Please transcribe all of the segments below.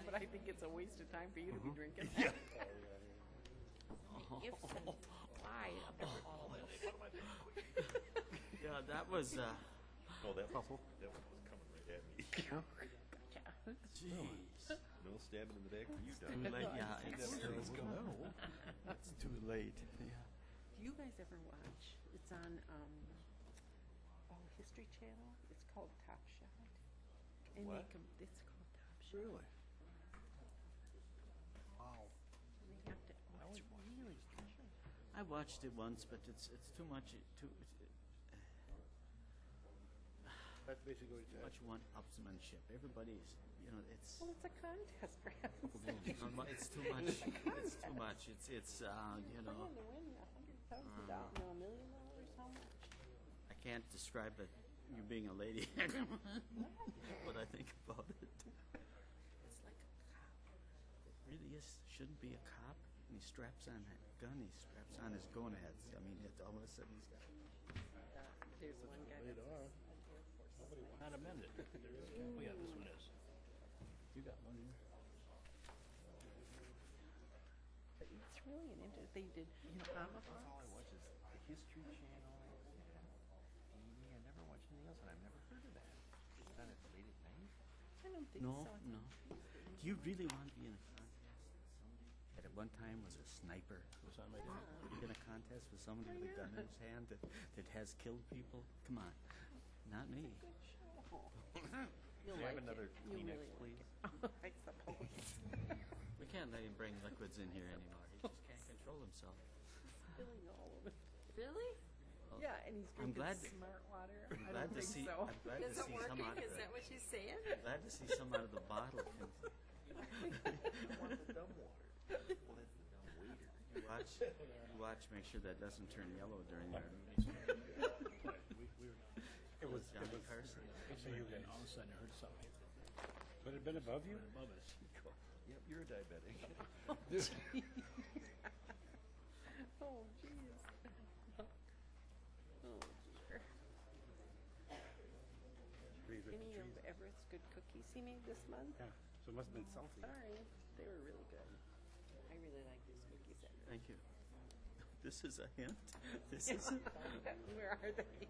No, but I think it's a waste of time for you to be drinking. Yeah. Ifs and why of all of this. Yeah, that was, Oh, that one was coming right at me. jeez. No stabbing in the back for you, Too Don. late, yeah, it's, No. it's too late, yeah. Do you guys ever watch? It's on History Channel. It's called Top Shot. And What? it's called Top Shot. Really? Wow. They have to. Oh, it's really good. I watched it once, but it's too much, That's basically too much one-upsmanship. Everybody's, you know, it's, Well, it's a contest, for heaven's sake. it's too much, it's too much, it's, you Trying know, to win $100,000, no, $1 million. How much? I can't describe it, you being a lady, what I think about it. It's like a cop. It really is, shouldn't be a cop, and he straps on that gun, he straps on his gonads. I mean, all of a sudden he's got, There's one guy that's an Air Force. Not amended. There is. Oh, yeah, this one is. you got one here. But it's really an interesting. They did That's all I watch is the History Channel. I never watch anything else, and I've never heard of that. Is it on at late at night? I don't think No, so. no. Do you really want to be in a contest? That at one time was a sniper. What's on my desk? Would you be in a contest with somebody with a gun in his hand that has killed people? Come on. Not me. Good show. Do You'll you have like another it. You Kleenex, really please? like it. I suppose. We can't let him bring liquids in here anymore. He just can't control himself. Spilling all over. Really? Yeah, and he's I'm drinking glad- smart water. I'm I glad don't to think see. so. I'm glad to Is it see working? some out of Is the. that what she's saying? Glad to see some out of the bottle. I want the dumb water. Well, that's the dumb waiter. You watch. Make sure that doesn't turn yellow during your. We were Johnny Carson. so you and all of a sudden I heard something Would it have been above you? above us. Yep, you're a diabetic. Oh, jeez. Oh, dear. Any of Everett's good cookies he made this month? Yeah, so it must have been salty. Sorry, they were really good. I really like these cookies. Thank you. This is a hint. This is. Where are they?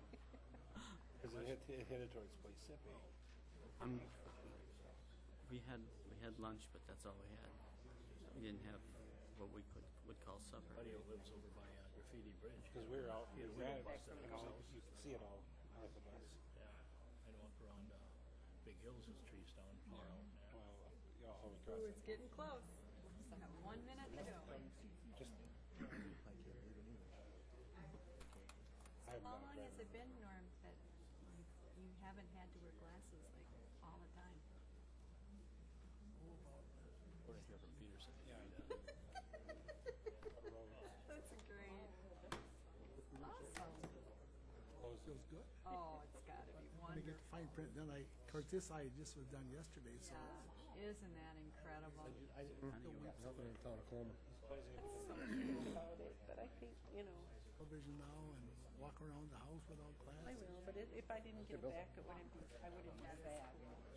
Because it headed towards Mississippi. We had lunch, but that's all we had. We didn't have what we would call supper. Buddy who lives over by Graffiti Bridge. Because we were out, He had a we wheel had, bus at his house. you could see it all out of the bus. Yeah. I know up around Big Hills, there's trees down far out there. Well, you know, all across Ooh, it. it's getting close. Just got 1 minute to go. Just, I have How not long read has it been, Norm, that you haven't had to wear glasses like all the time? According to from Peterson. Yeah. That's great. Awesome. Feels good. Oh, it's got to be Let me get wonderful. the fine print. Then of course, this I just was done yesterday, so Yeah, isn't that incredible? Nothing in town of Coloma. About it, but I think, television now and walk around the house without I glasses. will, but if I didn't get it back, I wouldn't be sad.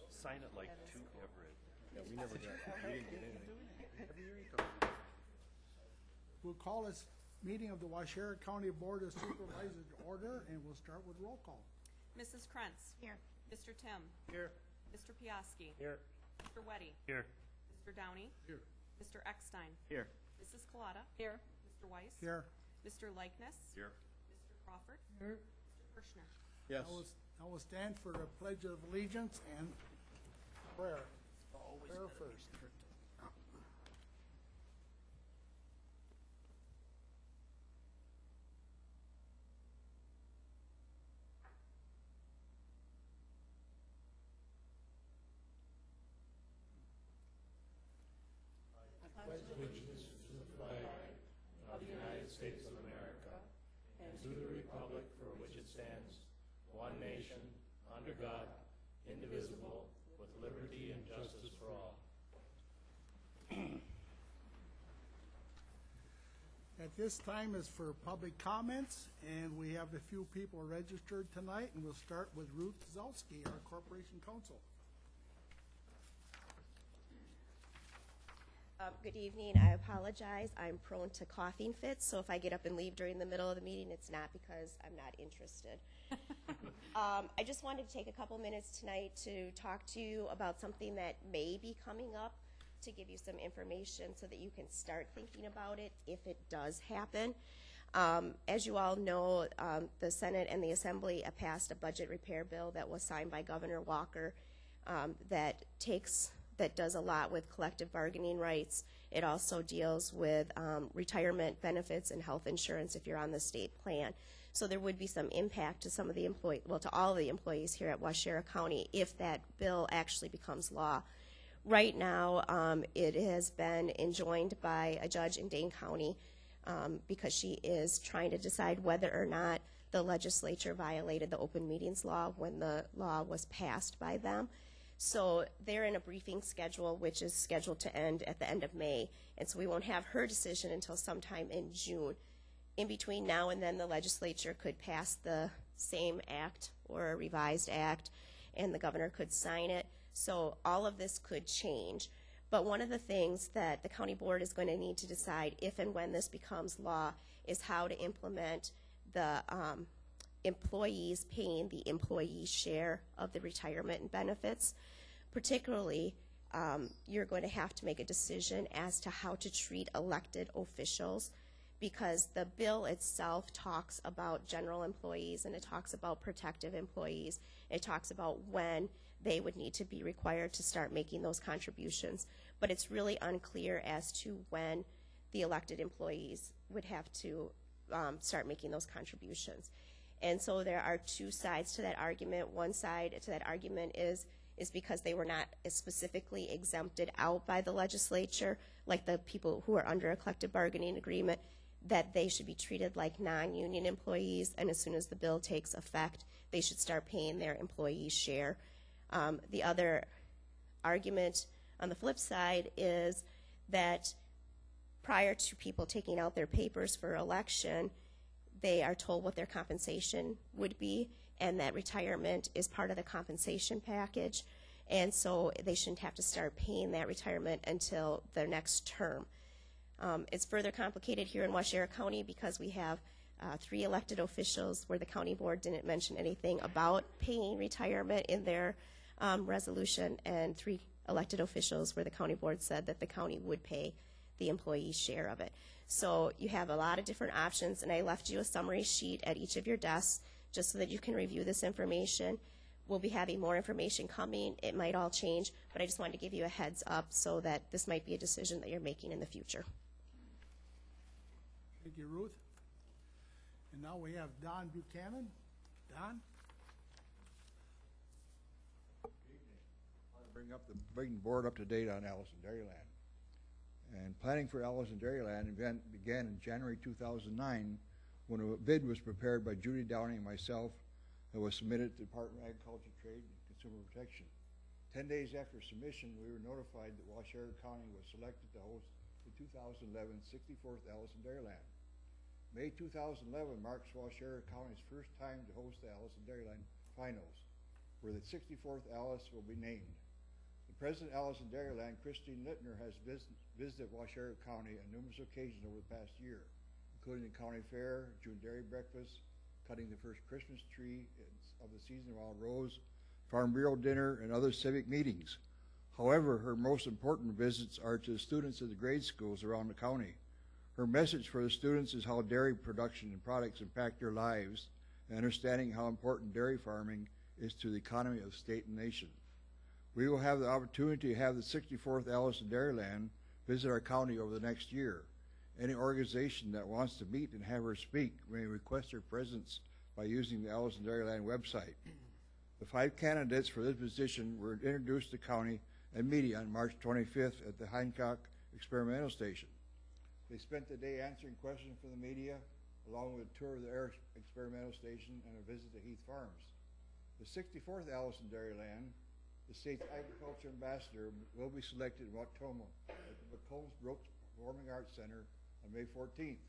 Sign it like to Everett. Yeah, we never got, we didn't get anything. Every year he comes. We'll call this meeting of the Waushara County Board of Supervisors to order, and we'll start with roll call. Mrs. Krentz. Here. Mr. Tim. Here. Mr. Piaski. Here. Mr. Weddy. Here. Mr. Downey. Here. Mr. Eckstein. Here. Mrs. Collada. Here. Mr. Weiss. Here. Mr. Likeness. Here. Mr. Crawford. Here. Mr. Kirschner. Now we'll stand for the Pledge of Allegiance and prayer. Prayer first. one nation, under God, indivisible, with liberty and justice for all. At this time is for public comments, and we have a few people registered tonight, and we'll start with Ruth Zalski, our Corporation Counsel. Good evening. I apologize. I'm prone to coughing fits, so if I get up and leave during the middle of the meeting, it's not because I'm not interested. I just wanted to take a couple minutes tonight to talk to you about something that may be coming up, to give you some information so that you can start thinking about it if it does happen. As you all know, the Senate and the Assembly passed a budget repair bill that was signed by Governor Walker that does a lot with collective bargaining rights. It also deals with retirement benefits and health insurance if you're on the state plan. So there would be some impact to some of the to all of the employees here at Waushara County if that bill actually becomes law. Right now, it has been enjoined by a judge in Dane County because she is trying to decide whether or not the legislature violated the open meetings law when the law was passed by them. So they're in a briefing schedule, which is scheduled to end at the end of May. And so we won't have her decision until sometime in June. In between now and then, the legislature could pass the same act or a revised act, and the governor could sign it. So all of this could change. But one of the things that the county board is going to need to decide if and when this becomes law is how to implement the employees paying the employee share of the retirement and benefits. Particularly, you're going to have to make a decision as to how to treat elected officials, because the bill itself talks about general employees and it talks about protective employees. It talks about when they would need to be required to start making those contributions. But it's really unclear as to when the elected employees would have to start making those contributions. And so there are two sides to that argument. One side to that argument is because they were not specifically exempted out by the legislature, like the people who are under a collective bargaining agreement, that they should be treated like non-union employees, and as soon as the bill takes effect, they should start paying their employee share. The other argument on the flip side is that prior to people taking out their papers for election, they are told what their compensation would be, and that retirement is part of the compensation package, and so they shouldn't have to start paying that retirement until their next term. It's further complicated here in Waushara County because we have 3 elected officials where the county board didn't mention anything about paying retirement in their resolution, and 3 elected officials where the county board said that the county would pay the employee share of it. So you have a lot of different options, and I left you a summary sheet at each of your desks just so that you can review this information. We'll be having more information coming. It might all change, but I just wanted to give you a heads up so that this might be a decision that you're making in the future. Thank you, Ruth. And now we have Don Buchanan. Don? Bring the board up to date on Allison Dairyland. And planning for Allison Dairyland event began in January 2009 when a bid was prepared by Judy Downing and myself that was submitted to the Department of Agriculture, Trade, and Consumer Protection. 10 days after submission, we were notified that Waushara County was selected to host the 2011 64th Allison Dairyland. May 2011 marks Waushara County's first time to host the Allison Dairyland Finals, where the 64th Alice will be named. The President of Allison Dairyland, Christine Littner, has visited Waushara County on numerous occasions over the past year, including the county fair, June dairy breakfast, cutting the first Christmas tree of the season around Rose, Farm Bureau dinner, and other civic meetings. However, her most important visits are to the students of the grade schools around the county. Her message for the students is how dairy production and products impact their lives, and understanding how important dairy farming is to the economy of the state and nation. We will have the opportunity to have the 64th Allison Dairyland visit our county over the next year. Any organization that wants to meet and have her speak may request her presence by using the Allison Dairyland website. The 5 candidates for this position were introduced to the county and media on March 25th at the Hancock Experimental Station. They spent the day answering questions from the media, along with a tour of the Air Experimental Station and a visit to Heath Farms. The 64th Allison Dairyland, the state's agriculture ambassador, will be selected in Wautoma at the McCombs Brooks Performing Arts Center on May 14th,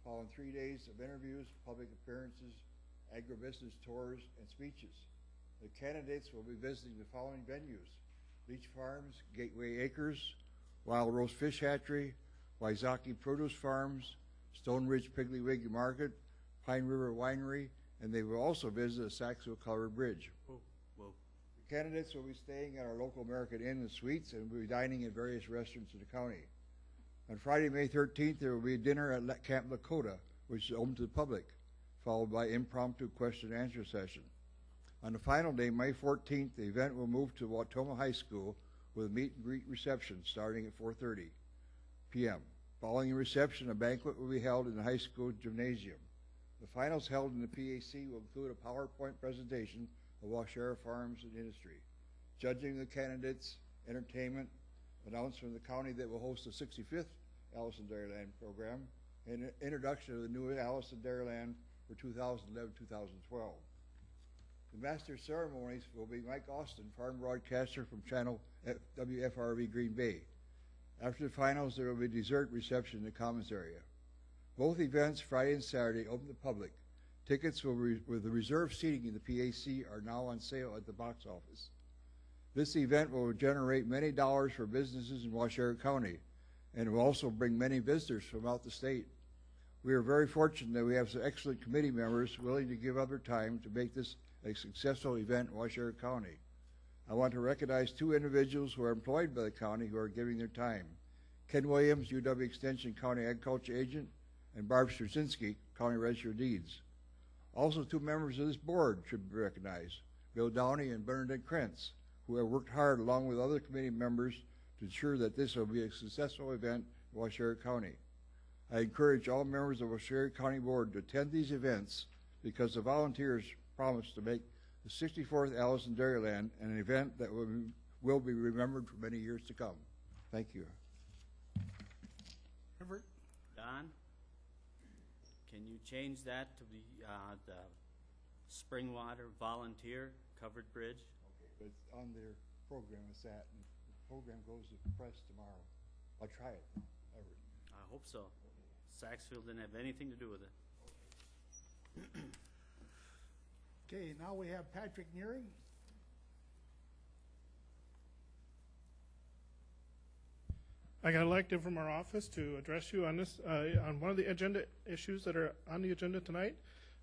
following 3 days of interviews, public appearances, agribusiness tours, and speeches. The candidates will be visiting the following venues: Leach Farms, Gateway Acres, Wild Rose Fish Hatchery, Wysocki Produce Farms, Stone Ridge Piggly Wiggly Market, Pine River Winery, and they will also visit the Saxville Covered Bridge. Whoa, whoa. Candidates will be staying at our local American Inn and Suites and will be dining in various restaurants in the county. On Friday, May 13th, there will be a dinner at Camp Lakota, which is open to the public, followed by impromptu question and answer session. On the final day, May 14th, the event will move to Wautoma High School with a meet and greet reception starting at 4:30 p.m. Following the reception, a banquet will be held in the high school gymnasium. The finals held in the PAC will include a PowerPoint presentation of Waushara Farms and Industry, judging the candidates, entertainment, announcement of the county that will host the 65th Allison Dairyland program, and introduction of the new Allison Dairyland for 2011-2012. The master ceremonies will be Mike Austin, farm broadcaster from channel WFRV Green Bay. After the finals, there will be a dessert reception in the commons area. Both events, Friday and Saturday, open to the public. Tickets with the reserved seating in the PAC are now on sale at the box office. This event will generate many dollars for businesses in Waushara County, and will also bring many visitors from out the state. We are very fortunate that we have some excellent committee members willing to give up their time to make this a successful event in Waushara County. I want to recognize two individuals who are employed by the county who are giving their time. Ken Williams, UW Extension County Agriculture Agent, and Barb Straczynski, County Register of Deeds. Also, two members of this board should be recognized, Bill Downey and Bernadette Krentz, who have worked hard along with other committee members to ensure that this will be a successful event in Waushara County. I encourage all members of the Waushara County Board to attend these events because the volunteers promised to make the 64th Allison Dairyland an event that will be remembered for many years to come. Thank you. Everett? Don, can you change that to the Springwater Volunteer Covered Bridge? Okay, but it's on their program, it's that, and the program goes to press tomorrow. I'll try it, Everett. I hope so. Saxville didn't have anything to do with it. Okay, now we have Patrick Neary. I got elected from our office to address you on this, on one of the agenda issues that are on the agenda tonight,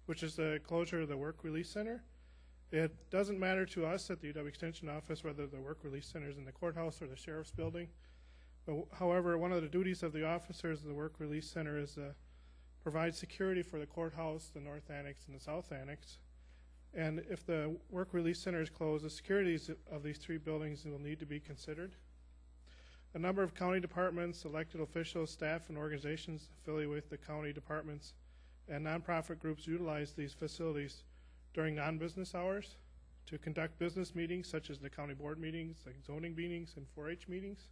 which is the closure of the Work Release Center. It doesn't matter to us at the UW Extension office whether the Work Release Center is in the courthouse or the sheriff's building. But, however, one of the duties of the officers of the Work Release Center is to provide security for the courthouse, the North Annex, and the South Annex. And if the Work Release Center is closed, the securities of these three buildings will need to be considered. A number of county departments, elected officials, staff, and organizations affiliated with the county departments and nonprofit groups utilize these facilities during non-business hours to conduct business meetings such as the county board meetings, like zoning meetings, and 4-H meetings,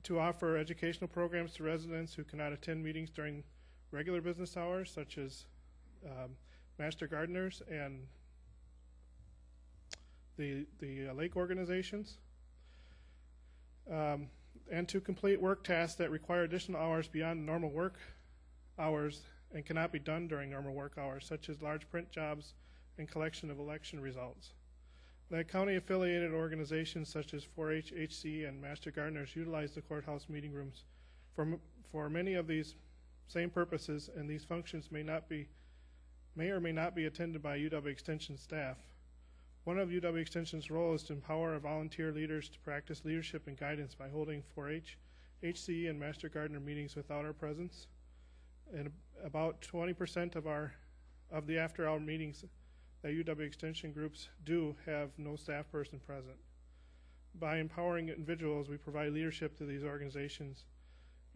to offer educational programs to residents who cannot attend meetings during regular business hours, such as master gardeners and the lake organizations, and to complete work tasks that require additional hours beyond normal work hours and cannot be done during normal work hours, such as large print jobs and collection of election results. The county-affiliated organizations such as 4-H, HC, and Master Gardeners utilize the courthouse meeting rooms for many of these same purposes, and these functions may or may not be attended by UW Extension staff. One of UW Extension's roles is to empower our volunteer leaders to practice leadership and guidance by holding 4-H, HC, and Master Gardener meetings without our presence. And about 20% of the after-hour meetings that UW Extension groups do have no staff person present. By empowering individuals, we provide leadership to these organizations.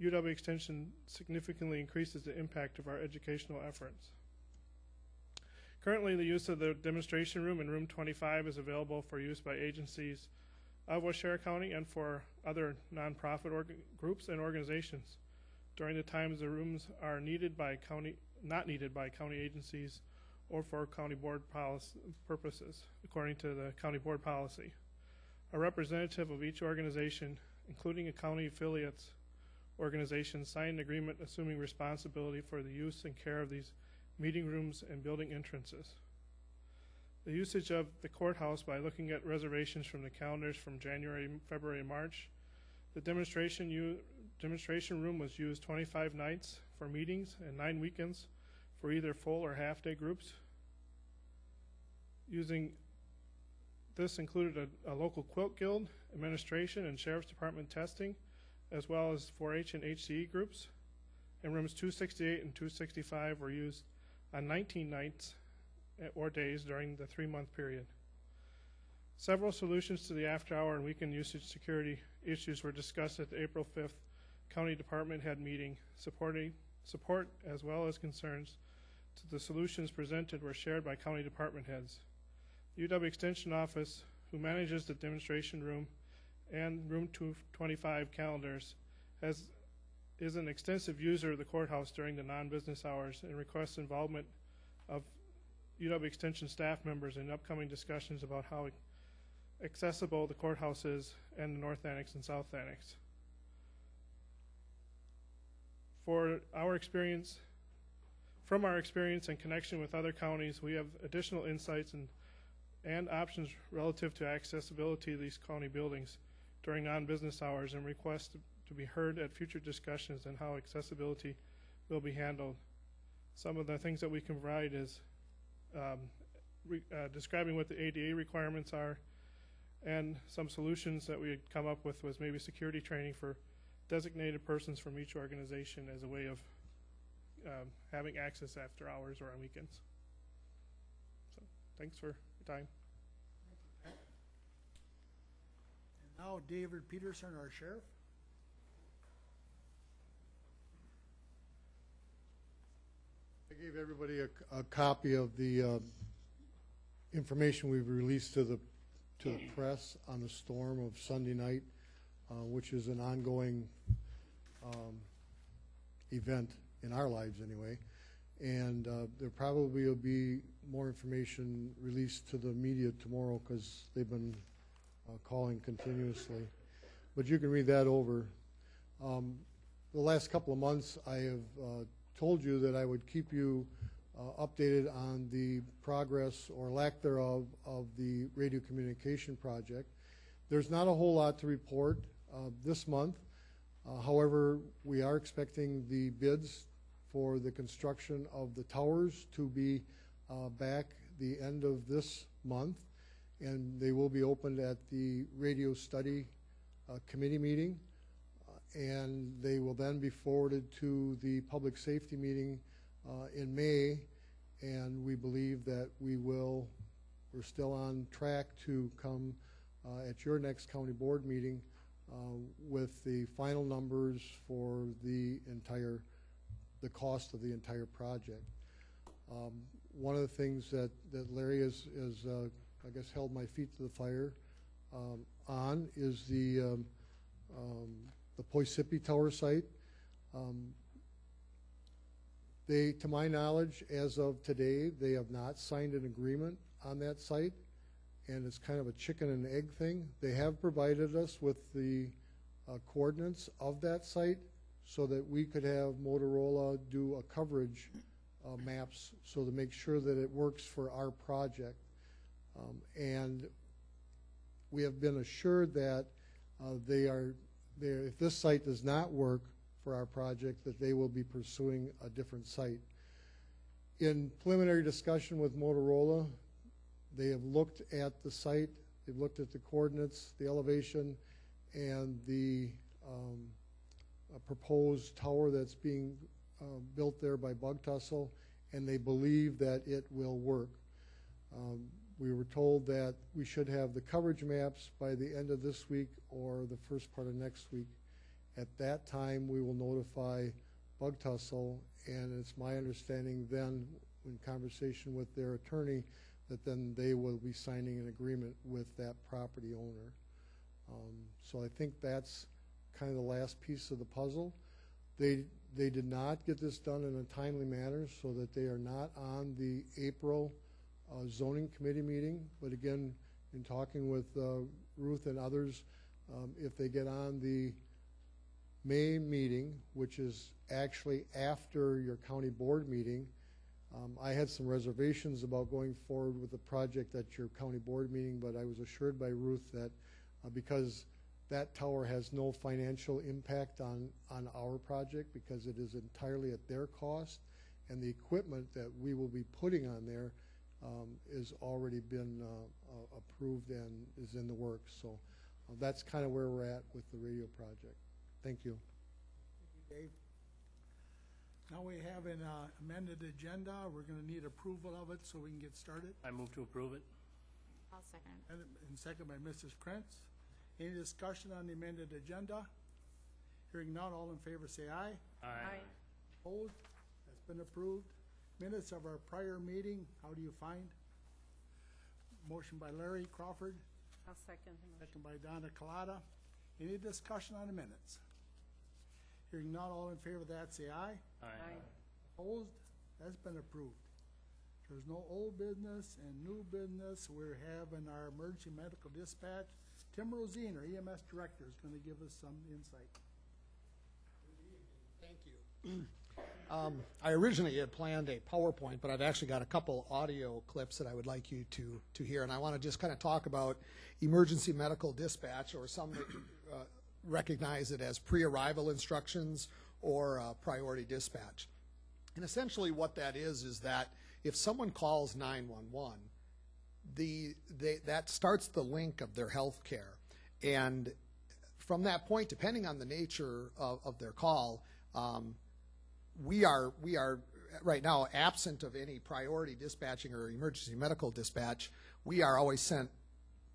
UW Extension significantly increases the impact of our educational efforts. Currently, the use of the demonstration room in room 25 is available for use by agencies of Waushara County and for other nonprofit groups and organizations during the times the rooms are needed by not needed by county agencies or for county board policy purposes, according to the county board policy. A representative of each organization, including a county affiliates organization, signed an agreement assuming responsibility for the use and care of these meeting rooms and building entrances. The usage of the courthouse by looking at reservations from the calendars from January, February, and March The demonstration room was used 25 nights for meetings and 9 weekends for either full or half-day groups. This included a local quilt guild, administration, and sheriff's department testing, as well as 4-H and HCE groups. And rooms 268 and 265 were used on 19 nights or days during the 3-month period. Several solutions to the after-hour and weekend usage security issues were discussed at the April 5th County Department Head meeting. Support as well as concerns to the solutions presented were shared by county department heads. The UW Extension Office, who manages the demonstration room and room 225 calendars, is an extensive user of the courthouse during the non-business hours and requests involvement of UW Extension staff members in upcoming discussions about how accessible the courthouse is and the North Annex and South Annex. From our experience and connection with other counties, we have additional insights and options relative to accessibility of these county buildings during non-business hours and request to be heard at future discussions on how accessibility will be handled. Some of the things that we can provide is describing what the ADA requirements are, and some solutions that we had come up with was maybe security training for designated persons from each organization as a way of having access after hours or on weekends. So thanks for your time. And now David Peterson, our sheriff. I gave everybody a copy of the information we've released to the press on the storm of Sunday night, which is an ongoing event in our lives anyway. And there probably will be more information released to the media tomorrow because they've been calling continuously. But you can read that over. The last couple of months I have told you that I would keep you updated on the progress or lack thereof of the radio communication project. There's not a whole lot to report this month. However, we are expecting the bids for the construction of the towers to be back the end of this month, and they will be opened at the radio study committee meeting, and they will then be forwarded to the public safety meeting in May, and we believe that we're still on track to come at your next county board meeting with the final numbers for the cost of the entire project. One of the things that Larry has I guess held my feet to the fire on is the Poisippi Tower site. To my knowledge, as of today, they have not signed an agreement on that site, and it's kind of a chicken and egg thing. They have provided us with the coordinates of that site so that we could have Motorola do a coverage maps so to make sure that it works for our project. And we have been assured that if this site does not work for our project, that they will be pursuing a different site. In preliminary discussion with Motorola, they have looked at the site, they've looked at the coordinates, the elevation, and the proposed tower that's being built there by Bug Tussle, and they believe that it will work. We were told that we should have the coverage maps by the end of this week or the first part of next week. At that time, we will notify Bug Tussle, and it's my understanding then, in conversation with their attorney, that then they will be signing an agreement with that property owner. So I think that's kind of the last piece of the puzzle. They did not get this done in a timely manner, so that they are not on the April zoning committee meeting. But again, in talking with Ruth and others, if they get on the May meeting, which is actually after your county board meeting, I had some reservations about going forward with the project at your county board meeting, but I was assured by Ruth that because That tower has no financial impact on our project because it is entirely at their cost, and the equipment that we will be putting on there is already been approved and is in the works. So that's kind of where we're at with the radio project. Thank you. Dave. Now we have an amended agenda. We're going to need approval of it so we can get started. I move to approve it. I'll second. And second by Mrs. Krantz. Any discussion on the amended agenda? Hearing none, all in favor say aye. Aye. Opposed? That's been approved. Minutes of our prior meeting, how do you find? Motion by Larry Crawford, I'll second him. second by Donna Colada. Any discussion on the minutes? Hearing none, all in favor of that say aye. Aye. Opposed? That's been approved. There's no old business and new business. We're having our emergency medical dispatch. Tim Rosine, our EMS director, is going to give us some insight. Thank you. I originally had planned a PowerPoint, but I've actually got a couple audio clips that I would like you to hear, and I want to just kind of talk about emergency medical dispatch, or some recognize it as pre-arrival instructions or priority dispatch. And essentially what that is that if someone calls 911, that starts the link of their health care. And from that point, depending on the nature of their call, we are right now absent of any priority dispatching or emergency medical dispatch. We are always sent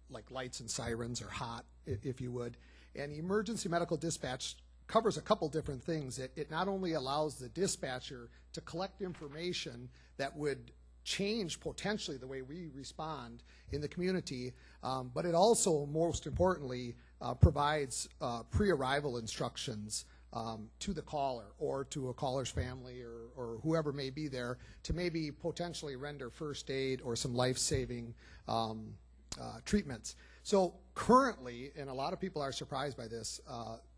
like lights and sirens, or HOT, if you would. And emergency medical dispatch covers a couple different things. It not only allows the dispatcher to collect information that would change potentially the way we respond in the community, but it also, most importantly, provides pre-arrival instructions to the caller or to a caller's family or whoever may be there to maybe potentially render first aid or some life-saving treatments. So currently, and a lot of people are surprised by this,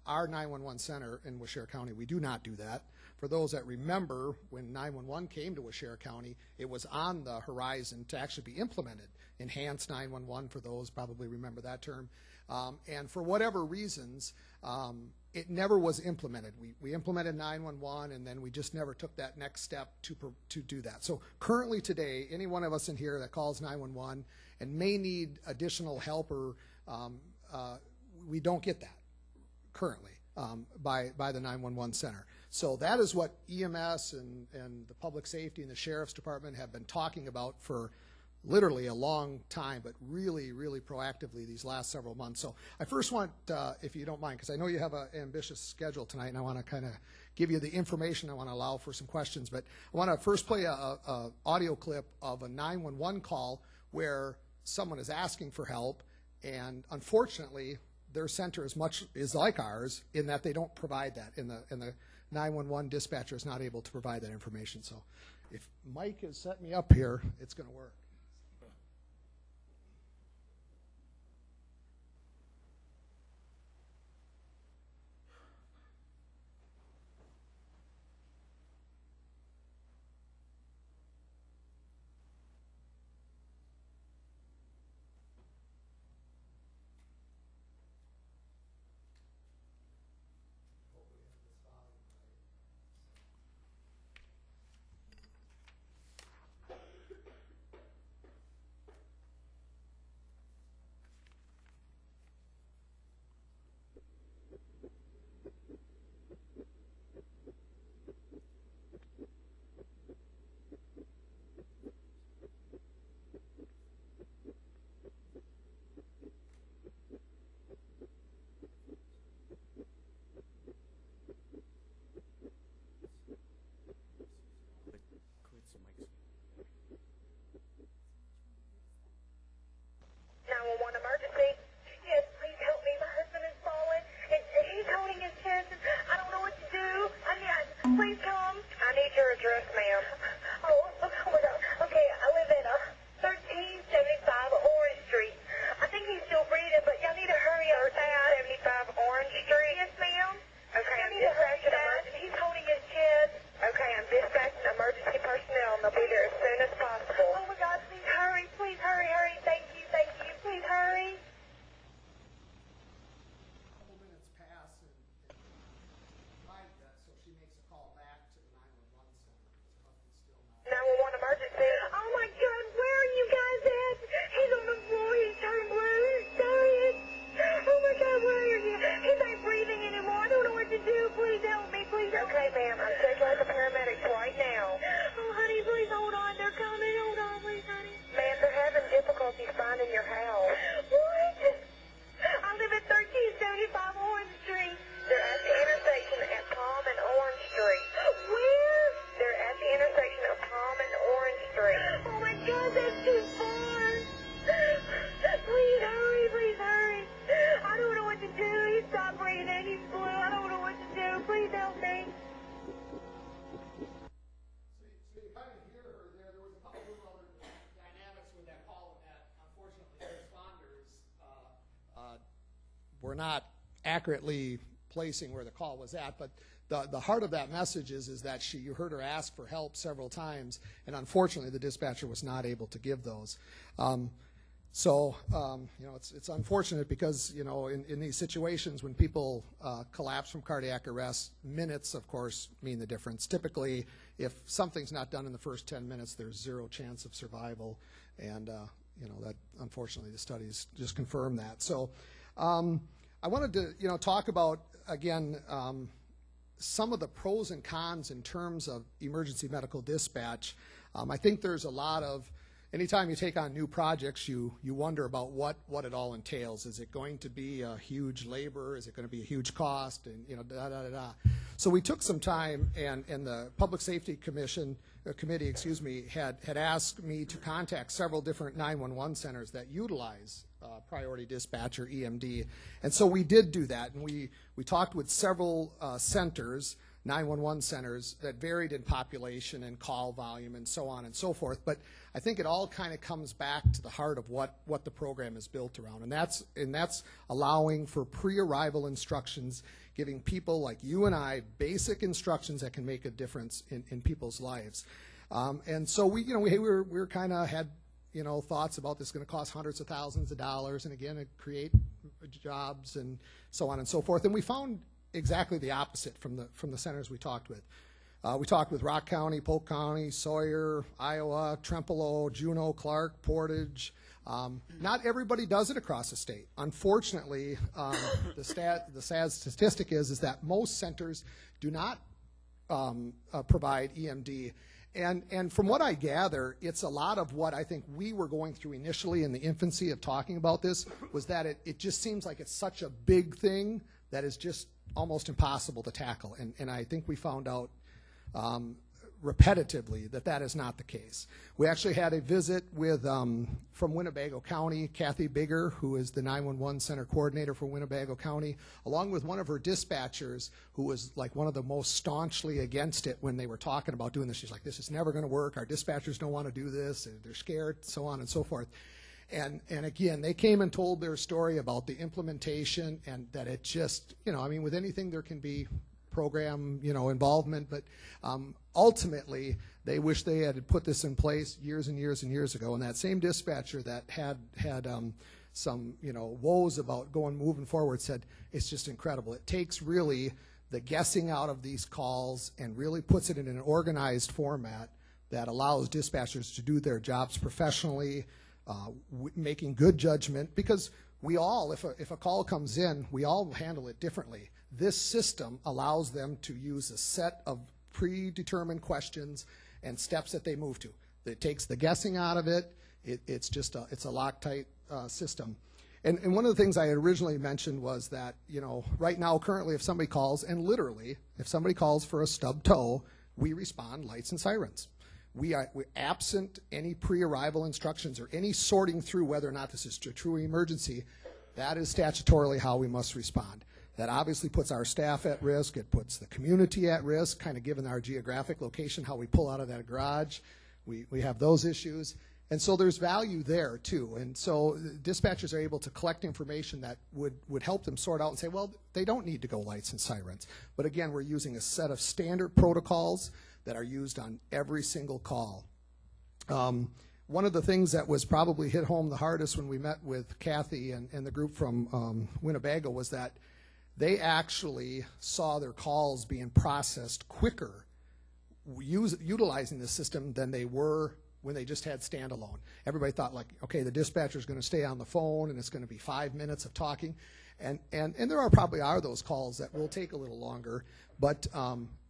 our 911 center in Waushara County, we do not do that. For those that remember, when 911 came to Waushara County, it was on the horizon to actually be implemented. Enhanced 911, for those probably remember that term. And for whatever reasons, it never was implemented. We implemented 911, and then we just never took that next step to do that. So currently today, any one of us in here that calls 911 and may need additional help, or we don't get that currently by the 911 center. So that is what EMS and the public safety and the sheriff's department have been talking about for literally a long time, but really, really proactively these last several months. So I first want, if you don't mind, because I know you have an ambitious schedule tonight, and I want to kind of give you the information. I want to allow for some questions, but I want to first play a audio clip of a 911 call where someone is asking for help, and unfortunately, their center is like ours in that they don't provide that, and the 911 dispatcher is not able to provide that information. So if Mike has set me up here, it's going to work. not accurately placing where the call was at, but the heart of that message is that you heard her ask for help several times, and unfortunately the dispatcher was not able to give those. It's unfortunate because, in these situations when people collapse from cardiac arrest, minutes, of course, mean the difference. Typically, if something's not done in the first 10 minutes, there's zero chance of survival, and, that, unfortunately, the studies just confirm that. So I wanted to, talk about, again, some of the pros and cons in terms of emergency medical dispatch. I think there's a lot of, anytime you take on new projects, you wonder about what it all entails. Is it going to be a huge labor? Is it going to be a huge cost? And, So we took some time, and the Public Safety Committee, had asked me to contact several different 911 centers that utilize Priority Dispatch or EMD. And so we did do that, and we talked with several centers, 911 centers that varied in population and call volume and so on and so forth. But I think it all kind of comes back to the heart of what the program is built around, and that's allowing for pre-arrival instructions, giving people like you and I basic instructions that can make a difference in people's lives. And so we were kind of had thoughts about this is going to cost hundreds of thousands of dollars, and again, it create jobs and so on and so forth. And we found exactly the opposite from the centers we talked with. We talked with Rock County, Polk County, Sawyer, Iowa, Trempealeau, Juneau, Clark, Portage. Not everybody does it across the state. Unfortunately, the sad statistic is that most centers do not provide EMD. And from what I gather, it's a lot of what I think we were going through initially in the infancy of talking about this, was that it just seems like it's such a big thing that is just almost impossible to tackle. And I think we found out repetitively that is not the case. We actually had a visit with, from Winnebago County, Kathy Bigger, who is the 911 center coordinator for Winnebago County, along with one of her dispatchers, who was like one of the most staunchly against it when they were talking about doing this. She's like, this is never going to work. Our dispatchers don't want to do this. They're scared, so on and so forth. And again, they came and told their story about the implementation, and that it just, with anything there can be program, involvement, but ultimately they wish they had put this in place years and years and years ago. And that same dispatcher that had some, woes about moving forward said, it's just incredible. It takes really the guessing out of these calls and really puts it in an organized format that allows dispatchers to do their jobs professionally, making good judgment, because we all, if a call comes in, we all handle it differently. This system allows them to use a set of predetermined questions and steps that they move to. It takes the guessing out of it. It's just it's a Loctite system. And one of the things I had originally mentioned was that, right now, currently, if somebody calls, and literally, if somebody calls for a stub toe, we respond lights and sirens. We're absent any pre-arrival instructions or any sorting through whether or not this is a true emergency. That is statutorily how we must respond. That obviously puts our staff at risk. It puts the community at risk, kind of given our geographic location, how we pull out of that garage. We have those issues. And so there's value there, too. And so dispatchers are able to collect information that would help them sort out and say, well, they don't need to go lights and sirens. But again, we're using a set of standard protocols that are used on every single call. One of the things that was probably hit home the hardest when we met with Kathy and the group from Winnebago was that they actually saw their calls being processed quicker utilizing the system than they were when they just had standalone. Everybody thought, like, okay, the dispatcher's going to stay on the phone and it's going to be 5 minutes of talking. And there probably are those calls that will take a little longer, but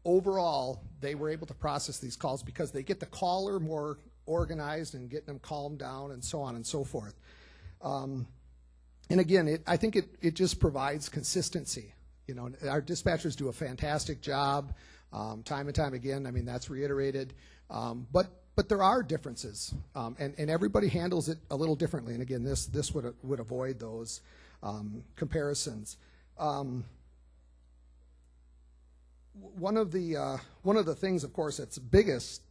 overall, they were able to process these calls because they get the caller more organized and getting them calmed down and so on and so forth. And again, I think it just provides consistency. Our dispatchers do a fantastic job, time and time again. I mean, that's reiterated. But there are differences, and everybody handles it a little differently. And again, this would avoid those comparisons. One of the things, of course, that's biggest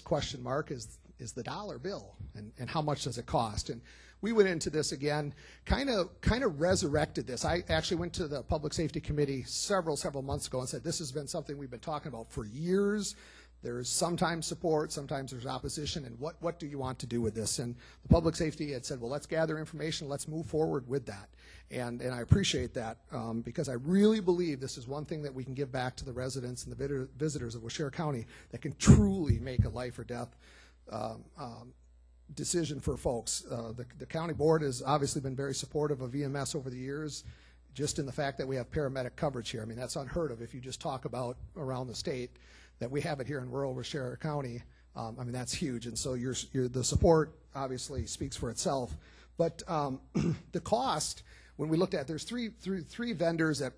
question mark is is the dollar bill, and how much does it cost? And we went into this again, kind of resurrected this. I actually went to the Public Safety Committee several months ago and said, this has been something we've been talking about for years. There's sometimes support, sometimes there's opposition, and what do you want to do with this? And the Public Safety had said, well, let's gather information, let's move forward with that. And I appreciate that because I really believe this is one thing that we can give back to the residents and the visitors of Waushara County that can truly make a life or death decision for folks. The county board has obviously been very supportive of EMS over the years, just in the fact that we have paramedic coverage here. I mean, that's unheard of if you just talk about around the state. That we have it here in rural Waushara County, I mean, that's huge. And so the support obviously speaks for itself. But the cost, when we looked at, there's three vendors that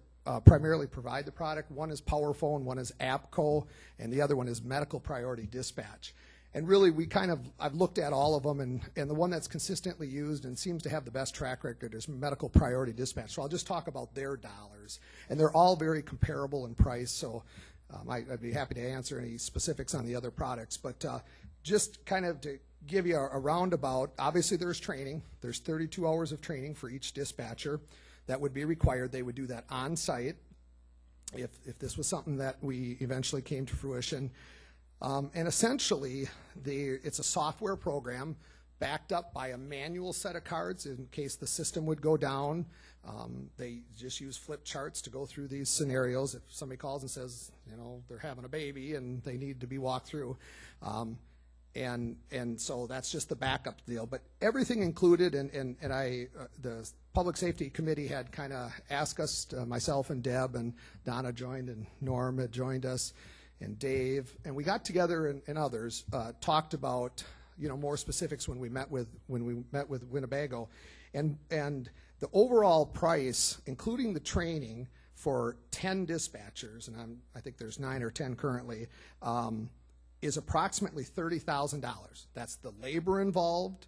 primarily provide the product. One is PowerPhone, one is APCO, and the other one is Medical Priority Dispatch. And really, I've looked at all of them, and the one that's consistently used and seems to have the best track record is Medical Priority Dispatch. So I'll just talk about their dollars. And they're all very comparable in price, so I'd be happy to answer any specifics on the other products. But just kind of to give you a roundabout, obviously there's training. There's 32 hours of training for each dispatcher that would be required. They would do that on site if this was something that we eventually came to fruition. And essentially, it's a software program backed up by a manual set of cards in case the system would go down. They just use flip charts to go through these scenarios. If somebody calls and says, they're having a baby and they need to be walked through. And so that's just the backup deal. But everything included, and the Public Safety Committee had kind of asked us, myself and Deb and Donna joined and Norm had joined us and Dave. And we got together and others, talked about more specifics when we met with Winnebago. And the overall price, including the training for 10 dispatchers, and I think there's 9 or 10 currently, is approximately $30,000. That's the labor involved,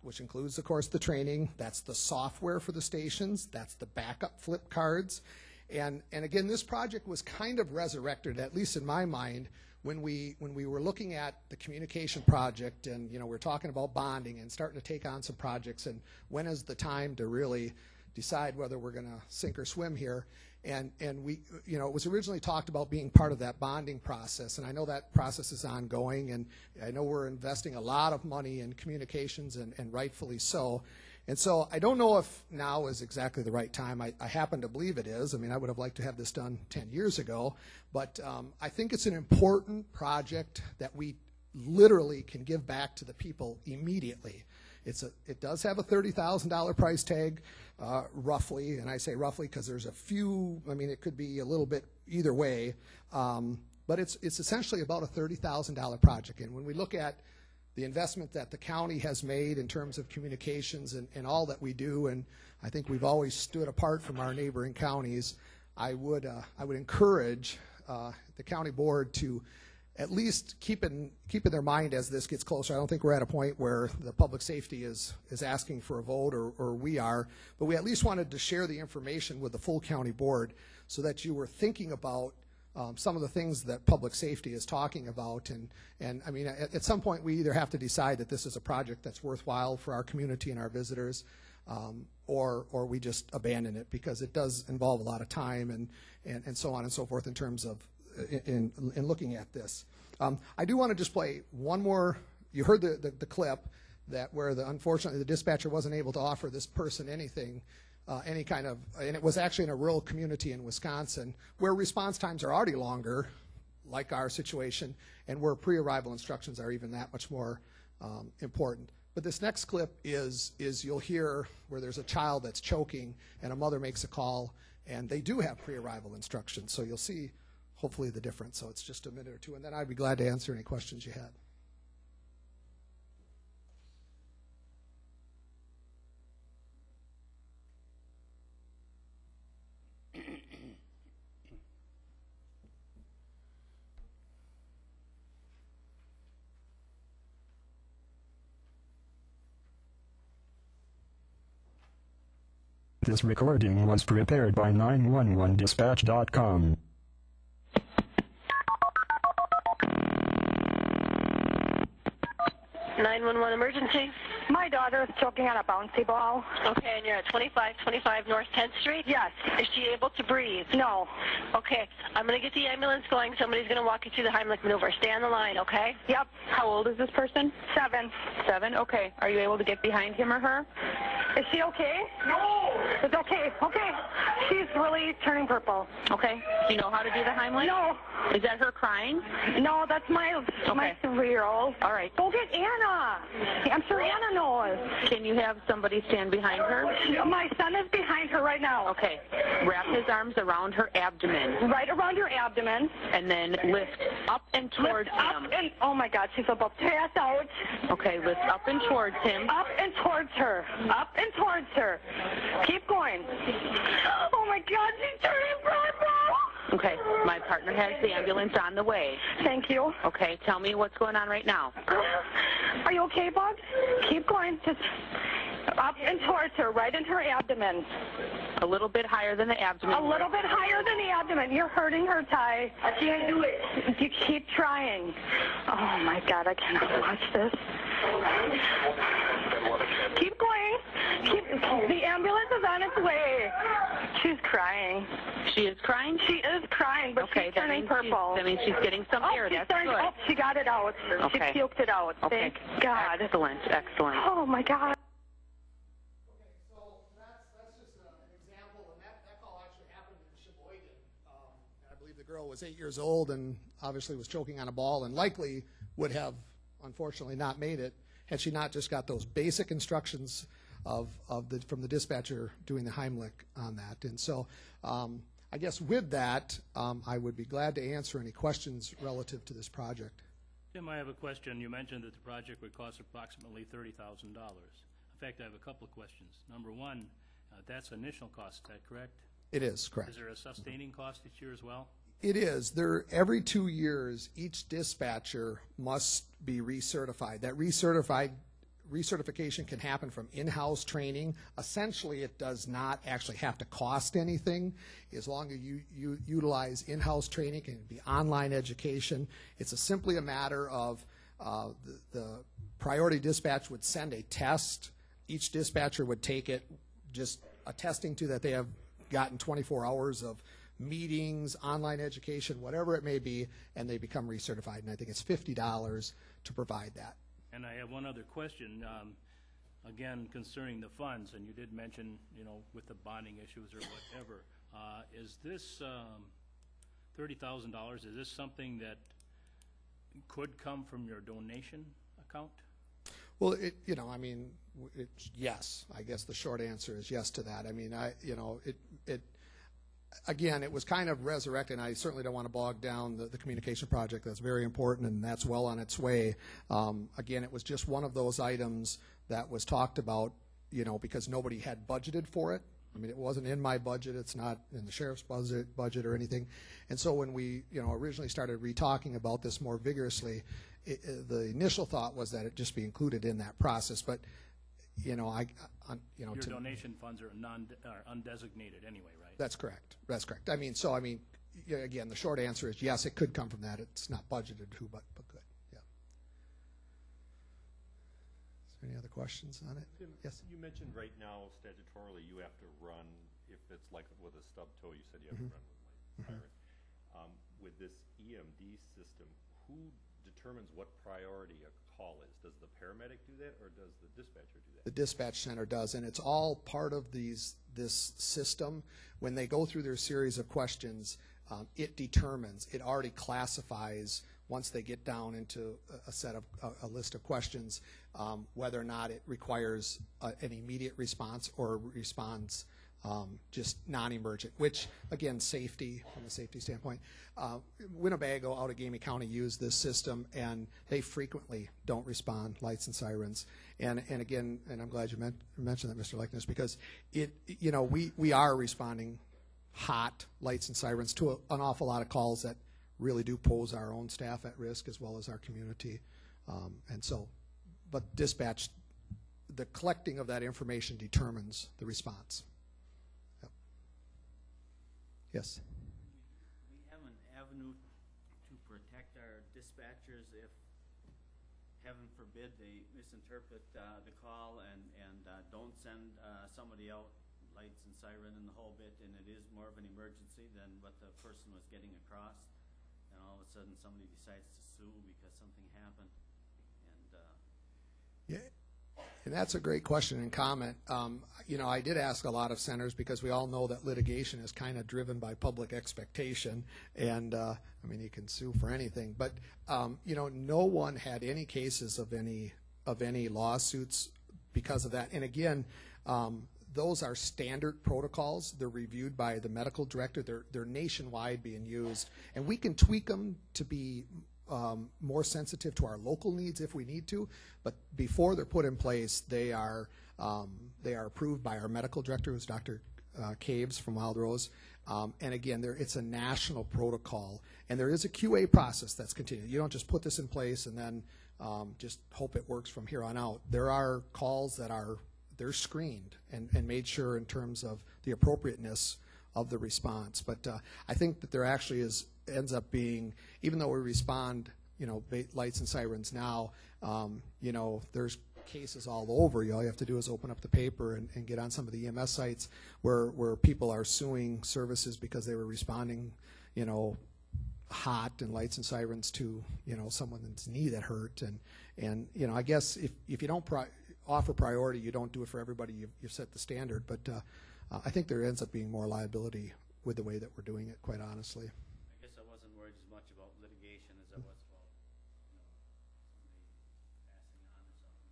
which includes, of course, the training. That's the software for the stations. That's the backup flip cards. And again, this project was kind of resurrected, at least in my mind, when we were looking at the communication project, and we're talking about bonding and starting to take on some projects, and when is the time to really decide whether we're going to sink or swim here. And we, it was originally talked about being part of that bonding process, and I know that process is ongoing, and I know we're investing a lot of money in communications, and rightfully so. And so I don't know if now is exactly the right time. I happen to believe it is. I mean, I would have liked to have this done 10 years ago, but I think it's an important project that we literally can give back to the people immediately. It does have a $30,000 price tag, roughly, and I say roughly because there's a few, I mean, it could be a little bit either way, but it's essentially about a $30,000 project. And when we look at the investment that the county has made in terms of communications and all that we do, and I think we've always stood apart from our neighboring counties, I would encourage the county board to at least keep in their mind as this gets closer. I don't think we're at a point where the public safety is asking for a vote, or we are, but we at least wanted to share the information with the full county board so that you were thinking about some of the things that public safety is talking about. And I mean, at some point we either have to decide that this is a project that's worthwhile for our community and our visitors, or we just abandon it because it does involve a lot of time and so on and so forth in terms of in looking at this. I do want to just play one more. You heard the clip that where unfortunately the dispatcher wasn't able to offer this person anything, any kind of, and it was actually in a rural community in Wisconsin where response times are already longer, like our situation, and where pre-arrival instructions are even that much more important. But this next clip is you'll hear where there's a child that's choking and a mother makes a call, and they do have pre-arrival instructions. So you'll see hopefully the difference. So it's just a minute or two, and then I'd be glad to answer any questions you had. This recording was prepared by 911dispatch.com. 911 emergency. My daughter is choking on a bouncy ball. Okay, and you're at 2525 North 10th Street? Yes. Is she able to breathe? No. Okay, I'm going to get the ambulance going. Somebody's going to walk you through the Heimlich maneuver. Stay on the line, okay? Yep. How old is this person? 7. 7, okay. Are you able to get behind him or her? Is she okay? No. It's okay. Okay. She's really turning purple. Okay. Do you know how to do the Heimlich? No. Is that her crying? No, that's my 3-year-old. All right. Go get Anna. I'm sure Anna knows. Can you have somebody stand behind her? My son is behind her right now. Okay. Wrap his arms around her abdomen. Right around her abdomen. And then lift up and towards lift up him. And, oh my God, she's about to pass out. Okay, lift up and towards him. Up and towards her. Up and towards her. Keep going. Oh my God, she's turning purple. Okay, my partner has the ambulance on the way. Thank you. Okay, tell me what's going on right now. Are you okay, Bob? Keep going. Just up and towards her, right in her abdomen. A little bit higher than the abdomen. A little bit higher than the abdomen. You're hurting her, Ty. I can't do it. You keep trying. Oh my God, I cannot watch this. Keep going. The ambulance is on its way. She's crying. She is crying? She is crying, but okay, she's turning purple. That means she's getting some air. That's good. Oh, she got it out. Okay. She puked it out. Okay. Thank God. Excellent, excellent. Oh my God. The girl was 8 years old and obviously was choking on a ball and likely would have, unfortunately, not made it had she not just got those basic instructions from the dispatcher doing the Heimlich on that. And so I guess with that, I would be glad to answer any questions relative to this project. Tim, I have a question. You mentioned that the project would cost approximately $30,000. In fact, I have a couple of questions. Number one, that's initial cost, is that correct? It is, correct. Is there a sustaining cost each year as well? It is. Every 2 years, each dispatcher must be recertified. That recertification can happen from in-house training. Essentially, it does not actually have to cost anything. As long as you utilize in-house training, it can be online education. It's simply a matter of the priority dispatch would send a test. Each dispatcher would take it, just attesting to that they have gotten 24 hours of meetings, online education, whatever it may be, and they become recertified. And I think it's $50 to provide that. And I have one other question, again, concerning the funds, and you did mention, with the bonding issues or whatever. Is this $30,000, is this something that could come from your donation account? Well, yes. I guess the short answer is yes to that. I mean, again, it was kind of resurrected, and I certainly don't want to bog down the communication project. That's very important, and that's well on its way. Again, it was just one of those items that was talked about, because nobody had budgeted for it. I mean, it wasn't in my budget. It's not in the sheriff's budget or anything. And so when we, originally started re-talking about this more vigorously, the initial thought was that it just be included in that process. But, your donation funds are undesignated anyway, right? That's correct. That's correct. Again, the short answer is yes, it could come from that. It's not budgeted who, but good. Yeah. Is there any other questions on it? Tim, yes. You mentioned right now statutorily you have to run, if it's like with a stub toe, you said you have to run with siren. With this EMD system, who determines what priority a call is? Does the paramedic do that, or does the dispatcher do that? The dispatch center does, and it's all part of this system. When they go through their series of questions, it already classifies, once they get down into a list of questions, whether or not it requires an immediate response or responds just non-emergent, which, again, safety, from a safety standpoint. Winnebago, Outagamie County, use this system, and they frequently don't respond, lights and sirens. And again, and I'm glad you mentioned that, Mr. Leckness, because we are responding hot, lights and sirens, to an awful lot of calls that really do pose our own staff at risk as well as our community. But dispatch, the collecting of that information determines the response. Yes. We have an avenue to protect our dispatchers if heaven forbid they misinterpret the call and don't send somebody out, lights and siren and the whole bit, and it is more of an emergency than what the person was getting across, and all of a sudden somebody decides to sue because something happened. And yeah, and that's a great question and comment. You know, I did ask a lot of centers because we all know that litigation is kind of driven by public expectation, and I mean, you can sue for anything, but you know, no one had any cases of any lawsuits because of that. And again, those are standard protocols. They're reviewed by the medical director. They're nationwide being used, and we can tweak them to be more sensitive to our local needs if we need to. But before they're put in place, they are approved by our medical director, who's Dr. Caves from Wild Rose. And again, it's a national protocol, and there is a QA process that's continued. You don't just put this in place and then just hope it works from here on out. There are calls that they're screened and made sure in terms of the appropriateness of the response. But I think that there actually ends up being, even though we respond, you know, lights and sirens now, you know, there's cases all over. All you have to do is open up the paper and get on some of the EMS sites where people are suing services because they were responding, you know, hot and lights and sirens to, you know, someone's knee that hurt. And you know, I guess if you don't offer priority, you don't do it for everybody. You've set the standard. But I think there ends up being more liability with the way that we're doing it, quite honestly. I guess I wasn't worried as much about litigation as I was about, you know, somebody passing on or something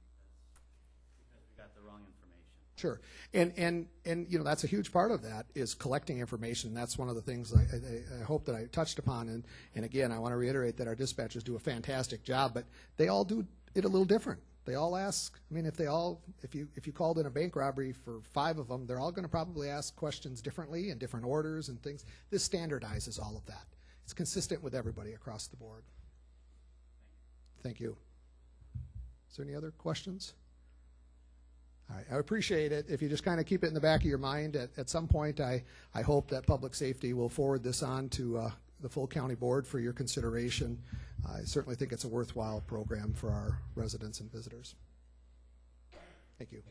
because we got the wrong information. Sure, and you know, that's a huge part of that is collecting information. That's one of the things I hope that I touched upon. And again, I want to reiterate that our dispatchers do a fantastic job, but they all do it a little different. They all ask. I mean, if you called in a bank robbery for 5 of them, they're all going to probably ask questions differently in different orders and things. This standardizes all of that. It's consistent with everybody across the board. Thank you. Is there any other questions? All right, I appreciate it. If you just kind of keep it in the back of your mind, at some point, I hope that Public Safety will forward this on to the full county board for your consideration. I certainly think it's a worthwhile program for our residents and visitors. Thank you.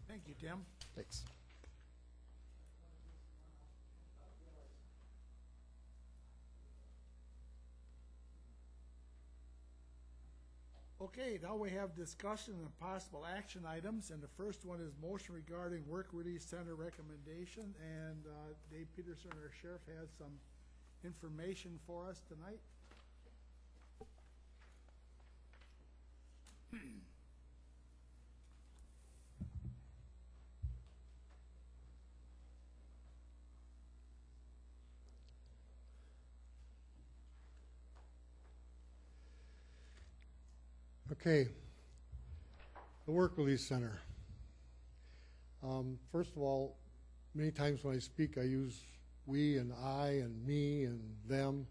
Thank you, Tim. Thanks. Okay, now we have discussion and possible action items, and the first one is motion regarding work release center recommendation, and Dave Peterson, our sheriff, has some information for us tonight. Okay, the Work Release Center. First of all, many times when I speak, I use we and I and me and them.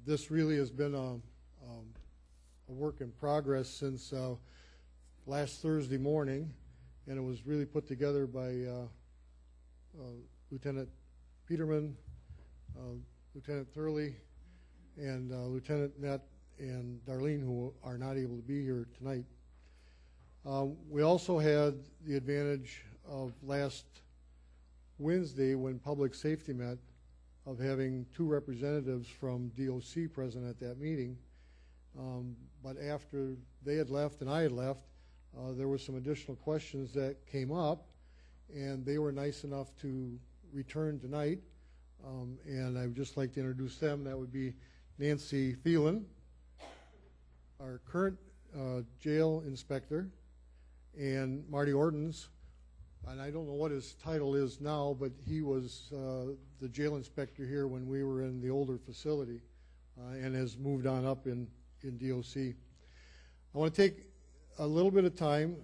This really has been a work in progress since last Thursday morning, and it was really put together by Lieutenant Peterman, Lieutenant Thurley, and Lieutenant Nett and Darlene, who are not able to be here tonight. We also had the advantage of last Wednesday, when Public Safety met, of having 2 representatives from DOC present at that meeting. But after they had left and I had left, there were some additional questions that came up, and they were nice enough to return tonight. And I would just like to introduce them. That would be Nancy Phelan, our current jail inspector, and Marty Ordens, and I don't know what his title is now, but he was the jail inspector here when we were in the older facility, and has moved on up in DOC. I want to take a little bit of time.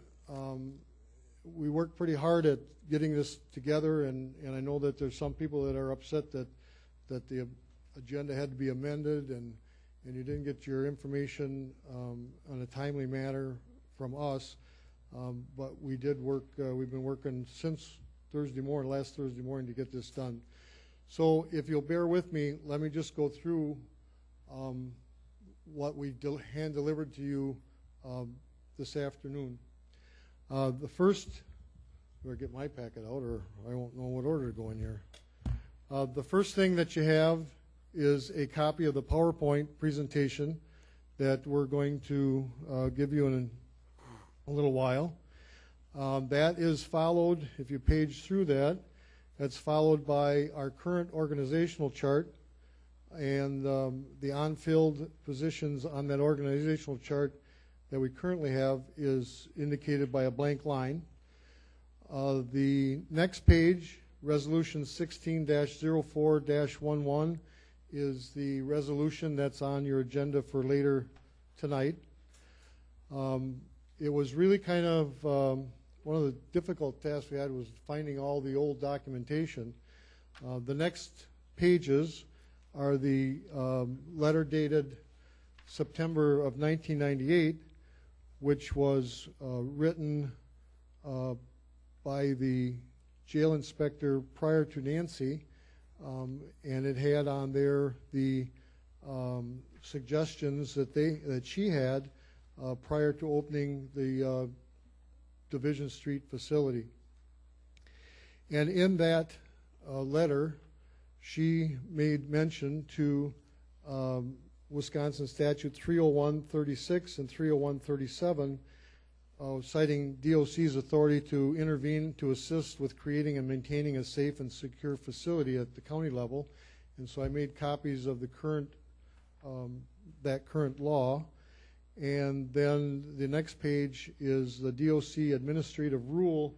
We worked pretty hard at getting this together, and I know that there's some people that are upset that the agenda had to be amended, and you didn't get your information on a timely manner from us. But we did work, we've been working since last Thursday morning to get this done. So if you'll bear with me, let me just go through what we hand-delivered to you this afternoon. The first, better get my packet out or I won't know what order to go in here. The first thing that you have is a copy of the PowerPoint presentation that we're going to give you in a little while. That is followed, if you page through that, that's followed by our current organizational chart, and the on-field positions on that organizational chart that we currently have is indicated by a blank line. The next page, Resolution 16-04-11, is the resolution that's on your agenda for later tonight. It was really kind of one of the difficult tasks we had was finding all the old documentation. The next pages are the letter dated September of 1998, which was written by the jail inspector prior to Nancy, and it had on there the suggestions that she had prior to opening the Division Street facility. And in that letter, she made mention to Wisconsin Statute 301-36 and 301-37, citing DOC's authority to intervene to assist with creating and maintaining a safe and secure facility at the county level. And so I made copies of the current, that current law. And then the next page is the DOC Administrative Rule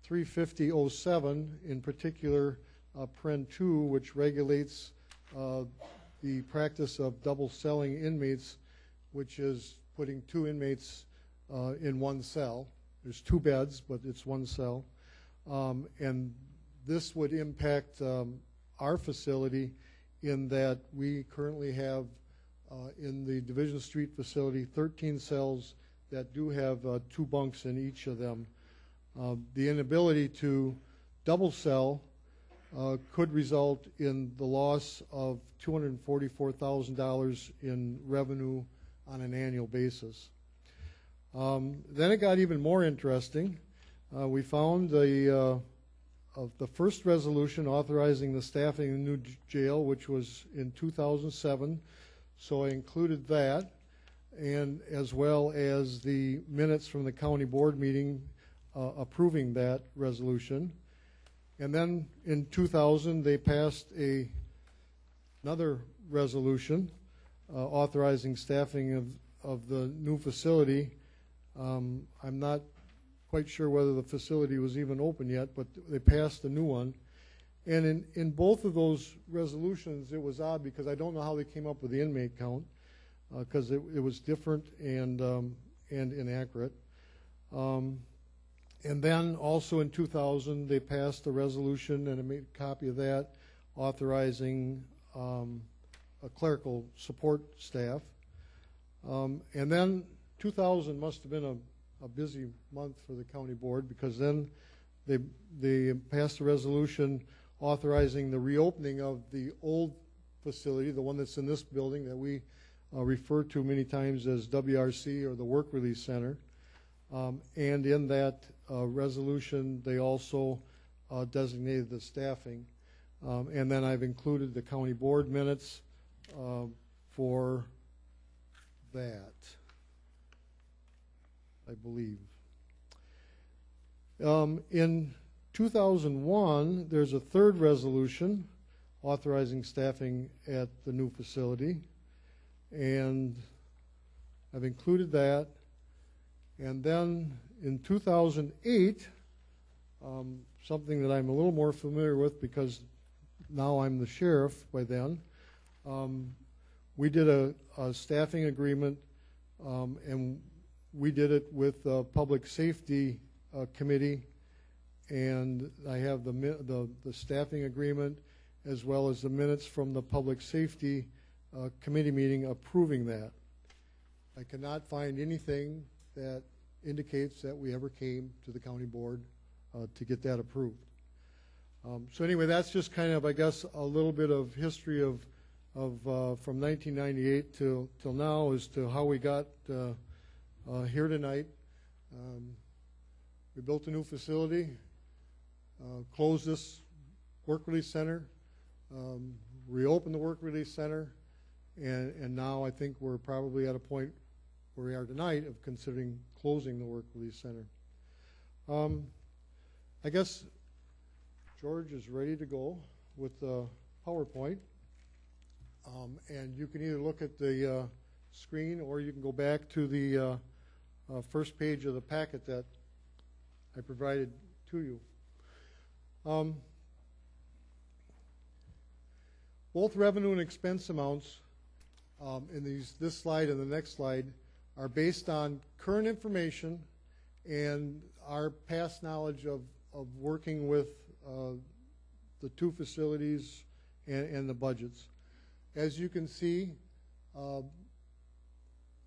350-07, in particular, Paren 2, which regulates the practice of double celling inmates, which is putting 2 inmates in one cell. There's 2 beds, but it's 1 cell. And this would impact our facility in that we currently have in the Division Street facility 13 cells that do have 2 bunks in each of them. The inability to double cell could result in the loss of $244,000 in revenue on an annual basis. Then it got even more interesting. We found the first resolution authorizing the staffing of the new jail, which was in 2007. So I included that, and as well as the minutes from the county board meeting approving that resolution. And then in 2000, they passed another resolution authorizing staffing of the new facility. I'm not quite sure whether the facility was even open yet, but they passed a new one. And in both of those resolutions, it was odd because I don't know how they came up with the inmate count because it was different and inaccurate. And then also in 2000, they passed a resolution, and I made a copy of that, authorizing a clerical support staff. And then 2000 must have been a busy month for the county board because then they passed a resolution authorizing the reopening of the old facility, the one that's in this building that we refer to many times as WRC or the Work Release Center. And in that resolution, they also designated the staffing. And then I've included the county board minutes for that, I believe. In 2001, there's a third resolution authorizing staffing at the new facility, and I've included that. And then in 2008, something that I'm a little more familiar with because now I'm the sheriff by then, we did a staffing agreement, and we did it with the Public Safety Committee, and I have the staffing agreement as well as the minutes from the Public Safety Committee meeting approving that. I cannot find anything that indicates that we ever came to the county board to get that approved. So anyway, that's just kind of, I guess, a little bit of history of from 1998 till now as to how we got here tonight. We built a new facility, closed this work release center, reopened the work release center, and now I think we're probably at a point where we are tonight of considering closing the work release center. I guess George is ready to go with the PowerPoint, and you can either look at the screen or you can go back to the first page of the packet that I provided to you. Both revenue and expense amounts in this slide and the next slide are based on current information and our past knowledge of working with the two facilities and the budgets. As you can see,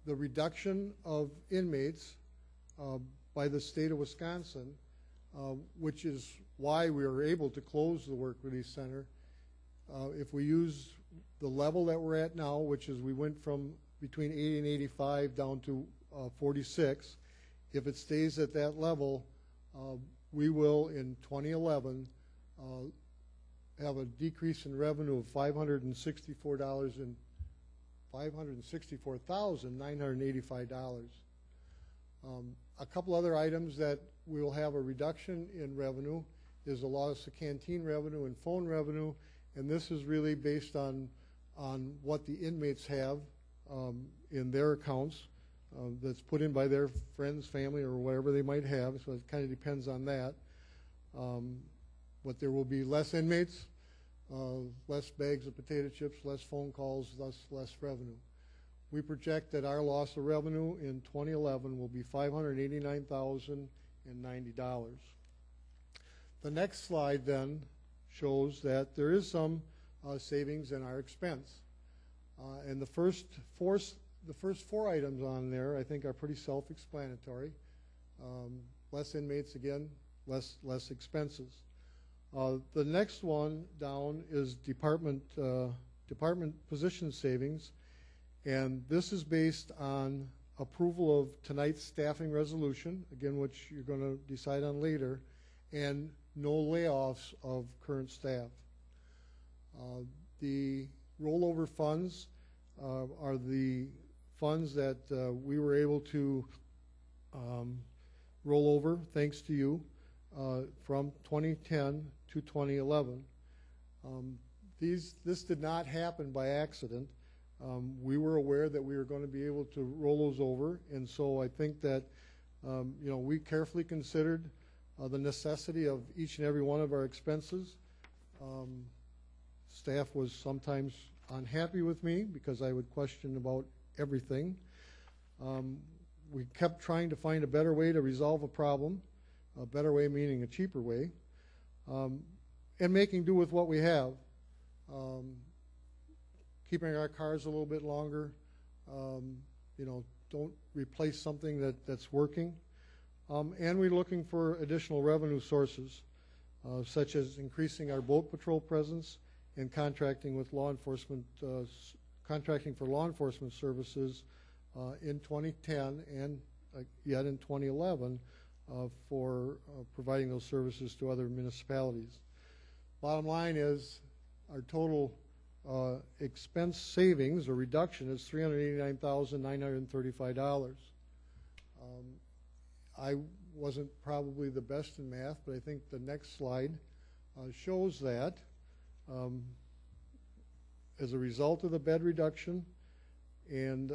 the reduction of inmates by the state of Wisconsin, which is why we were able to close the work release center. If we use the level that we're at now, which is we went from between 80 and 85 down to 46, if it stays at that level, we will in 2011 have a decrease in revenue of $564,985. A couple other items that we will have a reduction in revenue is the loss of canteen revenue and phone revenue, and this is really based on what the inmates have in their accounts that's put in by their friends, family, or whatever they might have, so it kind of depends on that. But there will be less inmates, less bags of potato chips, less phone calls, less revenue. We project that our loss of revenue in 2011 will be $589,090. The next slide then shows that there is some savings in our expense. And the first four items on there I think are pretty self-explanatory. Less inmates again, less expenses. The next one down is department position savings, and this is based on approval of tonight's staffing resolution, again which you're going to decide on later, and no layoffs of current staff. The rollover funds are the funds that we were able to roll over, thanks to you, from 2010 to 2011. This did not happen by accident. We were aware that we were going to be able to roll those over, and so I think that we carefully considered the necessity of each and every one of our expenses. Staff was sometimes unhappy with me because I would question about everything. We kept trying to find a better way to resolve a problem, a better way meaning a cheaper way, and making do with what we have. Keeping our cars a little bit longer, don't replace something that's working. And we're looking for additional revenue sources, such as increasing our boat patrol presence and contracting with law enforcement, contracting for law enforcement services in 2010 and yet in 2011 for providing those services to other municipalities. Bottom line is our total expense savings or reduction is $389,935. I wasn't probably the best in math, but I think the next slide shows that as a result of the bed reduction and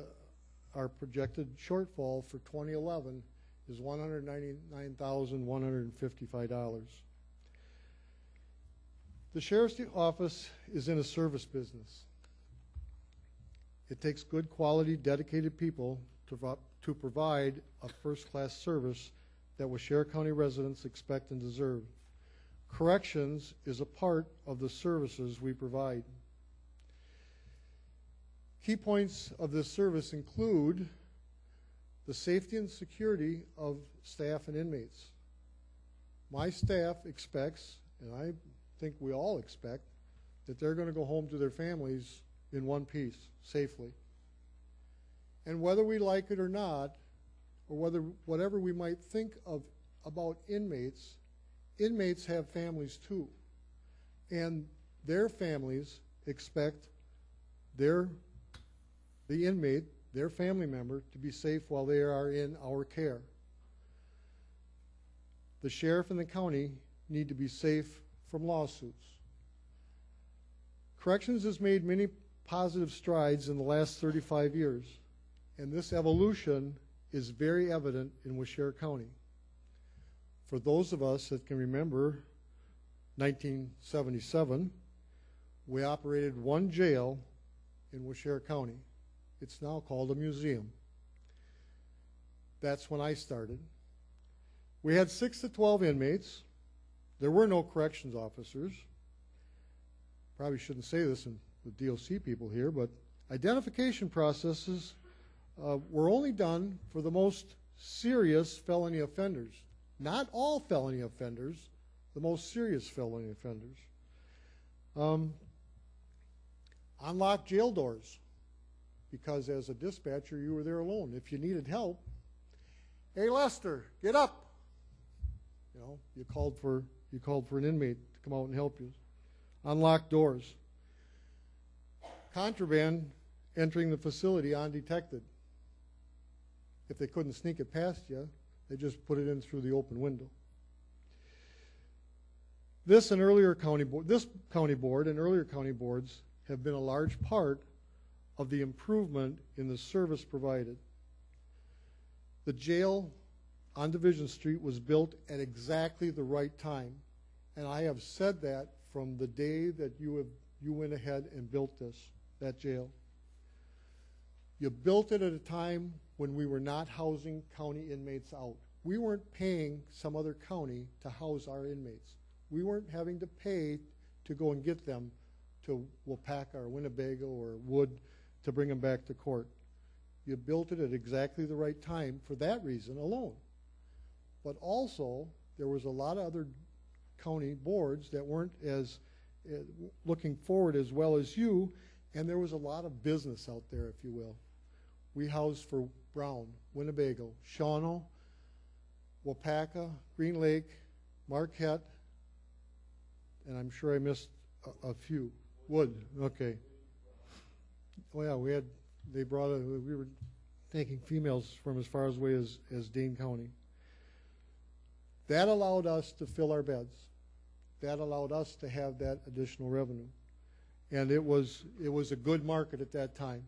our projected shortfall for 2011 is $199,155. The Sheriff's Office is in a service business. It takes good quality, dedicated people to provide a first-class service that Waushara County residents expect and deserve. Corrections is a part of the services we provide. Key points of this service include the safety and security of staff and inmates. My staff expects, and I think we all expect, that they're going to go home to their families in one piece, safely. And whether we like it or not, or whatever we might think of about inmates, inmates have families too. And their families expect the inmate, their family member, to be safe while they are in our care. The sheriff and the county need to be safe from lawsuits. Corrections has made many positive strides in the last 35 years, and this evolution is very evident in Waushara County. For those of us that can remember 1977, we operated one jail in Waushara County. It's now called a museum. That's when I started. We had 6 to 12 inmates. There were no corrections officers. Probably shouldn't say this with DOC people here, but identification processes were only done for the most serious felony offenders. Not all felony offenders, the most serious felony offenders. Unlock jail doors, because as a dispatcher you were there alone. If you needed help, hey Lester, get up. You know, you called for an inmate to come out and help you. Unlock doors. Contraband entering the facility undetected. If they couldn't sneak it past you, they just put it in through the open window. This county board and earlier county boards have been a large part of the improvement in the service provided. The jail on Division Street was built at exactly the right time, and I have said that from the day that you went ahead and built that jail. You built it at a time when we were not housing county inmates out. We weren't paying some other county to house our inmates. We weren't having to pay to go and get them to Waupaca or Winnebago or Wood to bring them back to court. You built it at exactly the right time for that reason alone. But also, there was a lot of other county boards that weren't as looking forward as well as you, and there was a lot of business out there, if you will. We housed for Brown, Winnebago, Shawano, Waupaca, Green Lake, Marquette, and I'm sure I missed a few. Wood, okay. Well, yeah, we were taking females from as far away as Dane County. That allowed us to fill our beds. That allowed us to have that additional revenue. And it was a good market at that time.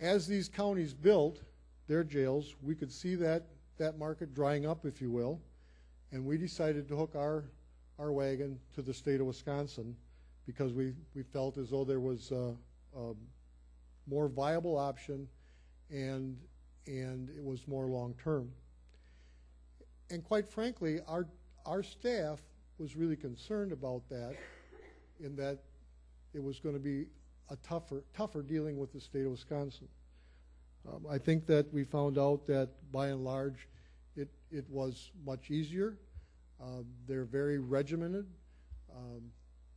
As these counties built their jails, we could see that market drying up, if you will, and we decided to hook our wagon to the state of Wisconsin because we felt as though there was a more viable option and it was more long-term. And quite frankly, our staff was really concerned about that, in that it was going to be a tougher dealing with the state of Wisconsin. I think that we found out that by and large it was much easier. They're very regimented.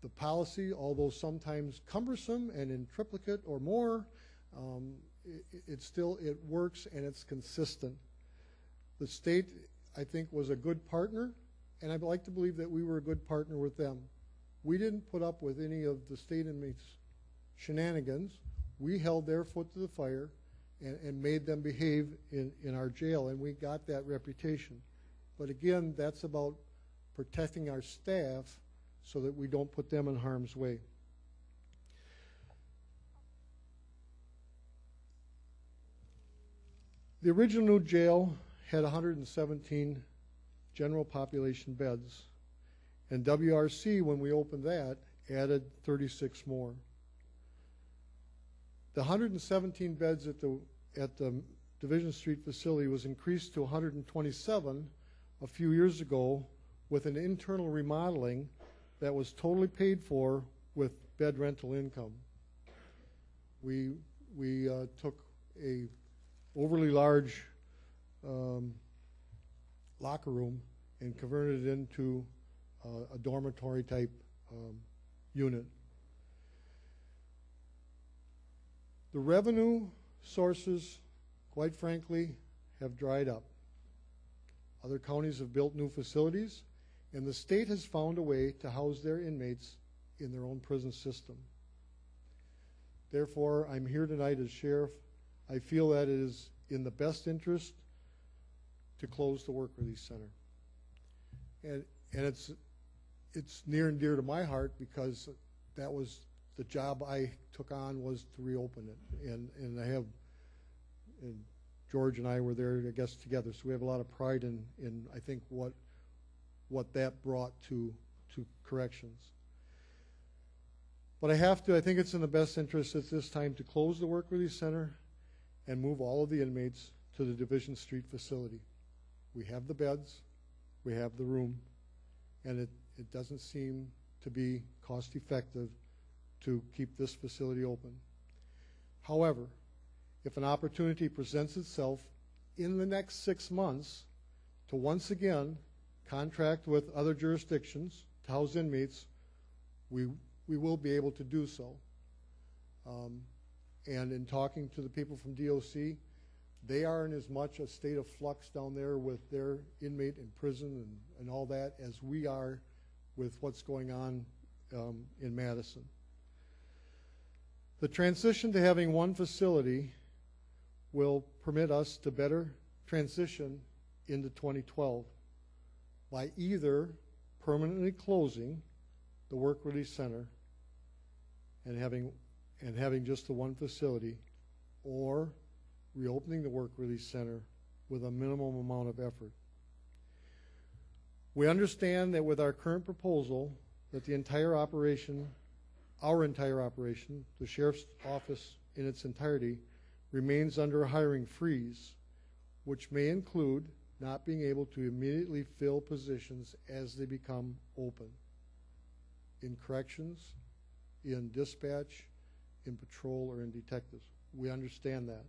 The policy, although sometimes cumbersome and in triplicate or more, it works and it's consistent. The state, I think, was a good partner, and I'd like to believe that we were a good partner with them. We didn't put up with any of the state inmates' shenanigans. We held their foot to the fire and made them behave in our jail, and we got that reputation. But again, that's about protecting our staff so that we don't put them in harm's way. The original jail had 117 general population beds, and WRC, when we opened that, added 36 more. The 117 beds at the Division Street facility was increased to 127 a few years ago with an internal remodeling that was totally paid for with bed rental income. We took a overly large locker room and converted it into a dormitory type unit. The revenue sources, quite frankly, have dried up. Other counties have built new facilities, and the state has found a way to house their inmates in their own prison system. Therefore, I'm here tonight as sheriff. I feel that it is in the best interest to close the work release center. And it's near and dear to my heart because that was the job I took on, was to reopen it. And I have, and George and I were there, I guess, together. So we have a lot of pride in I think what that brought to corrections. But I think it's in the best interest at this time to close the work release center and move all of the inmates to the Division Street facility. We have the beds, we have the room, and it doesn't seem to be cost effective to keep this facility open. However, if an opportunity presents itself in the next 6 months to once again contract with other jurisdictions to house inmates, we will be able to do so. And in talking to the people from DOC, they are in as much a state of flux down there with their inmate in prison and all that as we are with what's going on in Madison. The transition to having one facility will permit us to better transition into 2012 by either permanently closing the work release center and having just the one facility, or reopening the work release center with a minimum amount of effort. We understand that with our current proposal that the entire operation, the sheriff's office in its entirety, remains under a hiring freeze, which may include not being able to immediately fill positions as they become open in corrections, in dispatch, in patrol, or in detectives. We understand that.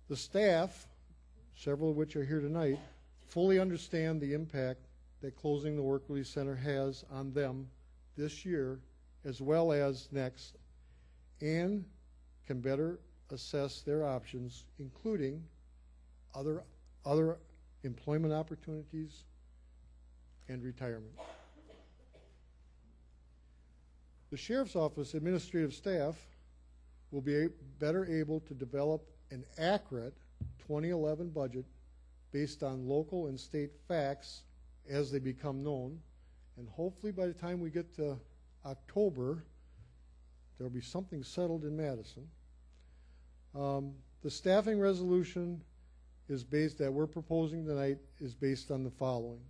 The staff, several of which are here tonight, fully understand the impact that closing the work release center has on them this year as well as next, and can better assess their options, including other employment opportunities and retirement. The Sheriff's Office administrative staff will be better able to develop an accurate 2011 budget based on local and state facts as they become known, and hopefully by the time we get to October, there will be something settled in Madison. The staffing resolution is that we're proposing tonight is based on the following.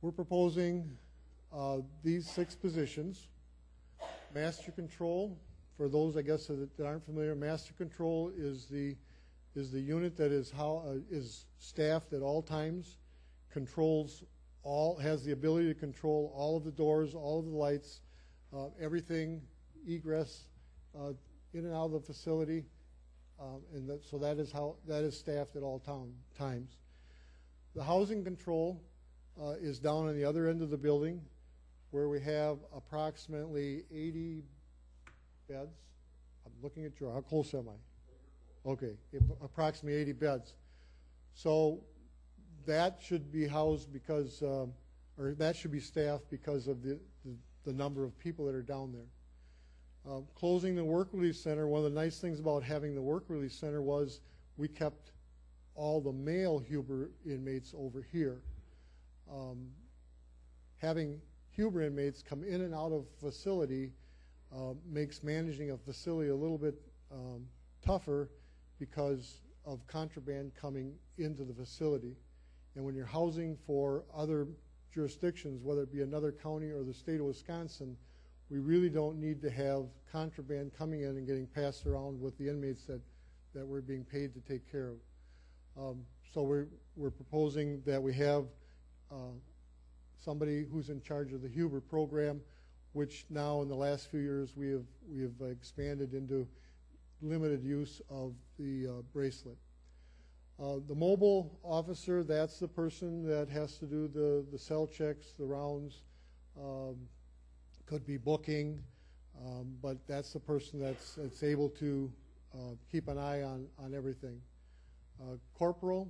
We're proposing these 6 positions. Master control, for those I guess that aren't familiar, master control is the unit that is staffed at all times, has the ability to control all of the doors, all of the lights, everything, egress in and out of the facility, so that is staffed at all times. The housing control is down on the other end of the building, where we have approximately 80 beds. I'm looking at how close am I? Okay, approximately 80 beds. So that should be housed because, or that should be staffed because of the number of people that are down there. Closing the work release center, one of the nice things about having the work release center was we kept all the male Huber inmates over here. Having Huber inmates come in and out of facility makes managing a facility a little bit tougher because of contraband coming into the facility. And when you're housing for other jurisdictions, whether it be another county or the state of Wisconsin, we really don't need to have contraband coming in and getting passed around with the inmates that we're being paid to take care of. So we're proposing that we have somebody who's in charge of the Huber program, which now in the last few years we have expanded into limited use of the bracelet. The mobile officer, that's the person that has to do the cell checks, the rounds, could be booking, But that's the person that's able to keep an eye on everything. Corporal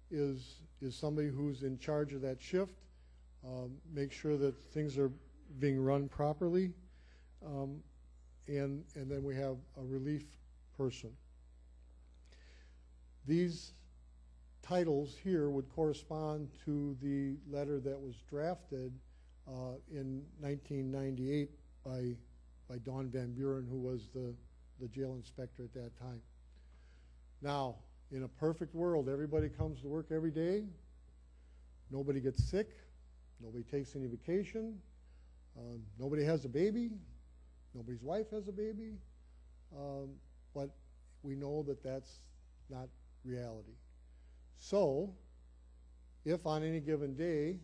is somebody who's in charge of that shift, make sure that things are being run properly, and then we have a relief person. These titles here would correspond to the letter that was drafted in 1998 by Dawn Van Buren, who was the jail inspector at that time. Now, in a perfect world, everybody comes to work every day, nobody gets sick, nobody takes any vacation, nobody has a baby, nobody's wife has a baby, but we know that that's not reality. So, if on any given day,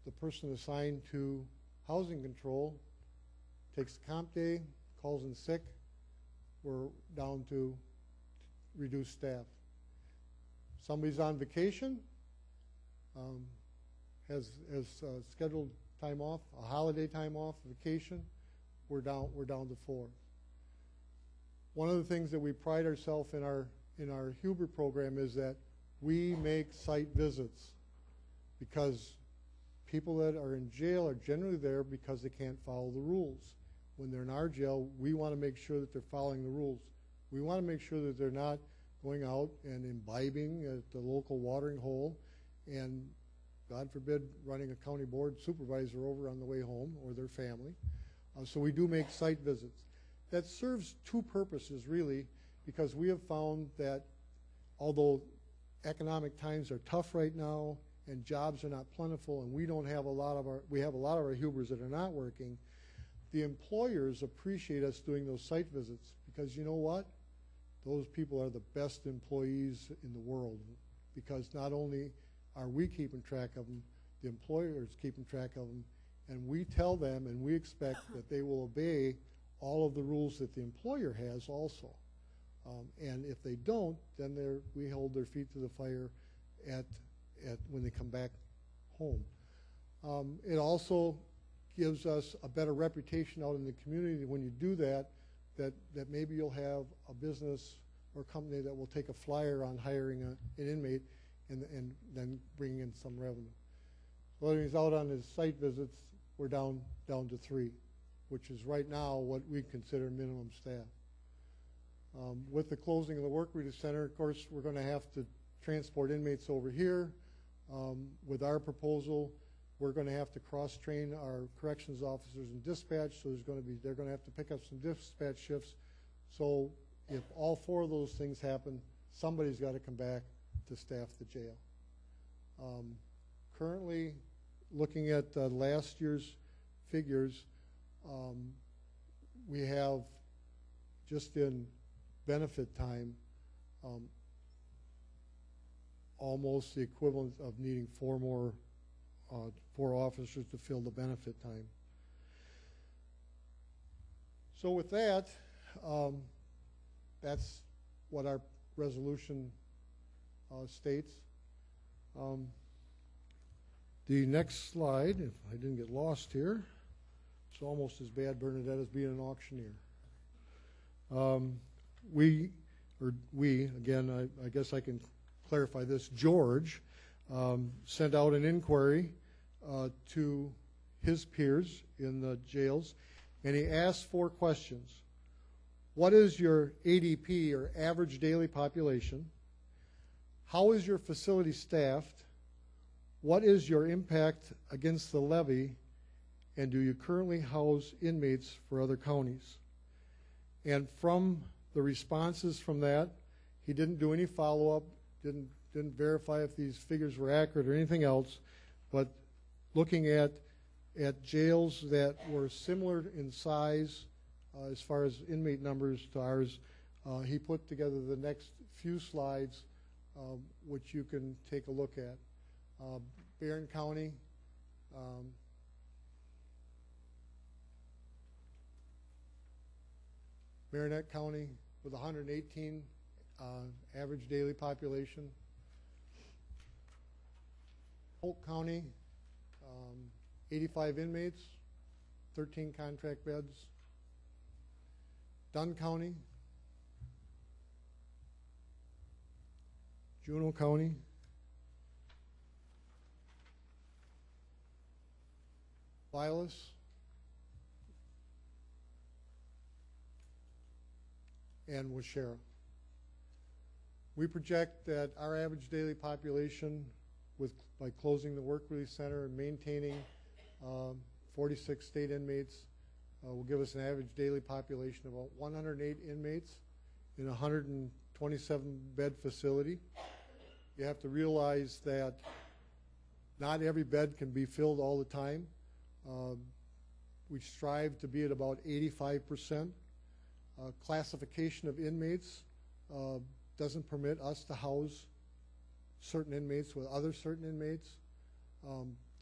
the person assigned to housing control takes a comp day, calls in sick, we're down to reduced staff. Somebody's on vacation, has scheduled time off, a holiday time off, vacation, we're down to 4. One of the things that we pride ourselves in our Huber program is that we make site visits, because people that are in jail are generally there because they can't follow the rules. When they're in our jail, we want to make sure that they're following the rules. We want to make sure that they're not going out and imbibing at the local watering hole and, God forbid, running a county board supervisor over on the way home, or their family. So we do make site visits. That serves two purposes, really, because we have found that although economic times are tough right now and jobs are not plentiful, and we have a lot of our Hubers that are not working, the employers appreciate us doing those site visits, because you know what? Those people are the best employees in the world, because not only are we keeping track of them, the employer's keeping track of them, and we tell them and we expect that they will obey all of the rules that the employer has also. And if they don't, then we hold their feet to the fire when they come back home. It also gives us a better reputation out in the community when you do that maybe you'll have a business or company that will take a flyer on hiring an inmate and then bring in some revenue. So when he's out on his site visits, we're down to 3, which is right now what we consider minimum staff. With the closing of the Work Release Center, of course, we're going to have to transport inmates over here. With our proposal, we're going to have to cross-train our corrections officers in dispatch, so they're going to have to pick up some dispatch shifts. So if all 4 of those things happen, somebody's got to come back to staff the jail. Currently, looking at last year's figures, we have just in benefit time almost the equivalent of needing 4 officers to fill the benefit time. So with that, that's what our resolution states. The next slide, if I didn't get lost here, it's almost as bad, Bernadette, as being an auctioneer. Again, I guess I can clarify this. George sent out an inquiry to his peers in the jails, and he asked 4 questions. What is your ADP, or average daily population? How is your facility staffed? What is your impact against the levy? And do you currently house inmates for other counties? And from the responses from that, he didn't do any follow-up, didn't verify if these figures were accurate or anything else, but looking at jails that were similar in size as far as inmate numbers to ours, he put together the next few slides, which you can take a look at. Barron County, Marinette County with 118 average daily population. Polk County, 85 inmates, 13 contract beds. Dunn County, Juneau County, Vilas, and Washera. We project that our average daily population, by closing the work release center and maintaining 46 state inmates, will give us an average daily population of about 108 inmates in a 127-bed facility. You have to realize that not every bed can be filled all the time. We strive to be at about 85%. Classification of inmates doesn't permit us to house certain inmates with other certain inmates.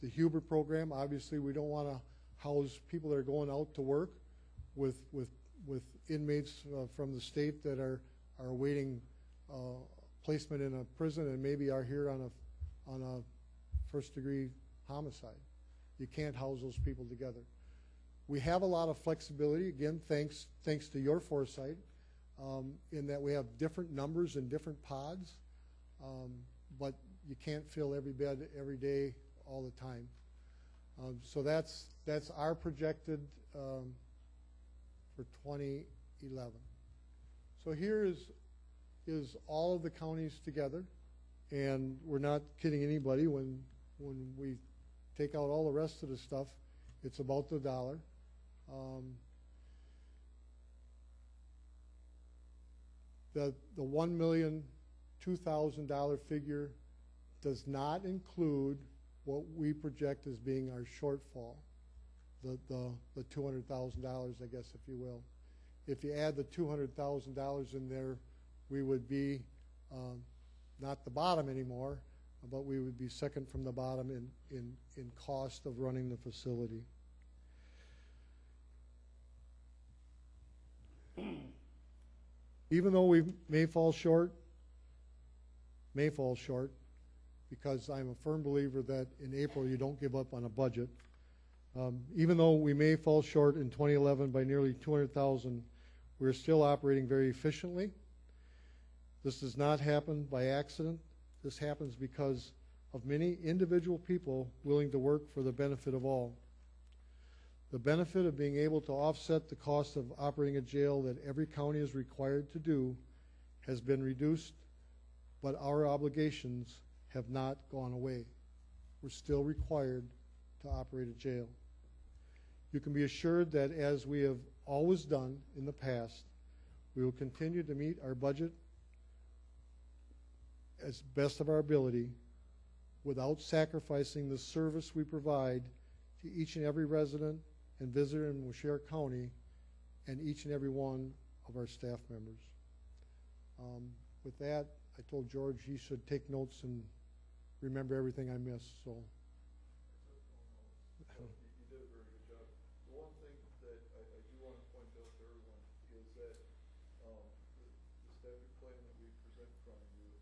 The Huber program, obviously we don't want to house people that are going out to work with inmates from the state that are awaiting placement in a prison and maybe are here on a first-degree homicide. You can't house those people together. We have a lot of flexibility, again, thanks to your foresight, in that we have different numbers and different pods, but you can't fill every bed every day all the time. So that's our projected for 2011. So here is all of the counties together, and we're not kidding anybody when we take out all the rest of the stuff. It's about the dollar. The $1,002,000 figure does not include what we project as being our shortfall, the $200,000, I guess, if you will. If you add the $200,000 in there, we would be not the bottom anymore, but we would be second from the bottom in cost of running the facility. Even though we may fall short, because I'm a firm believer that in April you don't give up on a budget. Even though we may fall short in 2011 by nearly $200,000, we're still operating very efficiently. This does not happen by accident. This happens because of many individual people willing to work for the benefit of all. The benefit of being able to offset the cost of operating a jail that every county is required to do has been reduced, but our obligations have not gone away. We're still required to operate a jail. You can be assured that, as we have always done in the past, we will continue to meet our budget as best of our ability without sacrificing the service we provide to each and every resident and visitor in Washera County and each and every one of our staff members. With that, I told George he should take notes and remember everything I missed. So. You did a very good job. The one thing that I do want to point out to everyone is that the staffing plan that we present in front of you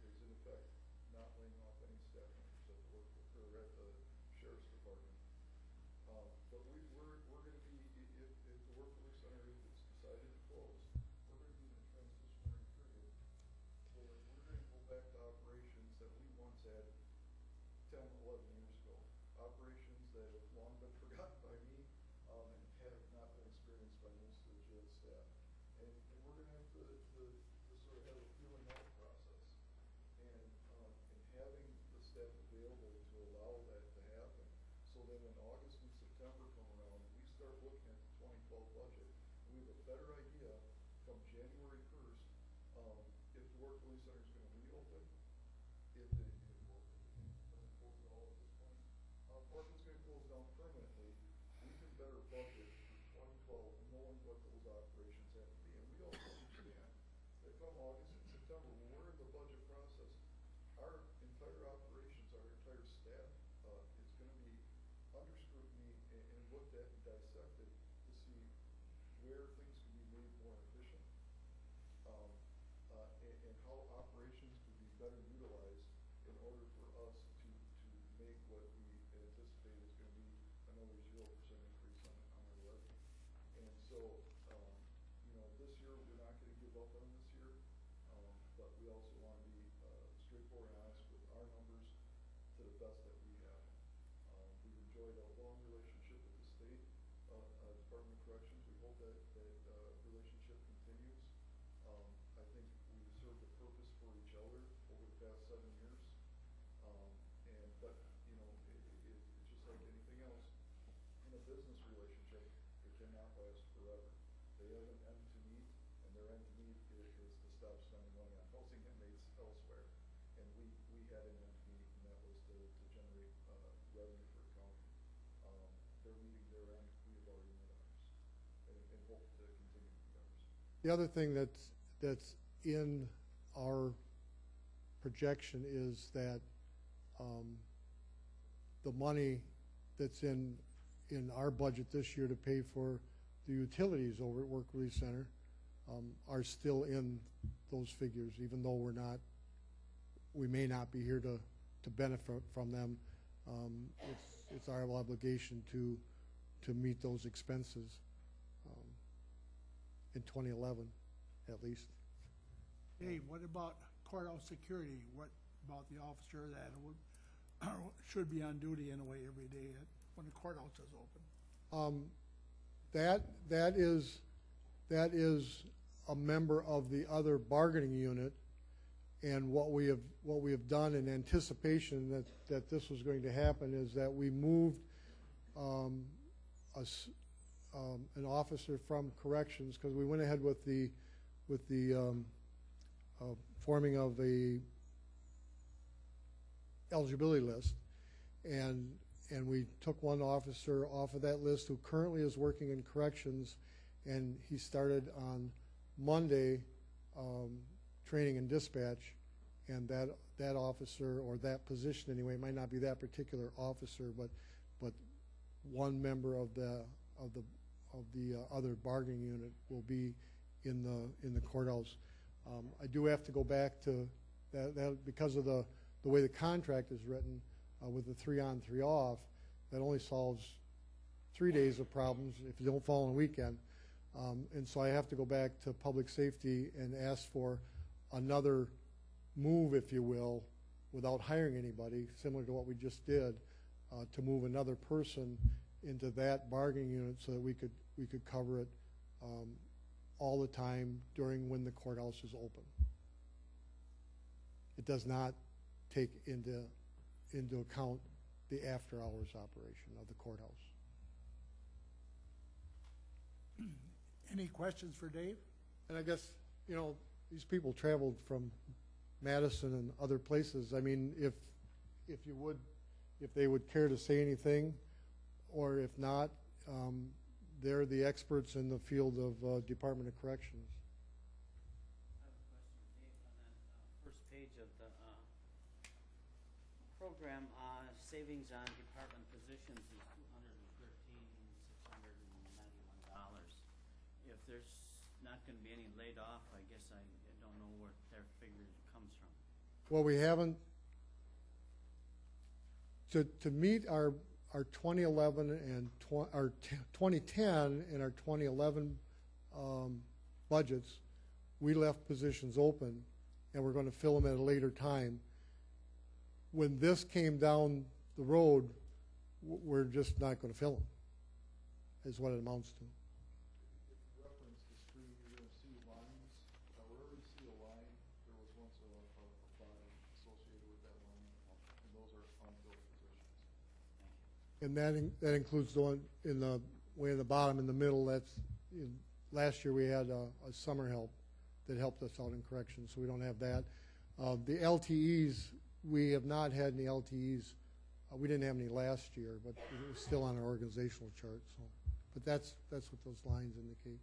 is in effect not laying off any staff members at the work or at the sheriff's department. But we're going to be, if the work release center is decided to close, we're going to be in a transitionary period where we're going to go back to operations that we once had 10, 11 years ago. Operations that have long been forgotten by me and have not been experienced by most of the jail staff. And we're going to have to sort of have a feeling out process. And having the staff available to allow that to happen, so that when August and September come around, we start looking at the 2012 budget, we have a better idea come January 1st if the work release center is going to reopen, if it doesn't close at all at this point, or if it's going to close down permanently. We can better budget for 2012 knowing what those operations have to be. And we also understand that come August and September, when we're in the budget process, our entire operations, our entire staff is going to be under scrutiny and looked at and dissected to see where things can be made more efficient and how operations can be better utilized in order for us to make what we anticipate is going to be another 0% give up on this year, but we also want to be straightforward and honest with our numbers to the best that we have. We've enjoyed a long relationship with the state Department of Corrections. We hope that relationship continues. I think we've served a purpose for each other over the past 7 years. But you know, it's just like anything else in a business relationship. It cannot last forever. They have an end to meet, and their end to meet is to stop spending money on housing inmates elsewhere. And we had an end to meet, and that was to generate revenue for the county. They're meeting their end. We have already met ours, and hope to continue to meet ours. The other thing that's in our projection is that the money that's in our budget this year to pay for the utilities over at Work Release Center are still in those figures, even though we may not be here to benefit from them. It's our obligation to meet those expenses in 2011, at least. Hey, what about courthouse security? What about the officer that should be on duty anyway every day when the courthouse is open? That is a member of the other bargaining unit, and what we have done in anticipation that this was going to happen is that we moved an officer from corrections, because we went ahead with the forming of the eligibility list, and we took one officer off of that list who currently is working in corrections, and he started on Monday training and dispatch, and that officer, or that position anyway, might not be that particular officer, but one member of the other bargaining unit will be in the courthouse. I do have to go back to that because of the way the contract is written with the 3-on, 3-off. That only solves 3 days of problems if you don't fall on a weekend. And so I have to go back to public safety and ask for another move, if you will, without hiring anybody, similar to what we just did, to move another person into that bargaining unit so that we could cover it all the time during when the courthouse is open. It does not take into account the after-hours operation of the courthouse. Any questions for Dave? And I guess, you know, these people traveled from Madison and other places. I mean, if they would care to say anything, or if not, they're the experts in the field of Department of Corrections. I have a question, Dave. On that first page of the program, savings on department positions is $213,691. If there's not going to be any laid off, I guess I don't know where their figure comes from. Well, we haven't, to meet our 2011 and our 2010 and our 2011 budgets, we left positions open, and we're going to fill them at a later time. When this came down the road, we're just not going to fill them, is what it amounts to. If you reference the screen, you're going to see lines. Wherever you see a line, there was once a body associated with that line, and those are unfilled positions. And that includes the one in the way in the bottom, in the middle. That's last year we had a summer help that helped us out in corrections, so we don't have that. The LTEs, we have not had any LTEs. We didn't have any last year, but it was still on our organizational chart. So, but that's what those lines indicate.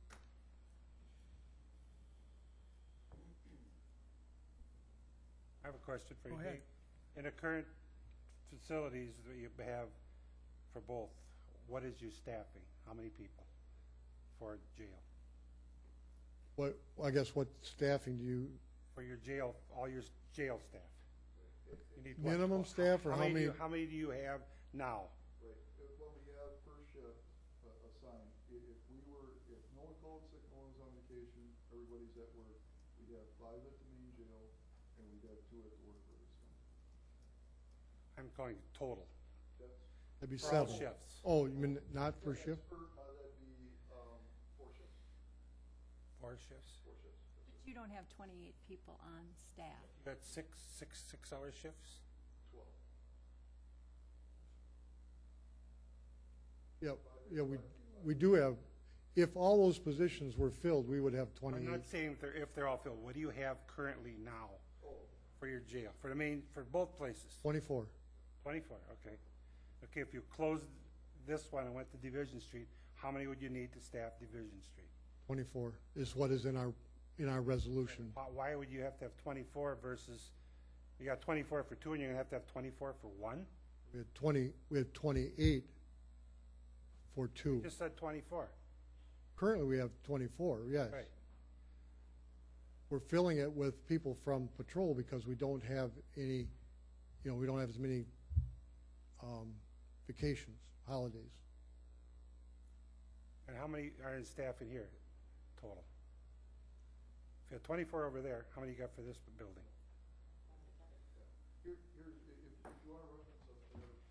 I have a question for you, Go ahead. Dave. In the current facilities that you have for both, what is your staffing? How many people for jail? I guess what staffing do you? For your jail, all your jail staff. You need what? Minimum staff, or how many? How many do you have now? Right. What we have per shift assigned, if no one called sick, no one was on vacation, everybody's at work, calling it total. That'd be For all 7. shifts. Oh, you mean not per shift? That'd be 4 shifts. 4 shifts? 4 shifts. But you don't have 28 people on staff. You got six-hour shifts? 12. Yeah, we do have, if all those positions were filled, we would have I'm 28. not saying if they're all filled. What do you have currently now for your jail, for both places? 24. 24, okay. Okay, if you closed this one and went to Division Street, how many would you need to staff Division Street? 24 is what is in our resolution. Why would you have to have 24 versus, you got 24 for 2 and you're gonna have to have 24 for 1? We had 28 for 2. You just said 24. Currently, we have 24, yes. Right. We're filling it with people from patrol because we don't have any, we don't have as many vacations, holidays. And how many are in staff in here total? If you have 24 over there, how many you got for this building? If you want to reference us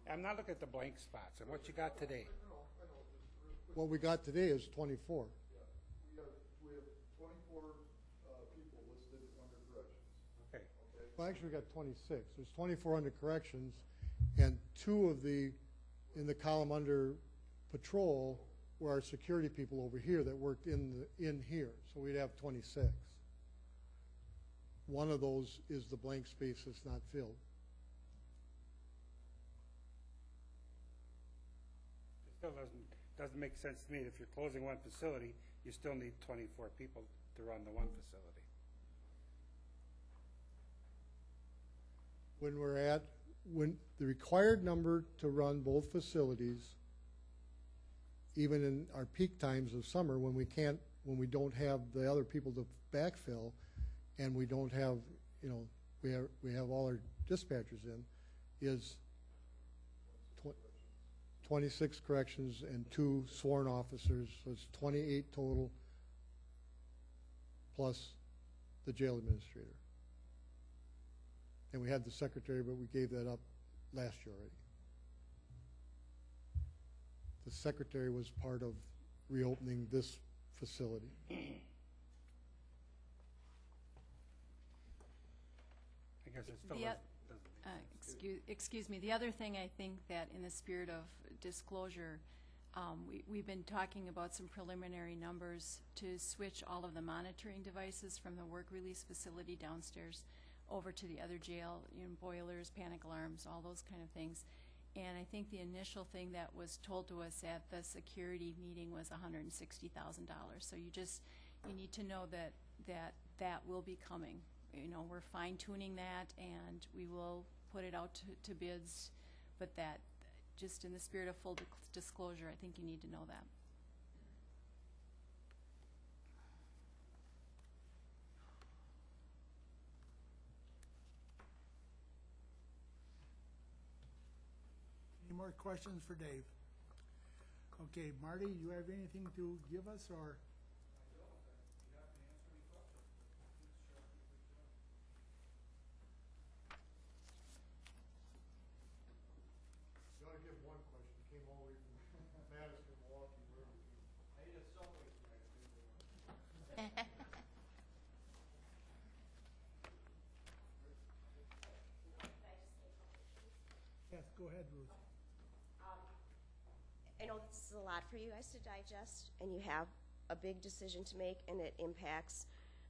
to I'm not looking at the blank spots and what you got today. What we got today is 24. we have 24 people listed under corrections. Okay. Well, actually, we got 26. There's 24 under corrections, and 2 of the, in the column under patrol, were our security people over here that worked in here. So we'd have 26. One of those is the blank space that's not filled. It still doesn't make sense to me. If you're closing one facility, you still need 24 people to run the one facility. When the required number to run both facilities, even in our peak times of summer, when we don't have the other people to backfill, and we don't have, we have all our dispatchers in, is 26 corrections and 2 sworn officers, so it's 28 total, plus the jail administrator. And we had the secretary, but we gave that up last year already. The secretary was part of reopening this facility. I guess it still doesn't Excuse me. The other thing I think that in the spirit of disclosure, we've been talking about some preliminary numbers to switch all of the monitoring devices from the work release facility downstairs over to the other jail, boilers, panic alarms, all those kind of things. And I think the initial thing that was told to us at the security meeting was $160,000. So you need to know that will be coming. We're fine tuning that, and we will put it out to bids, but that, just in the spirit of full disclosure, I think you need to know that. Any more questions for Dave? Okay, Marty, you have anything to give us, or? You ought to give one question. He came all the way from Madison, Milwaukee, wherever he came. I ate a Subway tonight. Yes, go ahead, Ruth. I know this is a lot for you guys to digest, and you have a big decision to make, and it impacts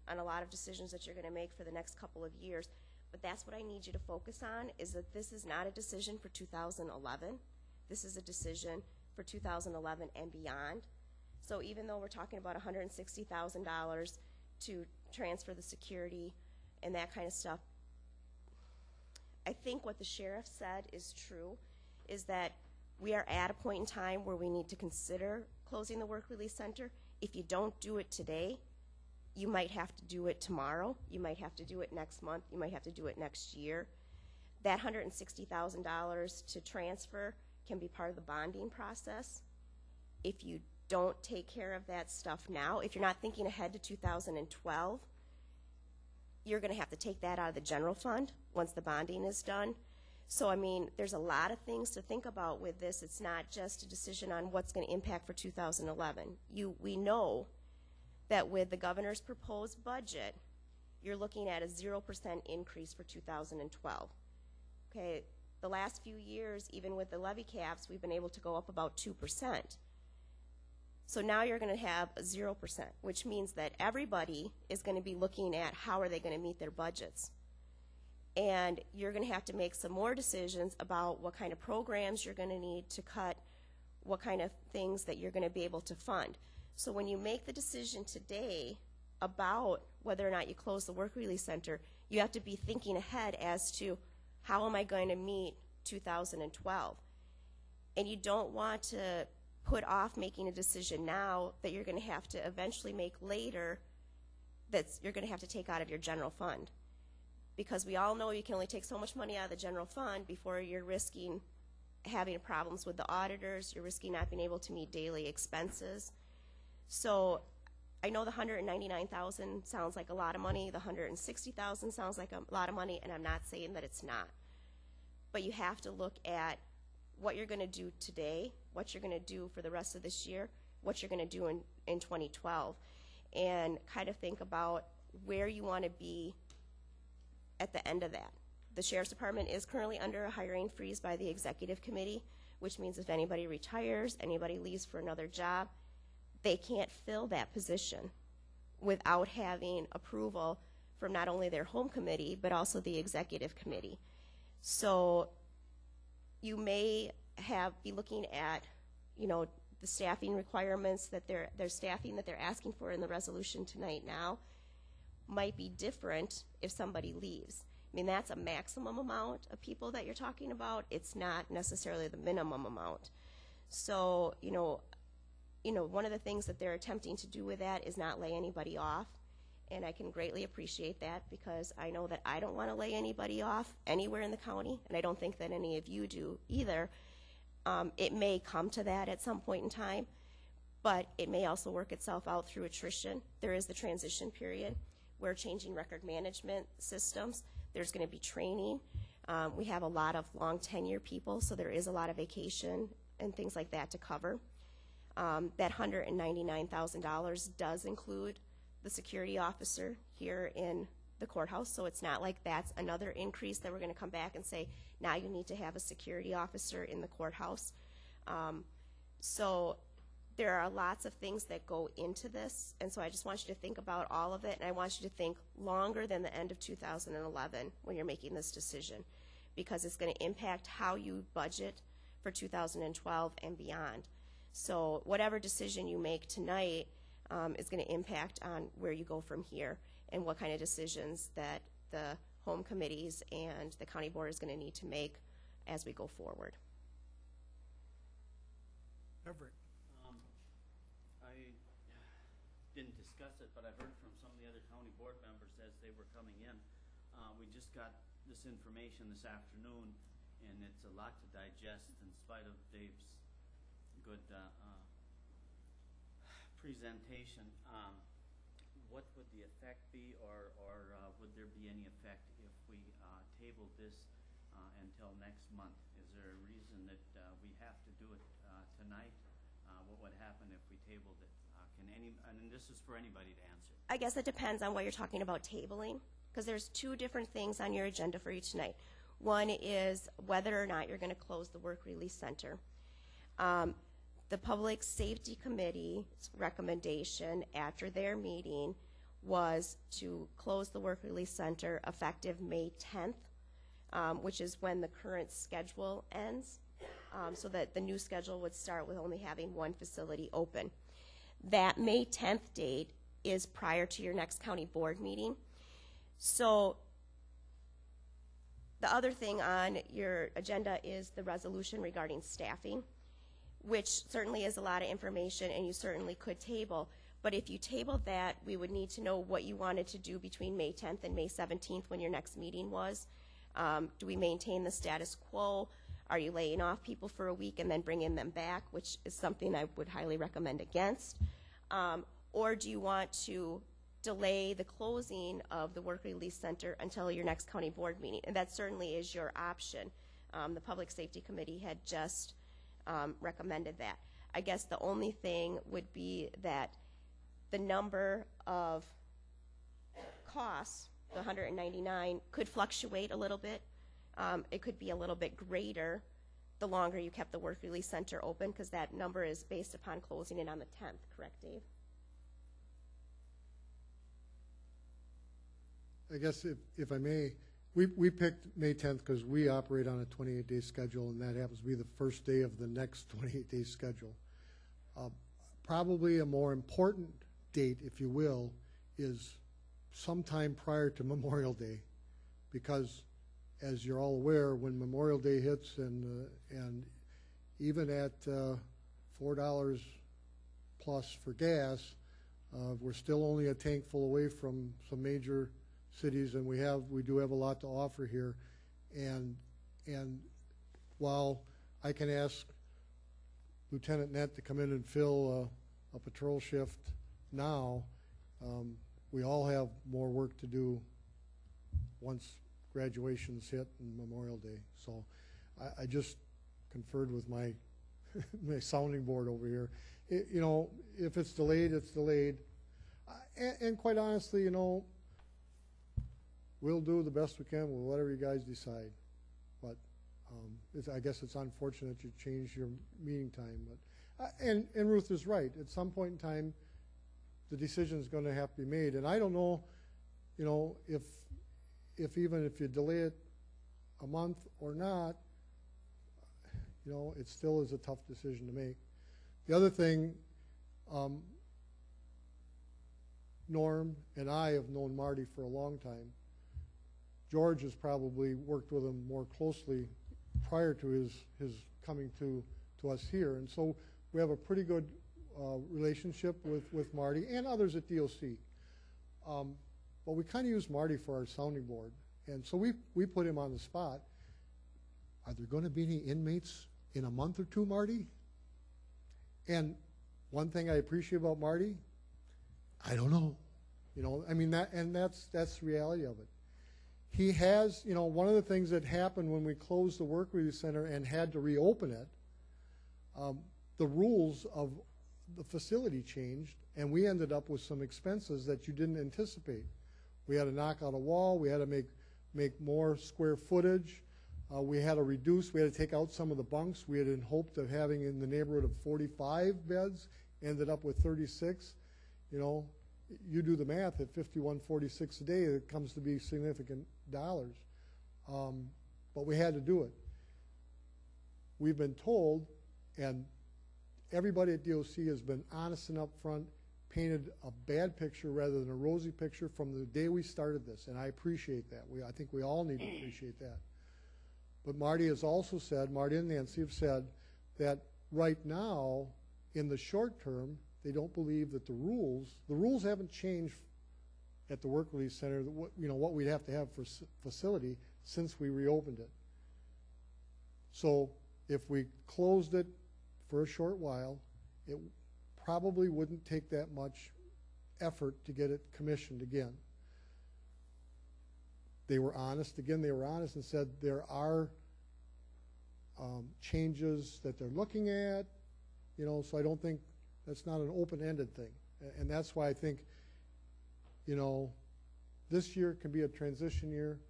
on a lot of decisions that you're going to make for the next couple of years. But that's what I need you to focus on, is that this is not a decision for 2011. This is a decision for 2011 and beyond. So even though we're talking about $160,000 to transfer the security and that kind of stuff, I think what the sheriff said is true, is that we are at a point in time where we need to consider closing the work release center. If you don't do it today, you might have to do it tomorrow. You might have to do it next month. You might have to do it next year. That $160,000 to transfer can be part of the bonding process. If you don't take care of that stuff now, if you're not thinking ahead to 2012, you're going to have to take that out of the general fund once the bonding is done. So, I mean, there's a lot of things to think about with this. It's not just a decision on what's going to impact for 2011. We know that with the governor's proposed budget, you're looking at a 0% increase for 2012. Okay, the last few years, even with the levy caps, we've been able to go up about 2%. So now you're going to have a 0%, which means that everybody is going to be looking at how are they going to meet their budgets. And you're going to have to make some more decisions about what kind of programs you're going to need to cut, what kind of things that you're going to be able to fund. So when you make the decision today about whether or not you close the Work Release Center, you have to be thinking ahead as to how am I going to meet 2012. And you don't want to put off making a decision now that you're going to have to eventually make later that you're going to have to take out of your general fund. Because we all know you can only take so much money out of the general fund before you're risking having problems with the auditors, you're risking not being able to meet daily expenses. So I know the $199,000 sounds like a lot of money, the $160,000 sounds like a lot of money, and I'm not saying that it's not. But you have to look at what you're going to do today, what you're going to do for the rest of this year, what you're going to do in 2012, and kind of think about where you want to be at the end of that. The Sheriff's Department is currently under a hiring freeze by the Executive Committee, which means if anybody retires, anybody leaves for another job, they can't fill that position without having approval from not only their home committee, but also the Executive Committee. So you may be looking at, the staffing requirements that their staffing that they're asking for in the resolution tonight now might be different if somebody leaves. I mean, that's a maximum amount of people that you're talking about. It's not necessarily the minimum amount. So, one of the things that they're attempting to do with that is not lay anybody off. And I can greatly appreciate that because I know that I don't want to lay anybody off anywhere in the county, and I don't think that any of you do either. It may come to that at some point in time, but it may also work itself out through attrition. There is the transition period. We're changing record management systems. There's going to be training. We have a lot of long tenure people, so there is a lot of vacation and things like that to cover. That $199,000 does include the security officer here in the courthouse, so it's not like that's another increase that we're going to come back and say, now you need to have a security officer in the courthouse. So there are lots of things that go into this, and so I just want you to think about all of it, and I want you to think longer than the end of 2011 when you're making this decision, because it's going to impact how you budget for 2012 and beyond. So whatever decision you make tonight is going to impact on where you go from here and what kind of decisions that the home committees and the county board is going to need to make as we go forward. Everett. I didn't discuss it, but I heard from some of the other county board members as they were coming in. We just got this information this afternoon, and it's a lot to digest in spite of Dave's good presentation. What would the effect be, or would there be any effect if we tabled this until next month? Is there a reason that we have to do it tonight? What would happen if we tabled it? And this is for anybody to answer. I guess it depends on what you're talking about tabling, because there's two different things on your agenda for you tonight. One is whether or not you're going to close the Work Release Center. The Public Safety Committee's recommendation after their meeting was to close the Work Release Center effective May 10th, which is when the current schedule ends, so that the new schedule would start with only having one facility open. That May 10th date is prior to your next county board meeting. So the other thing on your agenda is the resolution regarding staffing, which certainly is a lot of information and you certainly could table. But if you tabled that, we would need to know what you wanted to do between May 10th and May 17th when your next meeting was. Do we maintain the status quo? Are you laying off people for a week and then bringing them back, which is something I would highly recommend against? Or do you want to delay the closing of the Work Release Center until your next county board meeting? And that certainly is your option. The Public Safety Committee had just recommended that. I guess the only thing would be that the number of costs, the 199, could fluctuate a little bit. It could be a little bit greater the longer you kept the Work Release Center open, because that number is based upon closing it on the 10th, correct, Dave? I guess if I may, we picked May 10th because we operate on a 28-day schedule, and that happens to be the first day of the next 28-day schedule. Probably a more important date, if you will, is sometime prior to Memorial Day, because as you're all aware, when Memorial Day hits and even at $4 plus for gas, we're still only a tank full away from some major cities, and we do have a lot to offer here. And while I can ask Lieutenant Nett to come in and fill a patrol shift now, we all have more work to do once graduations hit and Memorial Day. So I just conferred with my my sounding board over here. You know, if it's delayed, it's delayed. And quite honestly, you know, we'll do the best we can with whatever you guys decide. But I guess it's unfortunate you changed your meeting time. But and Ruth is right. At some point in time, the decision is going to have to be made. And I don't know, you know, if even if you delay it a month or not, you know, it still is a tough decision to make. The other thing, Norm and I have known Marty for a long time. George has probably worked with him more closely prior to his coming to us here. And so we have a pretty good relationship with Marty and others at DOC. But we kind of use Marty for our sounding board. And so we put him on the spot. Are there going to be any inmates in a month or two, Marty? And one thing I appreciate about Marty, I don't know. You know, I mean, that's the reality of it. He has, you know, one of the things that happened when we closed the Work Release Center and had to reopen it, the rules of the facility changed, and we ended up with some expenses that you didn't anticipate. We had to knock out a wall. We had to make more square footage. We had to take out some of the bunks. We had hoped of having in the neighborhood of 45 beds, ended up with 36. You know, you do the math, at $51.46 a day, it comes to be significant dollars. But we had to do it. We've been told, and everybody at DOC has been honest and upfront, painted a bad picture rather than a rosy picture from the day we started this, and I appreciate that. I think we all need to appreciate that. But Marty has also said, Marty and Nancy have said, that right now, in the short term, they don't believe that the rules haven't changed at the Work Release Center, you know, what we'd have to have for facility since we reopened it. So if we closed it for a short while, it probably wouldn't take that much effort to get it commissioned again. They were honest. Again, they were honest and said there are changes that they're looking at, you know, so I don't think that's not an open-ended thing. And that's why I think, you know, this year can be a transition year,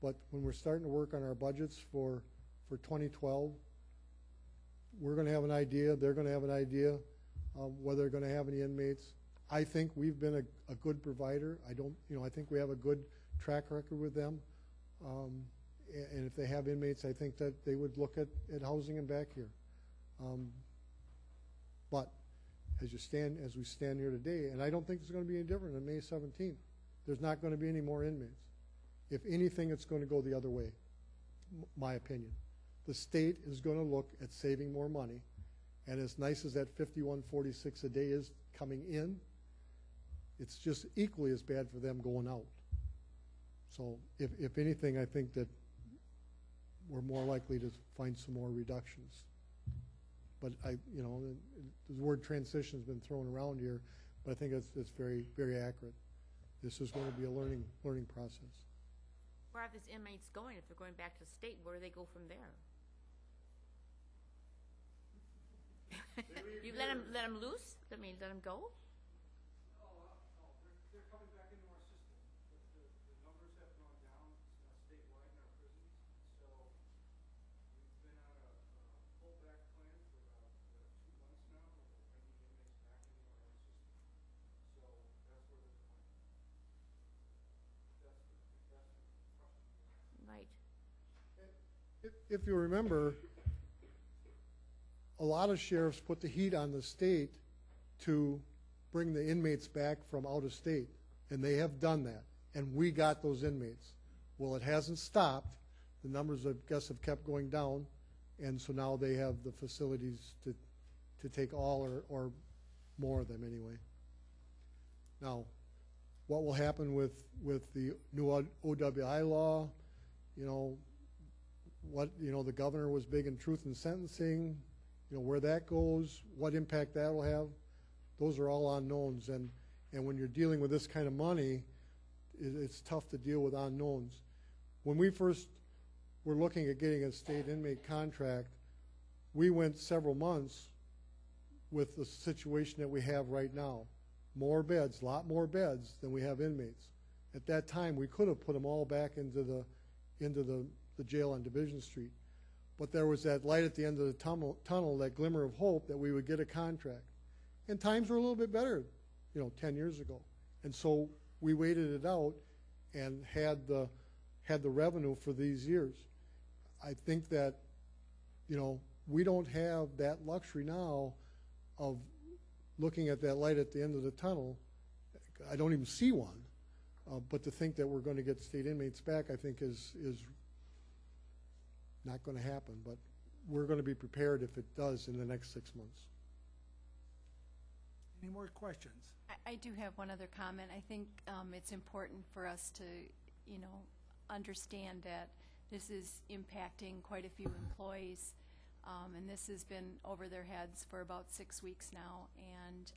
but when we're starting to work on our budgets for 2012, we're going to have an idea, they're going to have an idea whether they're going to have any inmates. I think we've been a good provider. I think we have a good track record with them. And if they have inmates, I think that they would look at housing them back here. But as we stand here today, and I don't think it's going to be any different on May 17th. There's not going to be any more inmates. If anything, it's going to go the other way, my opinion. The state is going to look at saving more money, and as nice as that $51.46 a day is coming in, it's just equally as bad for them going out. So if anything, I think that we're more likely to find some more reductions. But the word transition has been thrown around here, but I think it's very, very accurate. This is going to be a learning process. far are these inmates going? If they're going back to the state, where do they go from there? You let them loose? I mean, let them go? They're coming back into our system. The numbers have gone down statewide in our prisons, so we've been on a pullback plan for about 2 months now, where we're bringing inmates back into our own system. So that's where they're going. That's the question. Right. If you remember, a lot of sheriffs put the heat on the state to bring the inmates back from out of state, and they have done that, and we got those inmates. Well, it hasn't stopped. The numbers, I guess, have kept going down, and so now they have the facilities to take all or more of them anyway. Now, what will happen with the new OWI law, the governor was big in truth in sentencing, where that goes, what impact that will have, those are all unknowns. And when you're dealing with this kind of money, it's tough to deal with unknowns. When we first were looking at getting a state inmate contract, we went several months with the situation that we have right now. More beds, a lot more beds than we have inmates. At that time, we could have put them all back into the jail on Division Street. But there was that light at the end of the tunnel, that glimmer of hope that we would get a contract. And times were a little bit better, 10 years ago. And so we waited it out and had the revenue for these years. I think that, we don't have that luxury now of looking at that light at the end of the tunnel. I don't even see one. But to think that we're going to get state inmates back, I think is not going to happen, but we're going to be prepared if it does in the next 6 months. Any more questions? I do have one other comment. I think it's important for us to, understand that this is impacting quite a few employees, and this has been over their heads for about 6 weeks now. And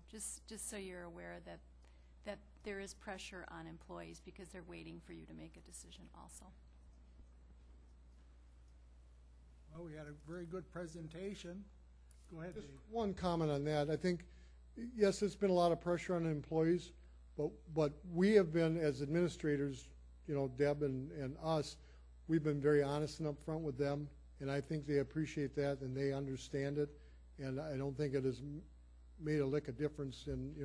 just so you're aware that there is pressure on employees because they're waiting for you to make a decision also. Well, we had a very good presentation. Go ahead, Dave. Just one comment on that. I think, yes, there's been a lot of pressure on employees, but we have been, as administrators, Deb and us, we've been very honest and upfront with them, and I think they appreciate that and they understand it, and I don't think it has made a lick of difference in,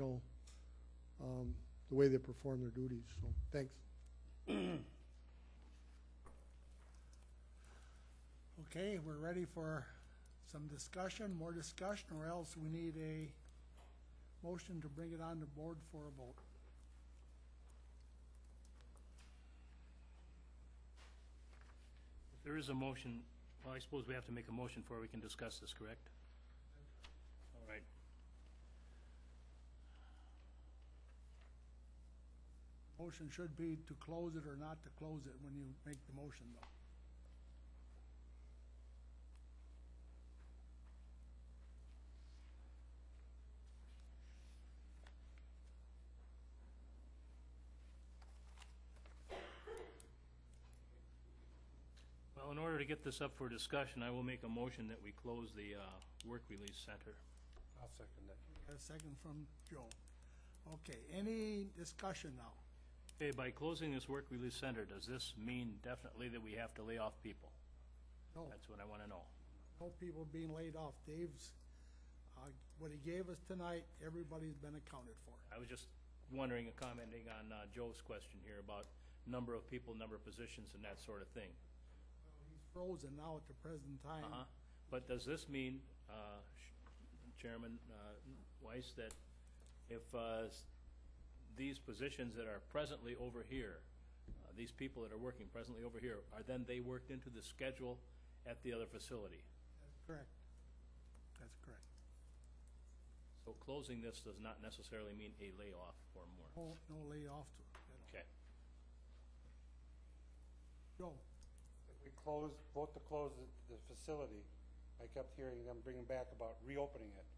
the way they perform their duties. So, thanks. Okay, we're ready for some discussion, more discussion, or else we need a motion to bring it on the board for a vote. If there is a motion, well, I suppose we have to make a motion before we can discuss this, correct? All right. Motion should be to close it or not to close it when you make the motion, though. Well, in order to get this up for discussion, I will make a motion that we close the Work Release Center. I'll second that. Got a second from Joe. Okay, any discussion now? Okay, by closing this Work Release Center, does this mean definitely that we have to lay off people? No. That's what I want to know. No people being laid off. Dave's, what he gave us tonight, everybody's been accounted for. I was just wondering, commenting on Joe's question here about number of people, number of positions, and that sort of thing. He's frozen now at the present time. But does this mean, Chairman Weiss, that if these positions that are presently over here, these people that are working presently over here, are then they worked into the schedule at the other facility? That's correct. That's correct. So closing this does not necessarily mean a layoff or more? No layoff to it. Okay. Joe? If we vote to close the facility, I kept hearing them bringing back about reopening it.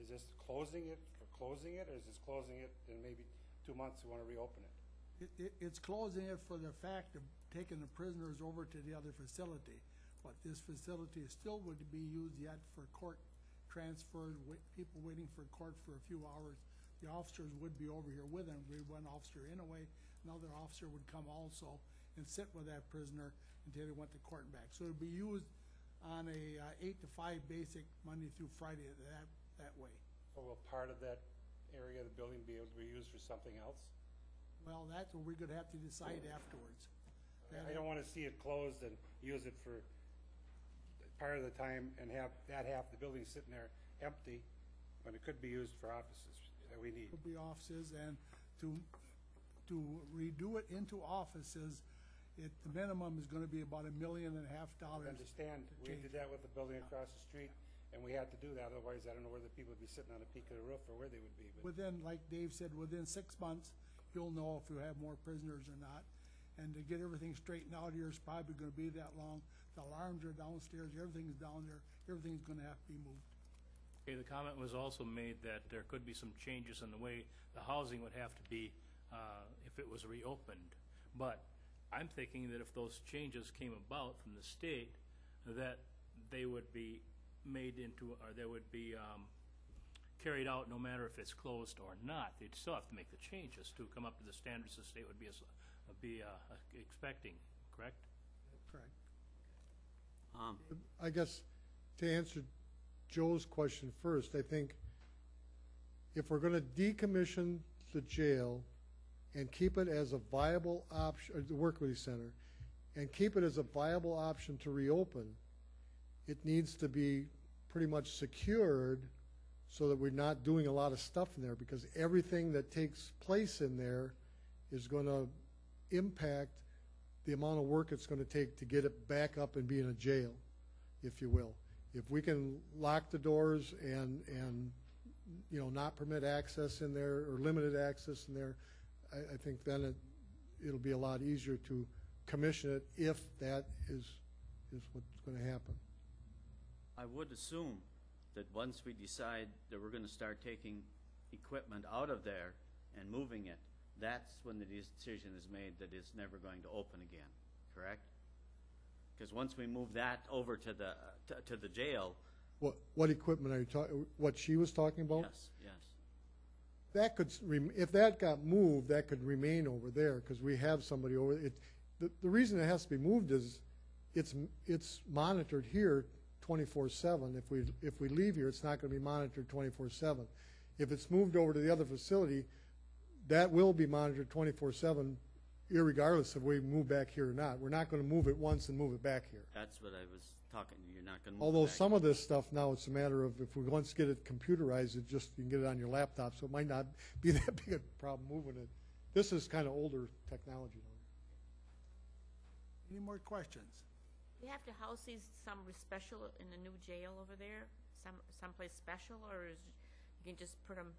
Is this closing it for closing it, or is this closing it in maybe 2 months we want to reopen it? It's closing it for the fact of taking the prisoners over to the other facility. But this facility still would be used yet for court transfers, people waiting for court for a few hours. The officers would be over here with them. We'd one officer in a way, another officer would come also and sit with that prisoner until they went to court and back. So it'd be used on a 8 to 5 basic Monday through Friday that way. Or will part of that area of the building be able to be used for something else? Well, that's what we're gonna have to decide afterwards. I don't want to see it closed and use it for part of the time and have that half the building sitting there empty when it could be used for offices that we need. Could be offices, and to redo it into offices, the minimum is gonna be about $1.5 million. I understand, we did that with the building across the street, and we had to do that, otherwise I don't know where the people would be sitting on the peak of the roof or where they would be. But Within, like Dave said, within 6 months, you'll know if you have more prisoners or not. And to get everything straightened out here is probably gonna be that long. The alarms are downstairs, everything's down there, everything's gonna have to be moved. Okay, the comment was also made that there could be some changes in the way the housing would have to be if it was reopened. But I'm thinking that if those changes came about from the state, that they would be made into, or they would be carried out no matter if it's closed or not. They'd still have to make the changes to come up to the standards the state would be expecting, correct? Correct. I guess to answer Joe's question first, I think if we're going to decommission the jail and keep it as a viable option, or the work release center, and keep it as a viable option to reopen, it needs to be pretty much secured so that we're not doing a lot of stuff in there, because everything that takes place in there is going to impact the amount of work it's going to take to get it back up and be in a jail, if you will. If we can lock the doors and you know, not permit access in there or limited access in there, I think then it'll be a lot easier to commission it if that is what's going to happen. I would assume that once we decide that we're going to start taking equipment out of there and moving it, that's when the decision is made that it's never going to open again, correct? Because once we move that over to the jail. What equipment are you talking? What she was talking about? Yes, yes. That could, if that got moved, that could remain over there because we have somebody over it. The reason it has to be moved is it's monitored here 24/7. If we leave here, it's not going to be monitored 24/7. If it's moved over to the other facility, that will be monitored 24/7, irregardless if we move back here or not. We're not going to move it once and move it back here. That's what I was talking. You're not going to move Although it back. some of this stuff now, it's a matter of if we once get it computerized, you can get it on your laptop, so it might not be that big a problem moving it. This is kind of older technology. Any more questions? You have to house these some special in the new jail over there, someplace special, or is you can just put them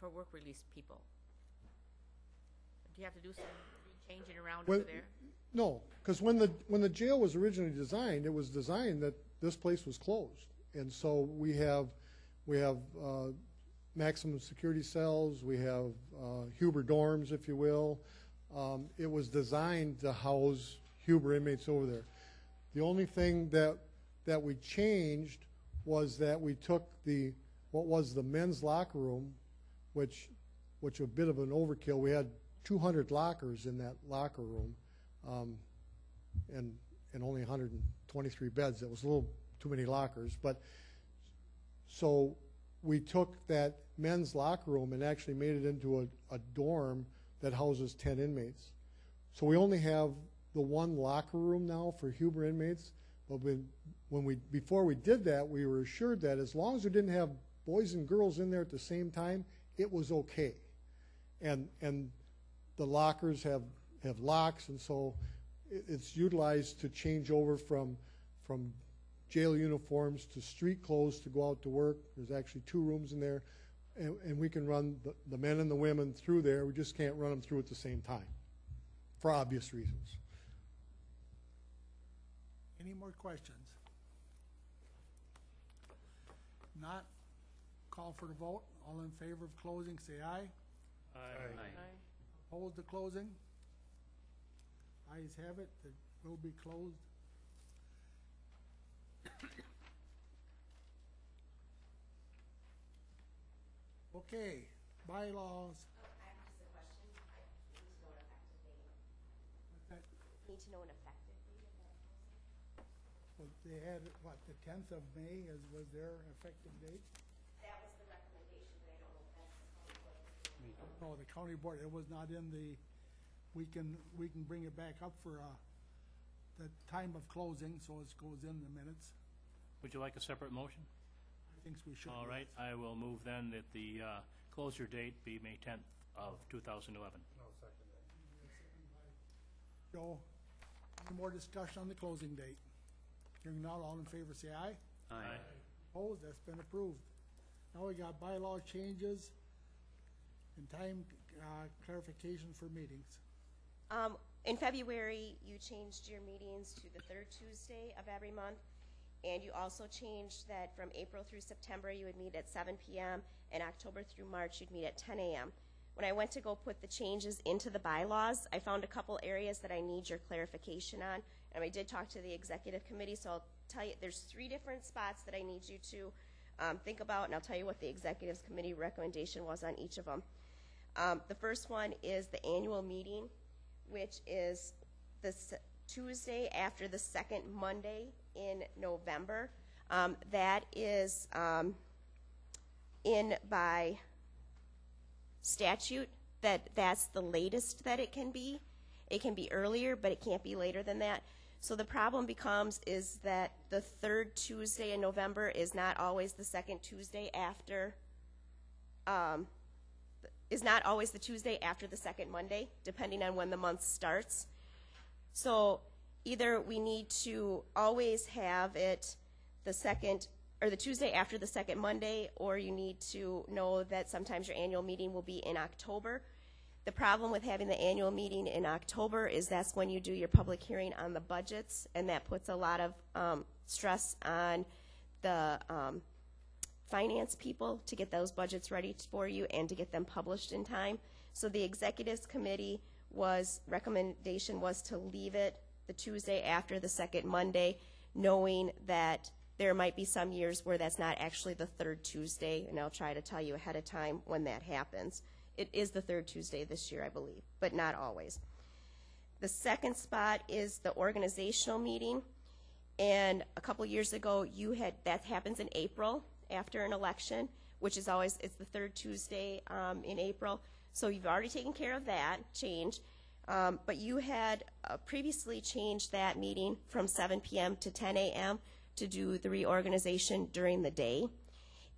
for work release people? Do you have to do some changing around over there? No, because when the jail was originally designed, it was designed that this place was closed, and so we have maximum security cells, we have Huber dorms, if you will. It was designed to house Huber inmates over there. The only thing that we changed was that we took what was the men's locker room, which was a bit of an overkill. We had 200 lockers in that locker room, and only 123 beds. That was a little too many lockers. But so we took that men's locker room and actually made it into a dorm that houses 10 inmates. So we only have the one locker room now for Huber inmates. But before we did that, we were assured that as long as we didn't have boys and girls in there at the same time, it was okay. And the lockers have locks, and so it's utilized to change over from jail uniforms to street clothes to go out to work. There's actually 2 rooms in there, and we can run the men and the women through there. We just can't run them through at the same time, for obvious reasons. Any more questions? Not, call for the vote. All in favor of closing, say aye. Aye. Opposed to closing? Ayes have it, it will be closed. Okay, bylaws. Need to know an effective date of that closing? Well, they had, what, the 10th of May was their effective date? That was the recommendation, but I don't know if that's the county board. No, the county board, it was not in the, we can bring it back up for, the time of closing, so it goes in the minutes. Would you like a separate motion? I think we should. All right, I will move then that the closure date be May 10th of 2011. I'll second that. Joe, any more discussion on the closing date? Hearing none, all in favor say aye. Aye. Opposed, that's been approved. Now we got bylaw changes and time clarification for meetings. In February, you changed your meetings to the third Tuesday of every month, and you also changed that from April through September, you would meet at 7 p.m., and October through March, you'd meet at 10 a.m. When I went to go put the changes into the bylaws, I found a couple areas that I need your clarification on, and I did talk to the executive committee, so I'll tell you, there's 3 different spots that I need you to think about, and I'll tell you what the executive committee recommendation was on each of them. The first one is the annual meeting, which is the Tuesday after the second Monday in November. That is in by statute that's the latest that it can be. It can be earlier, but it can't be later than that. So the problem becomes is that the third Tuesday in November is not always the second Tuesday after, is not always the Tuesday after the second Monday, depending on when the month starts. So either we need to always have it the second, or the Tuesday after the second Monday, or you need to know that sometimes your annual meeting will be in October. The problem with having the annual meeting in October is that's when you do your public hearing on the budgets, and that puts a lot of stress on the finance people to get those budgets ready for you and to get them published in time. So the executives committee recommendation was to leave it the Tuesday after the second Monday, knowing that there might be some years where that's not actually the third Tuesday, and I'll try to tell you ahead of time when that happens. It is the third Tuesday this year, I believe, but not always. The second spot is the organizational meeting, and a couple years ago that happens in April after an election, which is always, it's the third Tuesday in April. So you've already taken care of that change, but you had previously changed that meeting from 7 p.m. to 10 a.m. to do the reorganization during the day.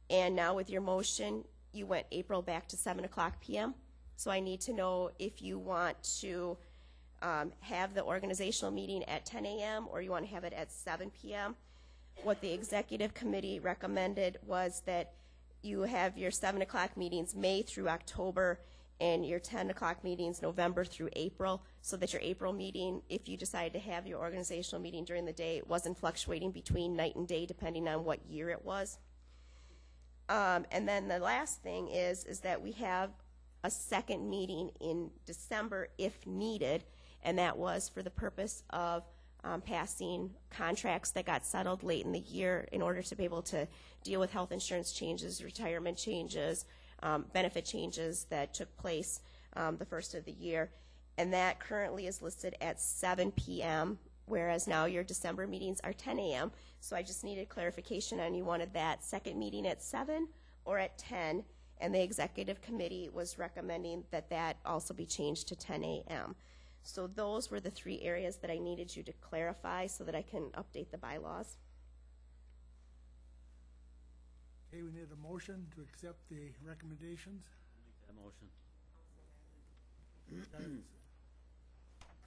And now with your motion, you went April back to 7 o'clock p.m. So I need to know if you want to have the organizational meeting at 10 a.m. or you want to have it at 7 p.m. What the executive committee recommended was that you have your 7 o'clock meetings May through October and your 10 o'clock meetings November through April, so that your April meeting, if you decided to have your organizational meeting during the day, wasn't fluctuating between night and day depending on what year it was. And then the last thing is that we have a second meeting in December if needed, and that was for the purpose of passing contracts that got settled late in the year in order to be able to deal with health insurance changes, retirement changes, benefit changes that took place the first of the year. And that currently is listed at 7 p.m., whereas now your December meetings are 10 a.m. So I just needed clarification on you wanted that second meeting at 7 or at 10, and the executive committee was recommending that that also be changed to 10 a.m. So those were the 3 areas that I needed you to clarify so that I can update the bylaws. Okay, we need a motion to accept the recommendations. Make that motion.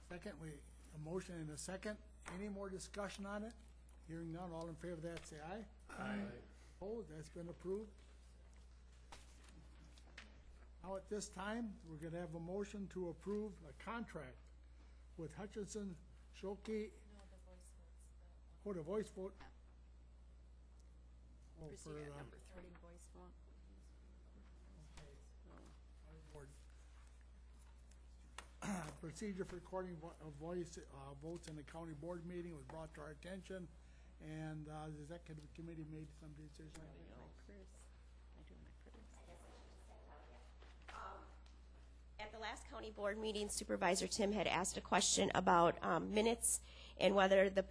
Second, a motion and a second. Any more discussion on it? Hearing none, all in favor of that say aye. Aye. Opposed, that's been approved. Now at this time, we're going to have a motion to approve a contract with Hutchinson Shoki. Oh, the voice vote. Oh, Proceed for, at number 3, voice vote. procedure for recording voice votes in the county board meeting was brought to our attention, and the executive committee made some decision. At the last county board meeting, Supervisor Tim had asked a question about minutes and whether the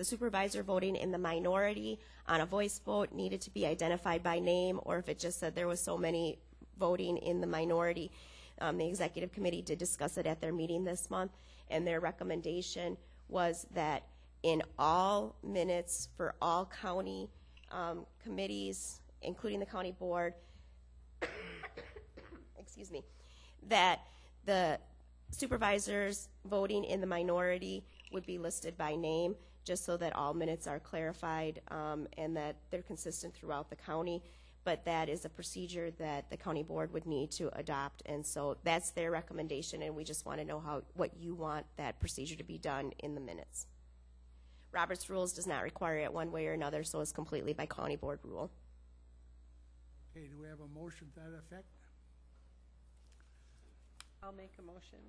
supervisor voting in the minority on a voice vote needed to be identified by name, or if it just said there was so many voting in the minority. The executive committee did discuss it at their meeting this month, and their recommendation was that in all minutes for all county committees, including the county board, excuse me, that the supervisors voting in the minority would be listed by name, just so that all minutes are clarified and that they're consistent throughout the county. But that is a procedure that the county board would need to adopt, and so that's their recommendation, and we just want to know what you want that procedure to be done in the minutes. Robert's Rules does not require it one way or another, so it's completely by county board rule. Okay, do we have a motion to that effect? I'll make a motion.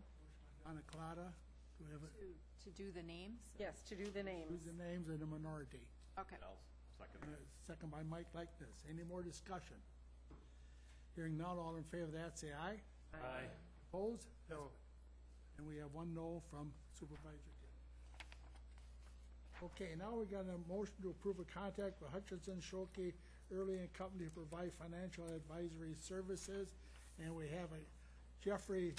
Donna Collada, do we have To do the names? Yes, to do the names. the names of the minority? Okay. Second by Mike Likeness. Any more discussion? Hearing none, all in favor of that, say aye. Aye. Opposed? No. And we have one no from Supervisor Kim. Okay, now we got a motion to approve a contract with Hutchinson Schulke Early and Company to provide financial advisory services. And we have Jeffrey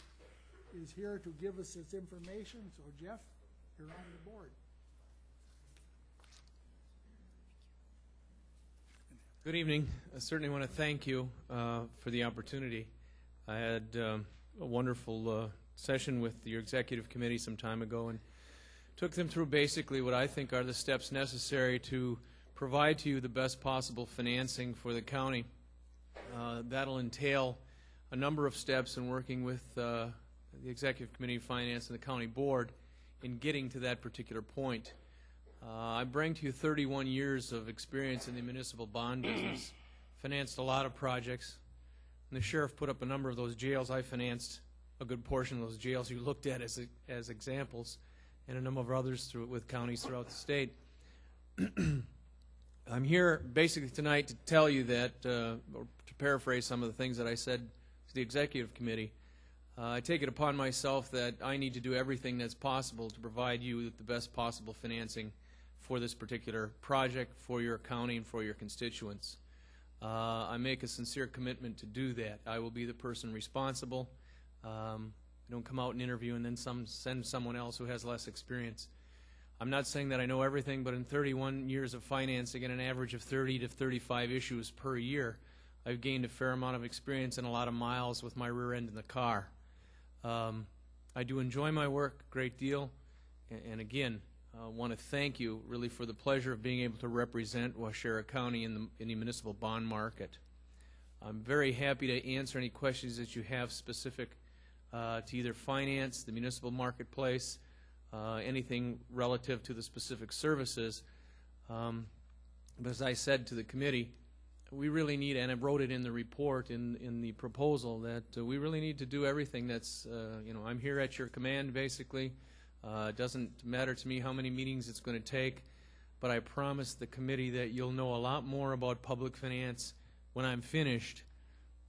is here to give us this information. So Jeff, you're on the board. Good evening. I certainly want to thank you for the opportunity. I had a wonderful session with your executive committee some time ago and took them through basically what I think are the steps necessary to provide to you the best possible financing for the county. That'll entail a number of steps in working with the executive committee of finance and the county board in getting to that particular point. I bring to you 31 years of experience in the municipal bond business, financed a lot of projects. When the sheriff put up a number of those jails, I financed a good portion of those jails you looked at as examples, and a number of others with counties throughout the state. I'm here basically tonight to tell you that, or to paraphrase some of the things that I said to the executive committee, I take it upon myself that I need to do everything that's possible to provide you with the best possible financing for this particular project, for your county, and for your constituents. I make a sincere commitment to do that. I will be the person responsible. I don't come out and interview and then send someone else who has less experience. I'm not saying that I know everything, but in 31 years of financing and an average of 30 to 35 issues per year, I've gained a fair amount of experience and a lot of miles with my rear end in the car. I do enjoy my work a great deal, and again, I want to thank you really for the pleasure of being able to represent Waushara County in the municipal bond market. I'm very happy to answer any questions that you have specific to either finance, the municipal marketplace, anything relative to the specific services. But as I said to the committee, we really need, and I wrote it in the report, in the proposal, that we really need to do everything that's, I'm here at your command, basically. It doesn't matter to me how many meetings it's going to take, but I promise the committee that you'll know a lot more about public finance when I'm finished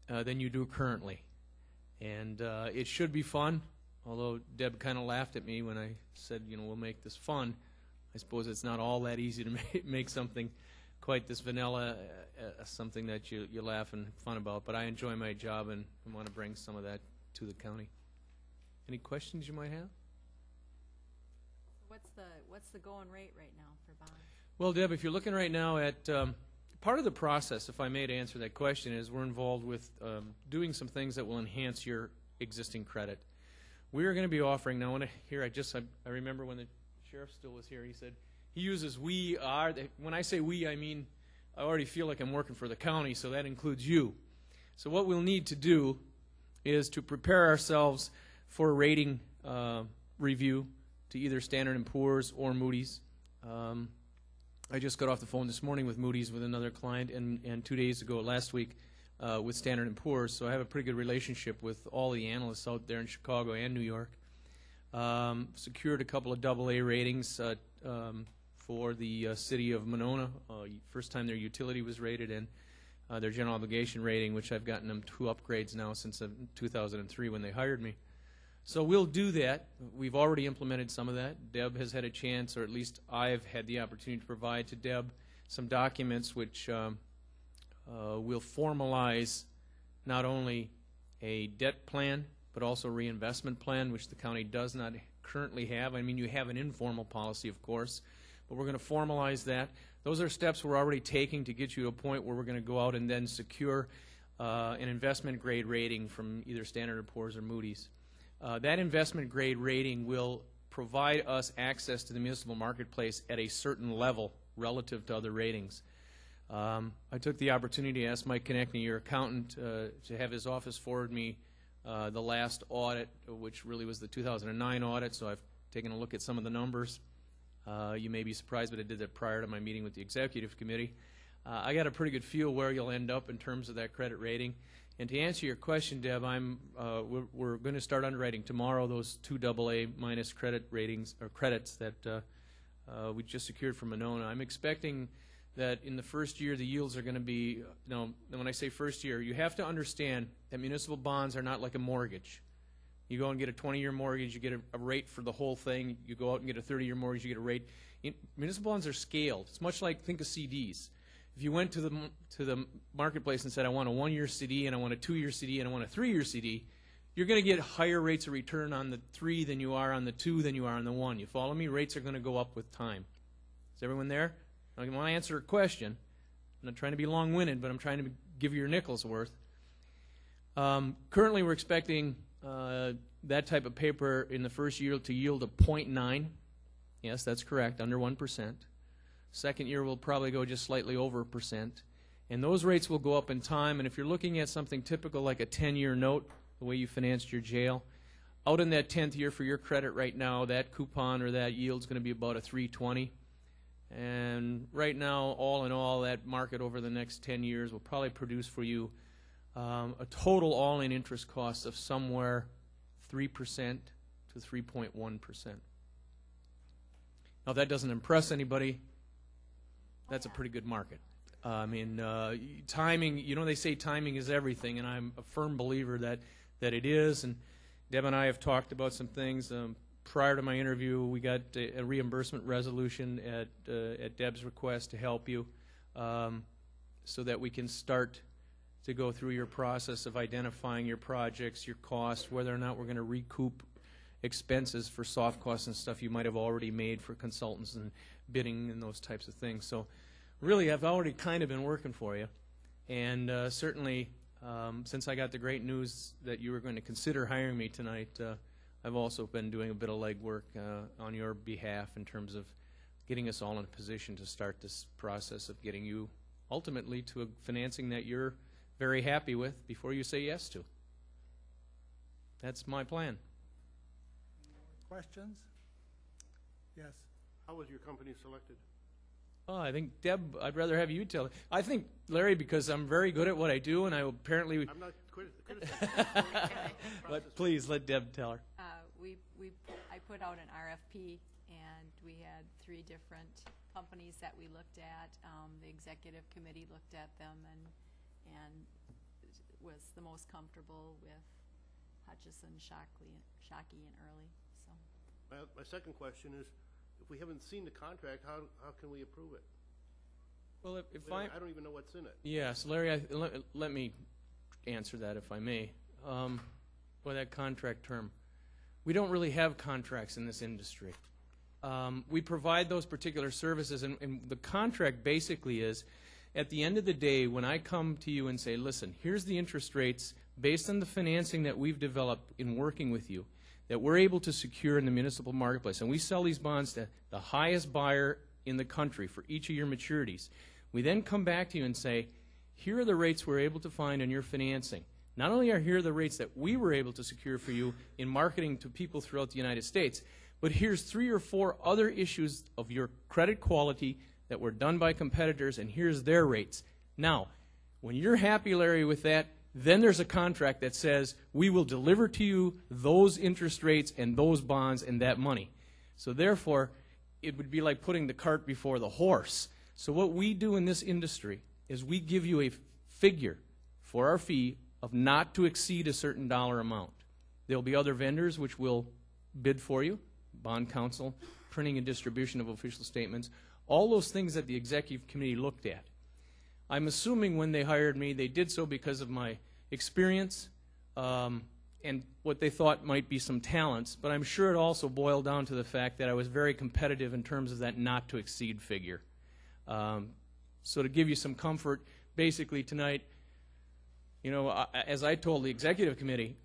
than you do currently. And it should be fun, although Deb kind of laughed at me when I said, we'll make this fun. I suppose it's not all that easy to make something quite this vanilla, something that you laugh and fun about, but I enjoy my job and I want to bring some of that to the county. Any questions you might have? What's the going rate right now for bonds? Well, Deb, if you're looking right now at part of the process, if I may, to answer that question, is we're involved with doing some things that will enhance your existing credit. We are going to be offering now. I remember when the sheriff still was here. He said he uses we are. When I say we, I mean I already feel like I'm working for the county, so that includes you. So what we'll need to do is to prepare ourselves for a rating review to either Standard & Poor's or Moody's. I just got off the phone this morning with Moody's with another client, and 2 days ago, last week, with Standard & Poor's. So I have a pretty good relationship with all the analysts out there in Chicago and New York. secured a couple of AA ratings for the city of Monona. First time their utility was rated, and their general obligation rating, which I've gotten them 2 upgrades now since 2003 when they hired me. So we'll do that. We've already implemented some of that. Deb has had a chance, or at least I've had the opportunity to provide to Deb some documents which will formalize not only a debt plan, but also a reinvestment plan, which the county does not currently have. I mean, you have an informal policy, of course, but we're going to formalize that. Those are steps we're already taking to get you to a point where we're going to go out and then secure an investment grade rating from either Standard & Poor's or Moody's. That investment grade rating will provide us access to the municipal marketplace at a certain level relative to other ratings. I took the opportunity to ask Mike Konechny, your accountant, to have his office forward me the last audit, which really was the 2009 audit, so I've taken a look at some of the numbers. You may be surprised, but I did that prior to my meeting with the executive committee. I got a pretty good feel where you'll end up in terms of that credit rating. And to answer your question, Deb, we're going to start underwriting tomorrow those 2 AA minus credit ratings or credits that we just secured from Monona. I'm expecting that in the first year the yields are going to be, when I say first year, you have to understand that municipal bonds are not like a mortgage. You go and get a 20-year mortgage, you get a rate for the whole thing. You go out and get a 30-year mortgage, you get a rate. Municipal bonds are scaled. It's much like, think of CDs. If you went to the marketplace and said, I want a 1-year CD, and I want a 2-year CD, and I want a 3-year CD, you're going to get higher rates of return on the 3 than you are on the 2 than you are on the 1. You follow me? Rates are going to go up with time. Is everyone there? I want to answer a question. I'm not trying to be long-winded, but I'm trying to give you your nickel's worth. Currently, we're expecting that type of paper in the first year to yield a 0.9. Yes, that's correct, under 1%. Second year will probably go just slightly over 1%. And those rates will go up in time. And if you're looking at something typical like a 10-year note, the way you financed your jail, out in that 10th year for your credit right now, that coupon or that yield is going to be about a 3.20. And right now, all in all, that market over the next 10 years will probably produce for you a total all-in interest cost of somewhere 3% to 3.1%. Now, if that doesn't impress anybody, that's a pretty good market. I mean, timing, they say timing is everything, and I'm a firm believer that it is. And Deb and I have talked about some things. Prior to my interview, we got a reimbursement resolution at Deb's request to help you so that we can start to go through your process of identifying your projects, your costs, whether or not we're going to recoup expenses for soft costs and stuff you might have already made for consultants and bidding and those types of things. So really, I've already kind of been working for you. And certainly, since I got the great news that you were going to consider hiring me tonight, I've also been doing a bit of legwork on your behalf in terms of getting us all in a position to start this process of getting you ultimately to a financing that you're very happy with before you say yes to. That's my plan. Questions? Yes. How was your company selected? Oh, I think, Deb, I'd rather have you tell it. I think, Larry, because I'm very good at what I do, and I apparently... I'm not criticizing. But please, let Deb tell her. I put out an RFP, and we had 3 different companies that we looked at. The executive committee looked at them and was the most comfortable with Hutchison, Shockey, and Early. So. My second question is, if we haven't seen the contract, how can we approve it? Well, I don't even know what's in it. Yes, Larry, let me answer that if I may. By that contract term, we don't really have contracts in this industry. We provide those particular services, and the contract basically is, at the end of the day, when I come to you and say, listen, here's the interest rates based on the financing that we've developed in working with you, that we're able to secure in the municipal marketplace, and we sell these bonds to the highest buyer in the country for each of your maturities. We then come back to you and say, here are the rates we're able to find on your financing. Not only are here the rates that we were able to secure for you in marketing to people throughout the United States, but here's 3 or 4 other issues of your credit quality that were done by competitors, and here's their rates. Now, when you're happy, Larry, with that, Then there's a contract that says we will deliver to you those interest rates and those bonds and that money. So therefore, it would be like putting the cart before the horse. So what we do in this industry is we give you a figure for our fee of not to exceed a certain dollar amount. There'll be other vendors which will bid for you, bond counsel, printing and distribution of official statements, all those things that the executive committee looked at. I'm assuming when they hired me, they did so because of my experience and what they thought might be some talents, but I'm sure it also boiled down to the fact that I was very competitive in terms of that not to exceed figure. So to give you some comfort, basically tonight, you know, as I told the executive committee,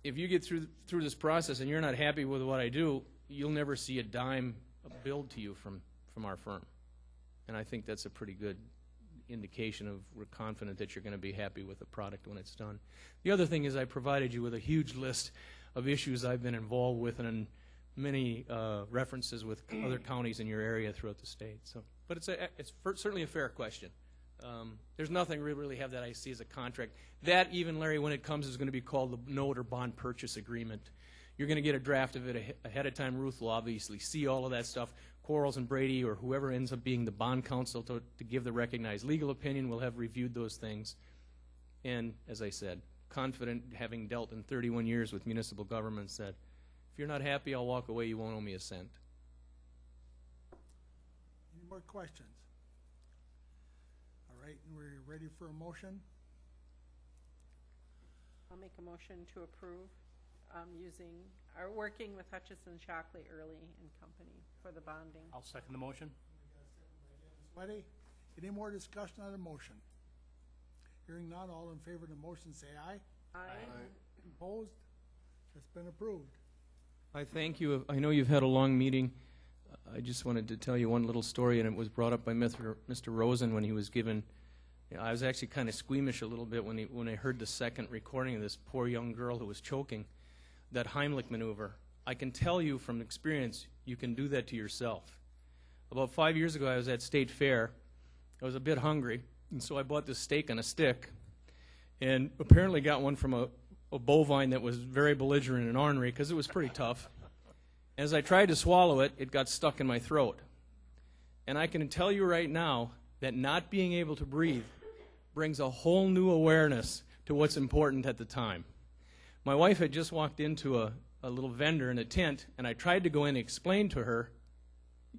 if you get through this process and you're not happy with what I do, you'll never see a dime billed to you from our firm. And I think that's a pretty good indication of we're confident that you're going to be happy with the product when it's done. The other thing is I provided you with a huge list of issues I've been involved with and many references with other counties in your area throughout the state. So, but it's certainly a fair question. There's nothing we really have that I see as a contract. That even, Larry, when it comes, is going to be called the note or bond purchase agreement. You're going to get a draft of it ahead of time. Ruth will obviously see all of that stuff. Quarles and Brady or whoever ends up being the bond counsel to give the recognized legal opinion will have reviewed those things. And as I said, confident, having dealt in 31 years with municipal governments, that if you're not happy, I'll walk away. You won't owe me a cent. Any more questions? All right, we're ready for a motion. I'll make a motion to approve working with Hutchison, Shockley, Early and Company for the bonding. I'll second the motion. Sweaty, any more discussion on the motion? Hearing none, all in favor of the motion say aye. Aye. Opposed? It's been approved. I thank you. I know you've had a long meeting. I just wanted to tell you one little story, and it was brought up by Mr. Rosen when he was given. You know, I was actually kind of squeamish a little bit when I heard the second recording of this poor young girl who was choking. That Heimlich maneuver. I can tell you from experience, you can do that to yourself. About 5 years ago, I was at State Fair. I was a bit hungry, and so I bought this steak on a stick, and apparently got one from a bovine that was very belligerent and ornery because it was pretty tough. As I tried to swallow it, it got stuck in my throat. And I can tell you right now that not being able to breathe brings a whole new awareness to what's important at the time. My wife had just walked into a little vendor in a tent, and I tried to go in and explain to her,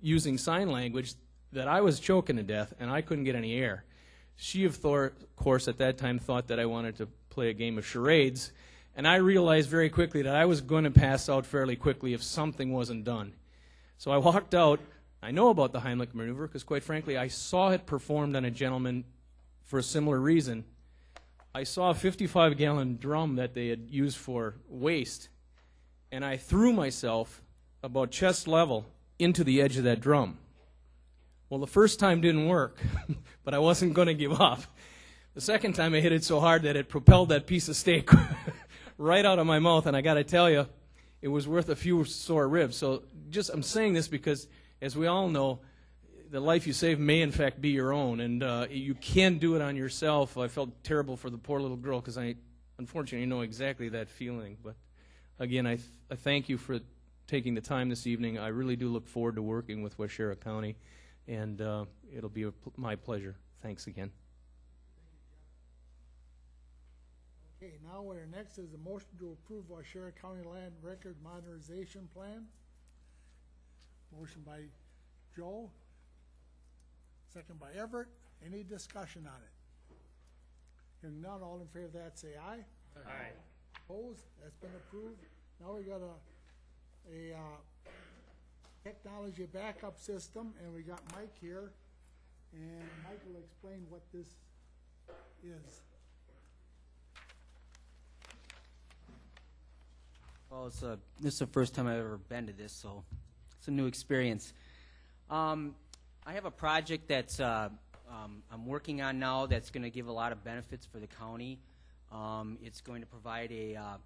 using sign language, that I was choking to death and I couldn't get any air. She, of course, at that time thought that I wanted to play a game of charades, and I realized very quickly that I was going to pass out fairly quickly if something wasn't done. So I walked out. I know about the Heimlich maneuver because, quite frankly, I saw it performed on a gentleman for a similar reason. I saw a 55-gallon drum that they had used for waste, and I threw myself about chest level into the edge of that drum. Well, the first time didn't work, but I wasn't going to give up. The second time I hit it so hard that it propelled that piece of steak right out of my mouth, and I got to tell you, it was worth a few sore ribs. So I'm saying this because, as we all know, the life you save may, in fact, be your own, and you can do it on yourself. I felt terrible for the poor little girl because I, unfortunately, know exactly that feeling. But, again, I thank you for taking the time this evening. I really do look forward to working with Waushara County, and it'll be my pleasure. Thanks again. Okay, now what next is a motion to approve Waushara County Land Record Modernization Plan. Motion by Joe. Second by Everett. Any discussion on it? Hearing none, all in favor of that say aye. Aye. Opposed? That's been approved. Now we got a technology backup system, and we got Mike here, and Mike will explain what this is. Well, this is the first time I've ever been to this, so it's a new experience. I have a project that's I'm working on now that's going to give a lot of benefits for the county. It's going to provide a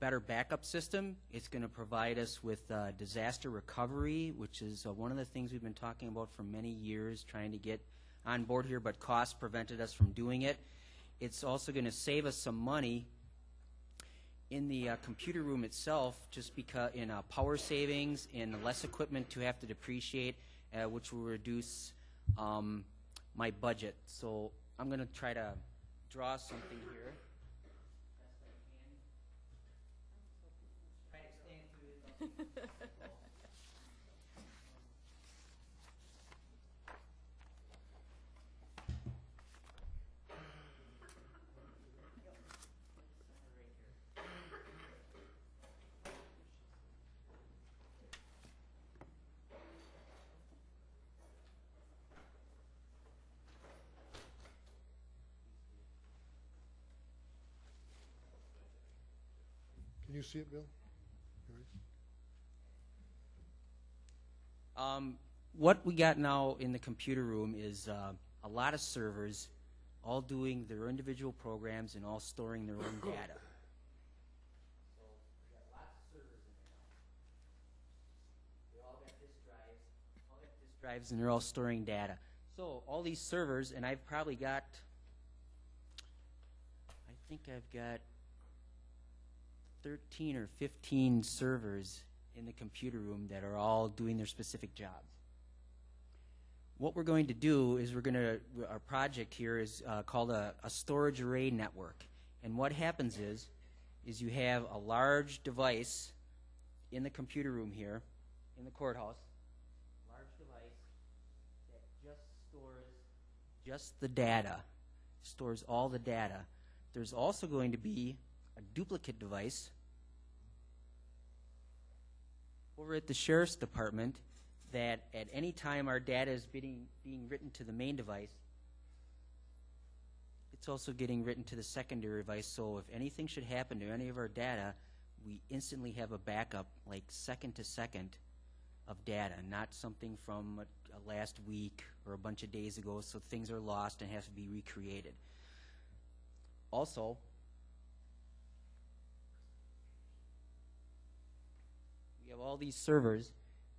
better backup system. It's going to provide us with disaster recovery, which is one of the things we've been talking about for many years, trying to get on board here, but costs prevented us from doing it. it's also going to save us some money in the computer room itself, just because in power savings and less equipment to have to depreciate, which will reduce my budget. So I'm going to try to draw something here. Try to stand through it. Can you see it, Bill? What we got now in the computer room is a lot of servers all doing their individual programs and all storing their own data. So we got lots of servers in there now. They all got disk drives, and they're all storing data. So all these servers, and I've probably got, I think I've got 13 or 15 servers in the computer room that are all doing their specific jobs. What we're going to do is our project here is called a storage array network. And what happens is you have a large device in the computer room here, in the courthouse, large device that just stores just the data, stores all the data. There's also going to be a duplicate device over at the Sheriff's Department that at any time our data is being written to the main device, it's also getting written to the secondary device. So if anything should happen to any of our data, we instantly have a backup, like second to second, of data, not something from a last week or a bunch of days ago, so things are lost and have to be recreated. Also, we have all these servers,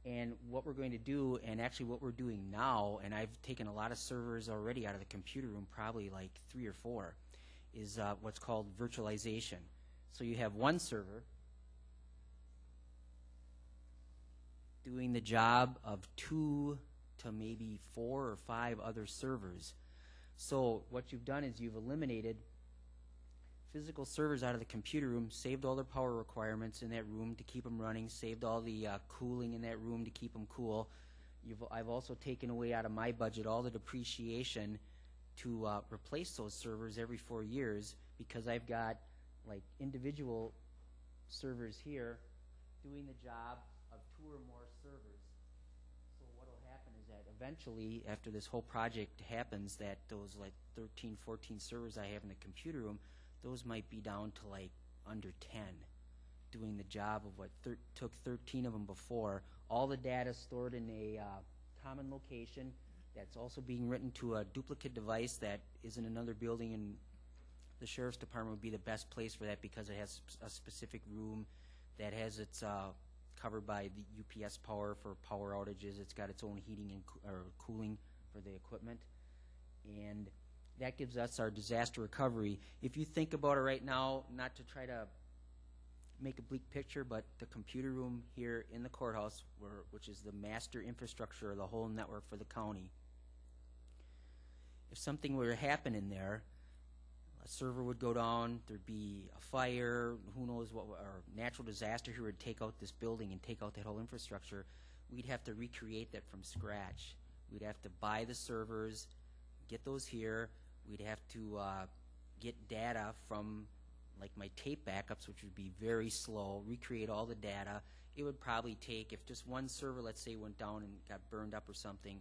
and what we're going to do, and actually what we're doing now, and I've taken a lot of servers already out of the computer room, probably like 3 or 4, is what's called virtualization. So you have one server doing the job of 2 to maybe 4 or 5 other servers. So what you've done is you've eliminated physical servers out of the computer room, saved all their power requirements in that room to keep them running, saved all the cooling in that room to keep them cool. I've also taken away out of my budget all the depreciation to replace those servers every 4 years, because I've got like individual servers here doing the job of 2 or more servers. So what will happen is that eventually, after this whole project happens, that those like 13, 14 servers I have in the computer room, those might be down to like under 10, doing the job of what took 13 of them before. All the data stored in a common location that's also being written to a duplicate device that is in another building, and the Sheriff's Department would be the best place for that because it has a specific room that has its covered by the UPS power for power outages. It's got its own heating and cooling for the equipment, and that gives us our disaster recovery. If you think about it right now, not to try to make a bleak picture, but the computer room here in the courthouse, which is the master infrastructure of the whole network for the county, if something were to happen in there, a server would go down, there'd be a fire, who knows what, or natural disaster here would take out this building and take out that whole infrastructure, we'd have to recreate that from scratch. We'd have to buy the servers, get those here. We'd have to get data from like my tape backups, which would be very slow, recreate all the data. It would probably take, if just one server, let's say, went down and got burned up or something,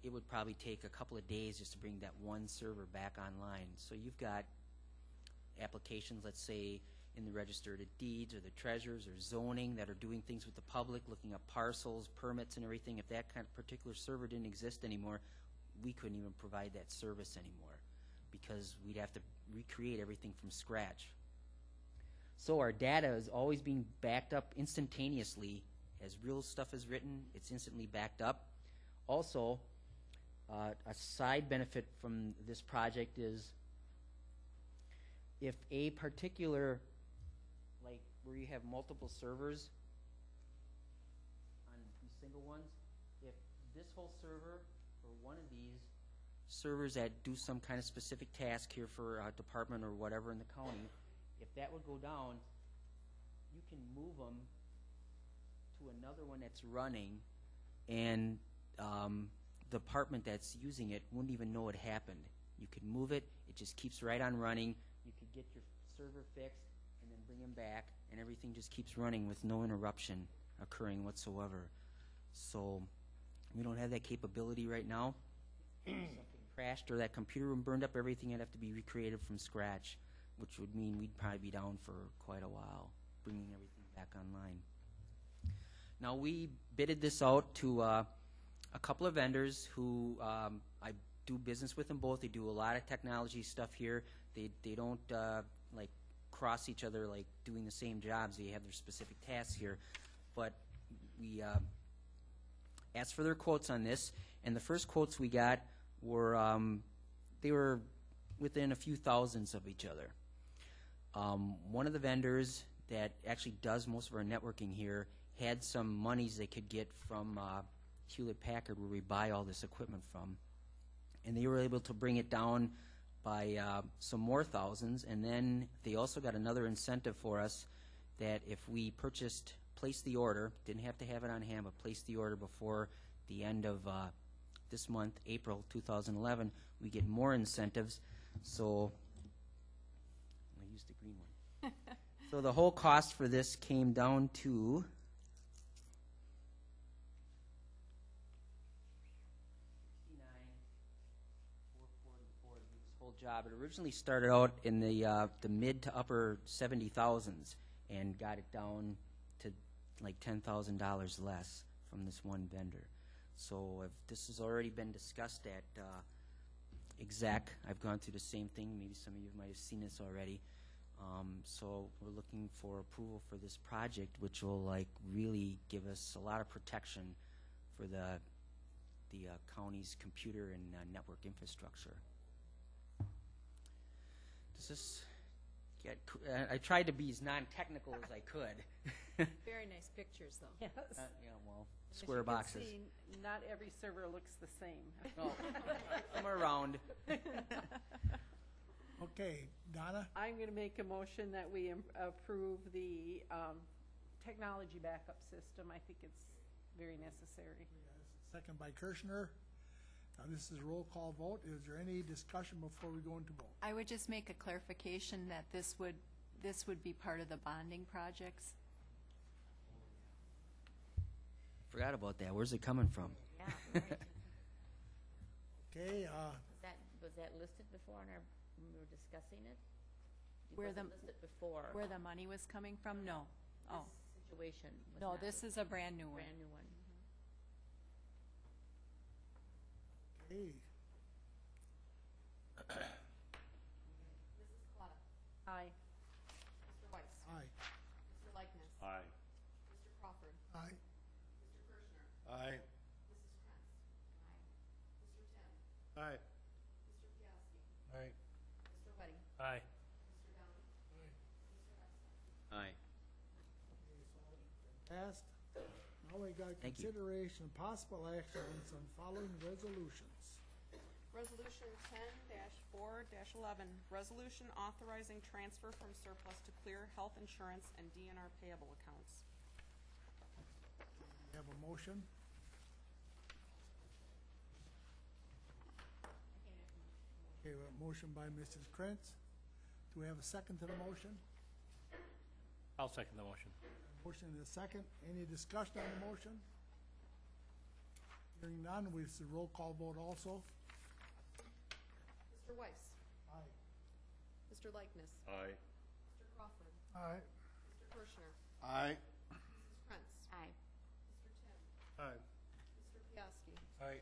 it would probably take a couple of days just to bring that one server back online. So you've got applications, let's say, in the Register of Deeds or the Treasurers or zoning that are doing things with the public, looking up parcels, permits, and everything. If that kind of particular server didn't exist anymore, we couldn't even provide that service anymore because we'd have to recreate everything from scratch. So our data is always being backed up instantaneously. As real stuff is written, it's instantly backed up. Also, a side benefit from this project is if a particular, like where you have multiple servers on these single ones, if this whole server or one of these servers that do some kind of specific task here for a department or whatever in the county, if that would go down, you can move them to another one that's running, and the department that's using it wouldn't even know it happened. You could move it, it just keeps right on running. You could get your server fixed and then bring them back, and everything just keeps running with no interruption occurring whatsoever. So we don't have that capability right now. If something crashed or that computer room burned up, everything would have to be recreated from scratch, which would mean we'd probably be down for quite a while, bringing everything back online. Now, we bidded this out to a couple of vendors who I do business with them both. They do a lot of technology stuff here. They don't like cross each other like doing the same jobs. They have their specific tasks here. But we asked for their quotes on this, and the first quotes we got were they were within a few thousands of each other. One of the vendors that actually does most of our networking here had some monies they could get from Hewlett-Packard, where we buy all this equipment from, and they were able to bring it down by some more thousands. And then they also got another incentive for us that if we placed the order, didn't have to have it on hand, but placed the order before the end of this month, April 2011, we get more incentives. So I used the green one. So the whole cost for this came down to job. It originally started out in the mid to upper 70,000s and got it down to like $10,000 less from this one vendor. So if this has already been discussed at exec, I've gone through the same thing. Maybe some of you might have seen this already. So we're looking for approval for this project, which will like really give us a lot of protection for the county's computer and network infrastructure. Does this get? I tried to be as non-technical as I could. Very nice pictures, though. Yes. Yeah, well, square boxes. As you can see, not every server looks the same. No, somewhere around. Okay, Donna? I'm going to make a motion that we approve the technology backup system. I think it's very necessary. Second by Kirschner. Now, this is a roll call vote. Is there any discussion before we go into vote? I would just make a clarification that this would be part of the bonding projects. Forgot about that. Where's it coming from? Yeah, right. Okay. Was that listed before when we were discussing it? Where Was it listed before? Where the money was coming from? No. This situation was No, not this is a brand new one. brand new one. Okay. Mrs. Coletta. Aye. Mr. Weiss. Aye. Mr. Likeness. Aye. Mr. Crawford. Aye. Mr. Kirschner. Aye. Mrs. Krantz. Aye. Mr. Tim. Aye. Mr. Piasky. Aye. Mr. Weddy. Aye. Mr. Downey. Aye. Mr. Epstein. Aye. Passed. Now we got Thank you. consideration, possible action on some following resolutions. Resolution 10-4-11, resolution authorizing transfer from surplus to clear health insurance and DNR payable accounts. We have a motion. Okay, we have a motion by Mrs. Krantz. Do we have a second to the motion? I'll second the motion. Motion is a second. Any discussion on the motion? Hearing none, we have a roll call vote also. Mr. Weiss. Aye. Mr. Likeness. Aye. Mr. Crawford. Aye. Mr. Kirschner. Aye. Mrs. Krantz. Aye. Mr. Tim. Aye. Mr. Piasky. Aye.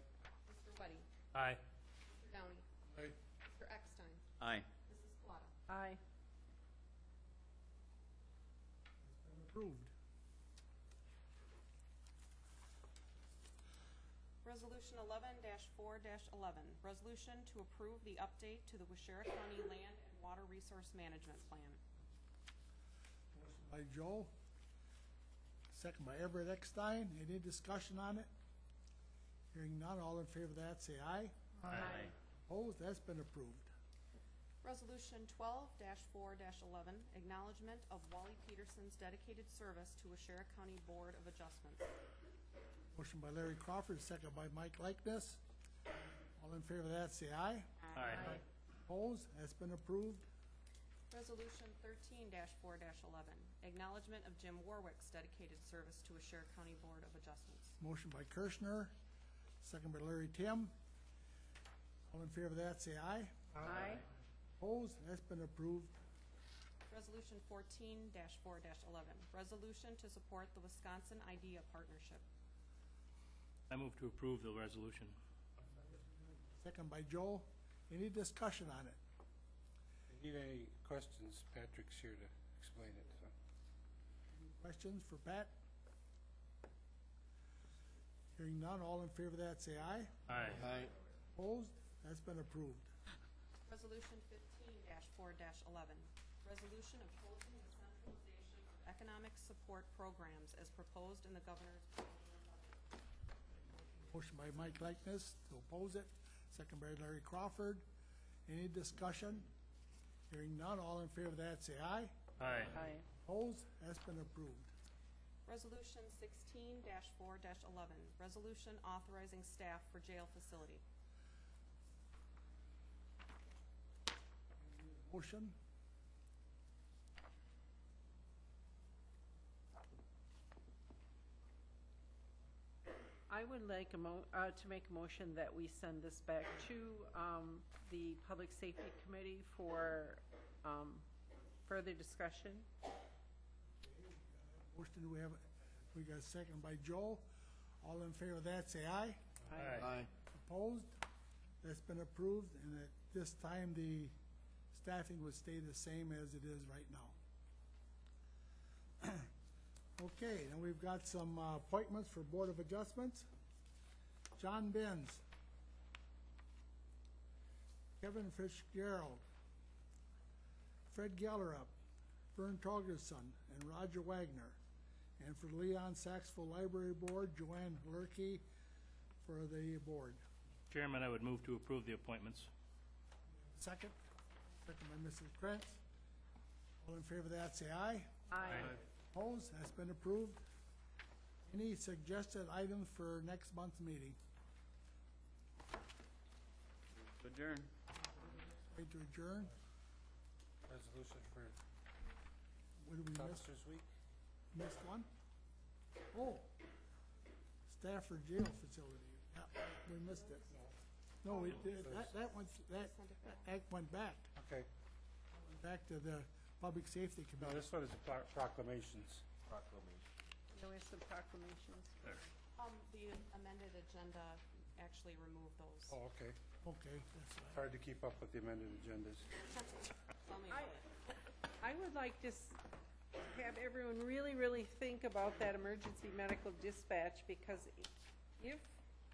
Mr. Weddy. Aye. Mr. Downey. Aye. Mr. Eckstein. Aye. Mrs. Coletta. Aye. Approved. Resolution Resolution 11-4-11, resolution to approve the update to the Waushara County Land and Water Resource Management Plan. Motion by Joe, second by Everett Eckstein. Any discussion on it? Hearing none, all in favor of that, say aye. Aye. Opposed? That's been approved. Resolution 12-4-11, acknowledgement of Wally Peterson's dedicated service to Waushara County Board of Adjustments. Motion by Larry Crawford, second by Mike Likeness. All in favor of that, say aye. Aye. Opposed? That's been approved. Resolution 13-4-11, acknowledgement of Jim Warwick's dedicated service to Waushara County Board of Adjustments. Motion by Kirschner, second by Larry Tim. All in favor of that, say aye. Aye. Opposed? That's been approved. Resolution 14-4-11, resolution to support the Wisconsin IDEA Partnership. I move to approve the resolution. Second by Joe. Any discussion on it? If you need any questions, Patrick's here to explain it, so. Questions for Pat? Hearing none, all in favor of that, say aye. Aye. Opposed? That's been approved. Resolution 15-4-11, resolution opposing the centralization of economic support programs as proposed in the governor's proposal budget. Motion by Mike Likeness to oppose it, second by Larry Crawford. Any discussion? Hearing none, all in favor of that, say aye. Aye. Aye. Opposed? That's been approved. Resolution 16-4-11, resolution authorizing staff for jail facility. Motion? I would like to make a motion that we send this back to the Public Safety Committee for further discussion. Motion, we got a second by Joe. All in favor of that, say aye. Aye. Opposed? That's been approved, and at this time, the staffing would stay the same as it is right now. Okay, and we've got some appointments for Board of Adjustments. John Benz, Kevin Fitzgerald, Fred Gellerup, Vern Torgerson, and Roger Wagner. And for Leon Saxville Library Board, Joanne Lurkey for the board. Chairman, I would move to approve the appointments. Second? Second by Mrs. Krantz. All in favor of that, say aye. Aye. Opposed? That's been approved. Any suggested items for next month's meeting? Adjourn. Wait to adjourn. Resolution for What did we miss? Officers Week. Missed one? Oh, Stafford Jail Facility. Yeah, we missed it. No, we did, that went back. Okay. Back to the Public Safety No, Committee. this one is the proclamations. There were some proclamations. The amended agenda actually removed those. Oh, okay. Okay, that's It's right. hard to keep up with the amended agendas. Tell me about it. I would like to have everyone really, really think about that emergency medical dispatch, because if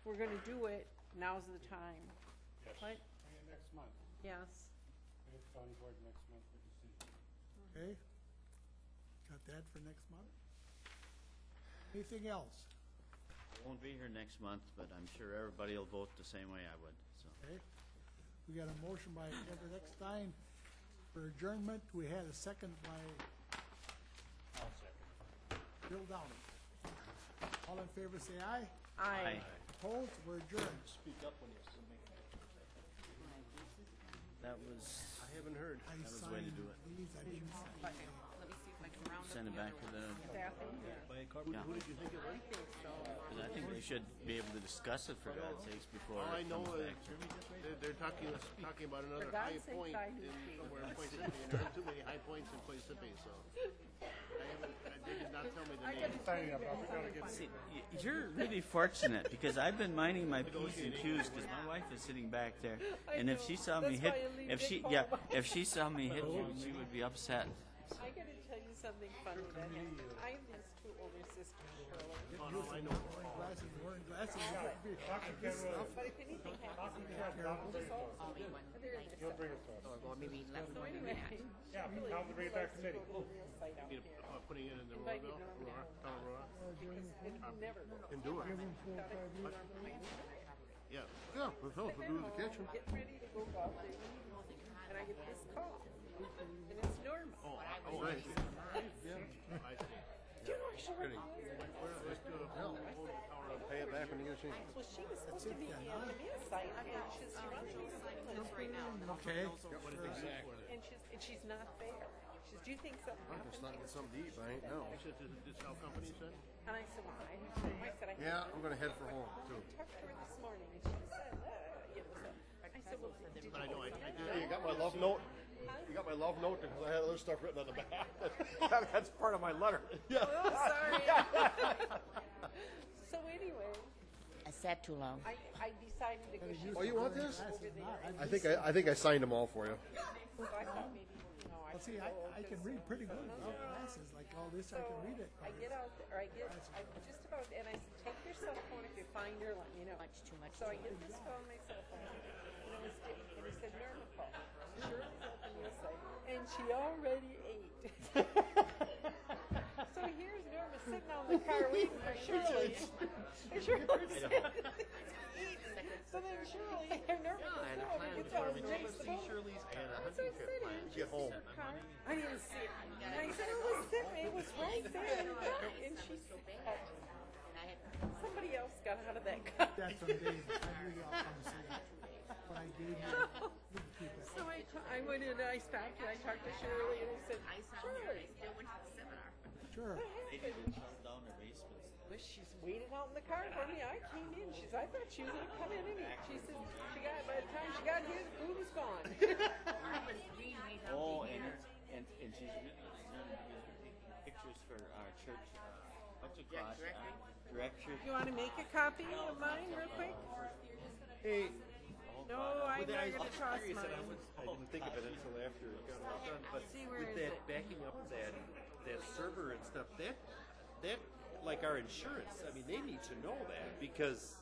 we're gonna do it, now's the time. Yes. What? Next month. Yes. We have county board next month for decision. Okay. Got that for next month? Anything else? I won't be here next month, but I'm sure everybody will vote the same way I would, so. Okay. We got a motion by Everett Eckstein for adjournment. We had a second by Bill Downey. All in favor, say aye. Aye. Opposed? We're adjourned. Speak up when you're submitting. That was, I haven't heard. I That was the way to signed do it. these. I didn't sign Let me see if I can round up send it the back other to the, ones. Staffing? yeah. Who did you think it was? 'Cause I think we should be able to discuss it for God's sakes before All I it know comes is back. they're talking about another For high God's sake, point I in do speak. somewhere in Point Sippy, and there aren't too many high points in Point Sippy, so. They did not tell me the name. See, you're really fortunate, because I've been minding my P's and Q's, because my wife is sitting back there, and if she saw me That's hit, why you leave if she, Dick yeah, home. if she saw me hit you, she would be upset. I gotta tell tell you something funny that happened? I have these two older sisters, Shirley. I know. Wearing glasses, you But could be talking this stuff. if anything happens, just all they're in their stuff. Or maybe left So over anyway, Yeah, Shirley now the bring it back likes to committee. go to their site out here. Putting it in the Invited Royal, Norm down. town of Royal. And he never goes. And do it. Thought it was Norm Pines. Yeah, yeah, we'll help, we'll do the kitchen. Getting ready to go golfing, and I get this call, and it's Norma. Oh, right. Yeah, I see. Do you know where Shirley is? Let's do it. Pay it back when you get a chance. Well, she was supposed to meet me on the mill site, and she's running these things right now. Okay. And she's not there. She says, do you think something I'm happened? just not getting something to eat, but I ain't know. This is how company said? And I said, well, I said, I Yeah, I'm gonna head for home, too. talked to her this morning, and she said, you know, so I said, well, did you? But I know, I did. Hey, you got my love note? You got my love note, because I had other stuff written on the back. That's part of my letter. Yeah. Oh, sorry. So anyway, I sat too long. I decided to go. Oh, you want this? Over there. I think I signed them all for you. So I thought maybe, you know, I Well, see, I can read pretty good with my glasses, like all this, I can read it. I get out there, I just about, and I said, take your cell phone, if you find her, let me know. Too much. So I get this phone, my cell phone, and it was Dave, and he said, Norma called. Shirley's up in the site, and she already ate. So here's Norma sitting on the car waiting for Shirley. And Shirley's eating. So then Shirley, Norma gets home and gets out and takes the phone. So I'm sitting, and she's in the car. I didn't see it. And I said, it was sitting, it was right there. And she said, somebody else got out of that car. That's from Dave. I really all come to see that. But I gave you, you can keep it. So I went in and I stopped and I talked to Shirley and I said, Shirley, Sure. They didn't shut down the basements. well, she's waiting out in the car for me. I came in. She said, I thought she was going to come in and eat. She said, by the time she got here, the food was gone. Oh, and she's taking pictures for our church, what's it called? Directory. You want to make a copy of mine real quick? Hey. No, I'm not going to toss I mine. didn't think of it until after it got all done, but See, where with is that it? backing up that server and stuff, that like our insurance, I mean, they need to know that because,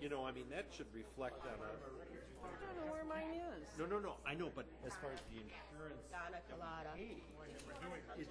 you know, I mean, that should reflect on a. I don't know where mine is. No, I know, but as far as the insurance. Donna Colada. It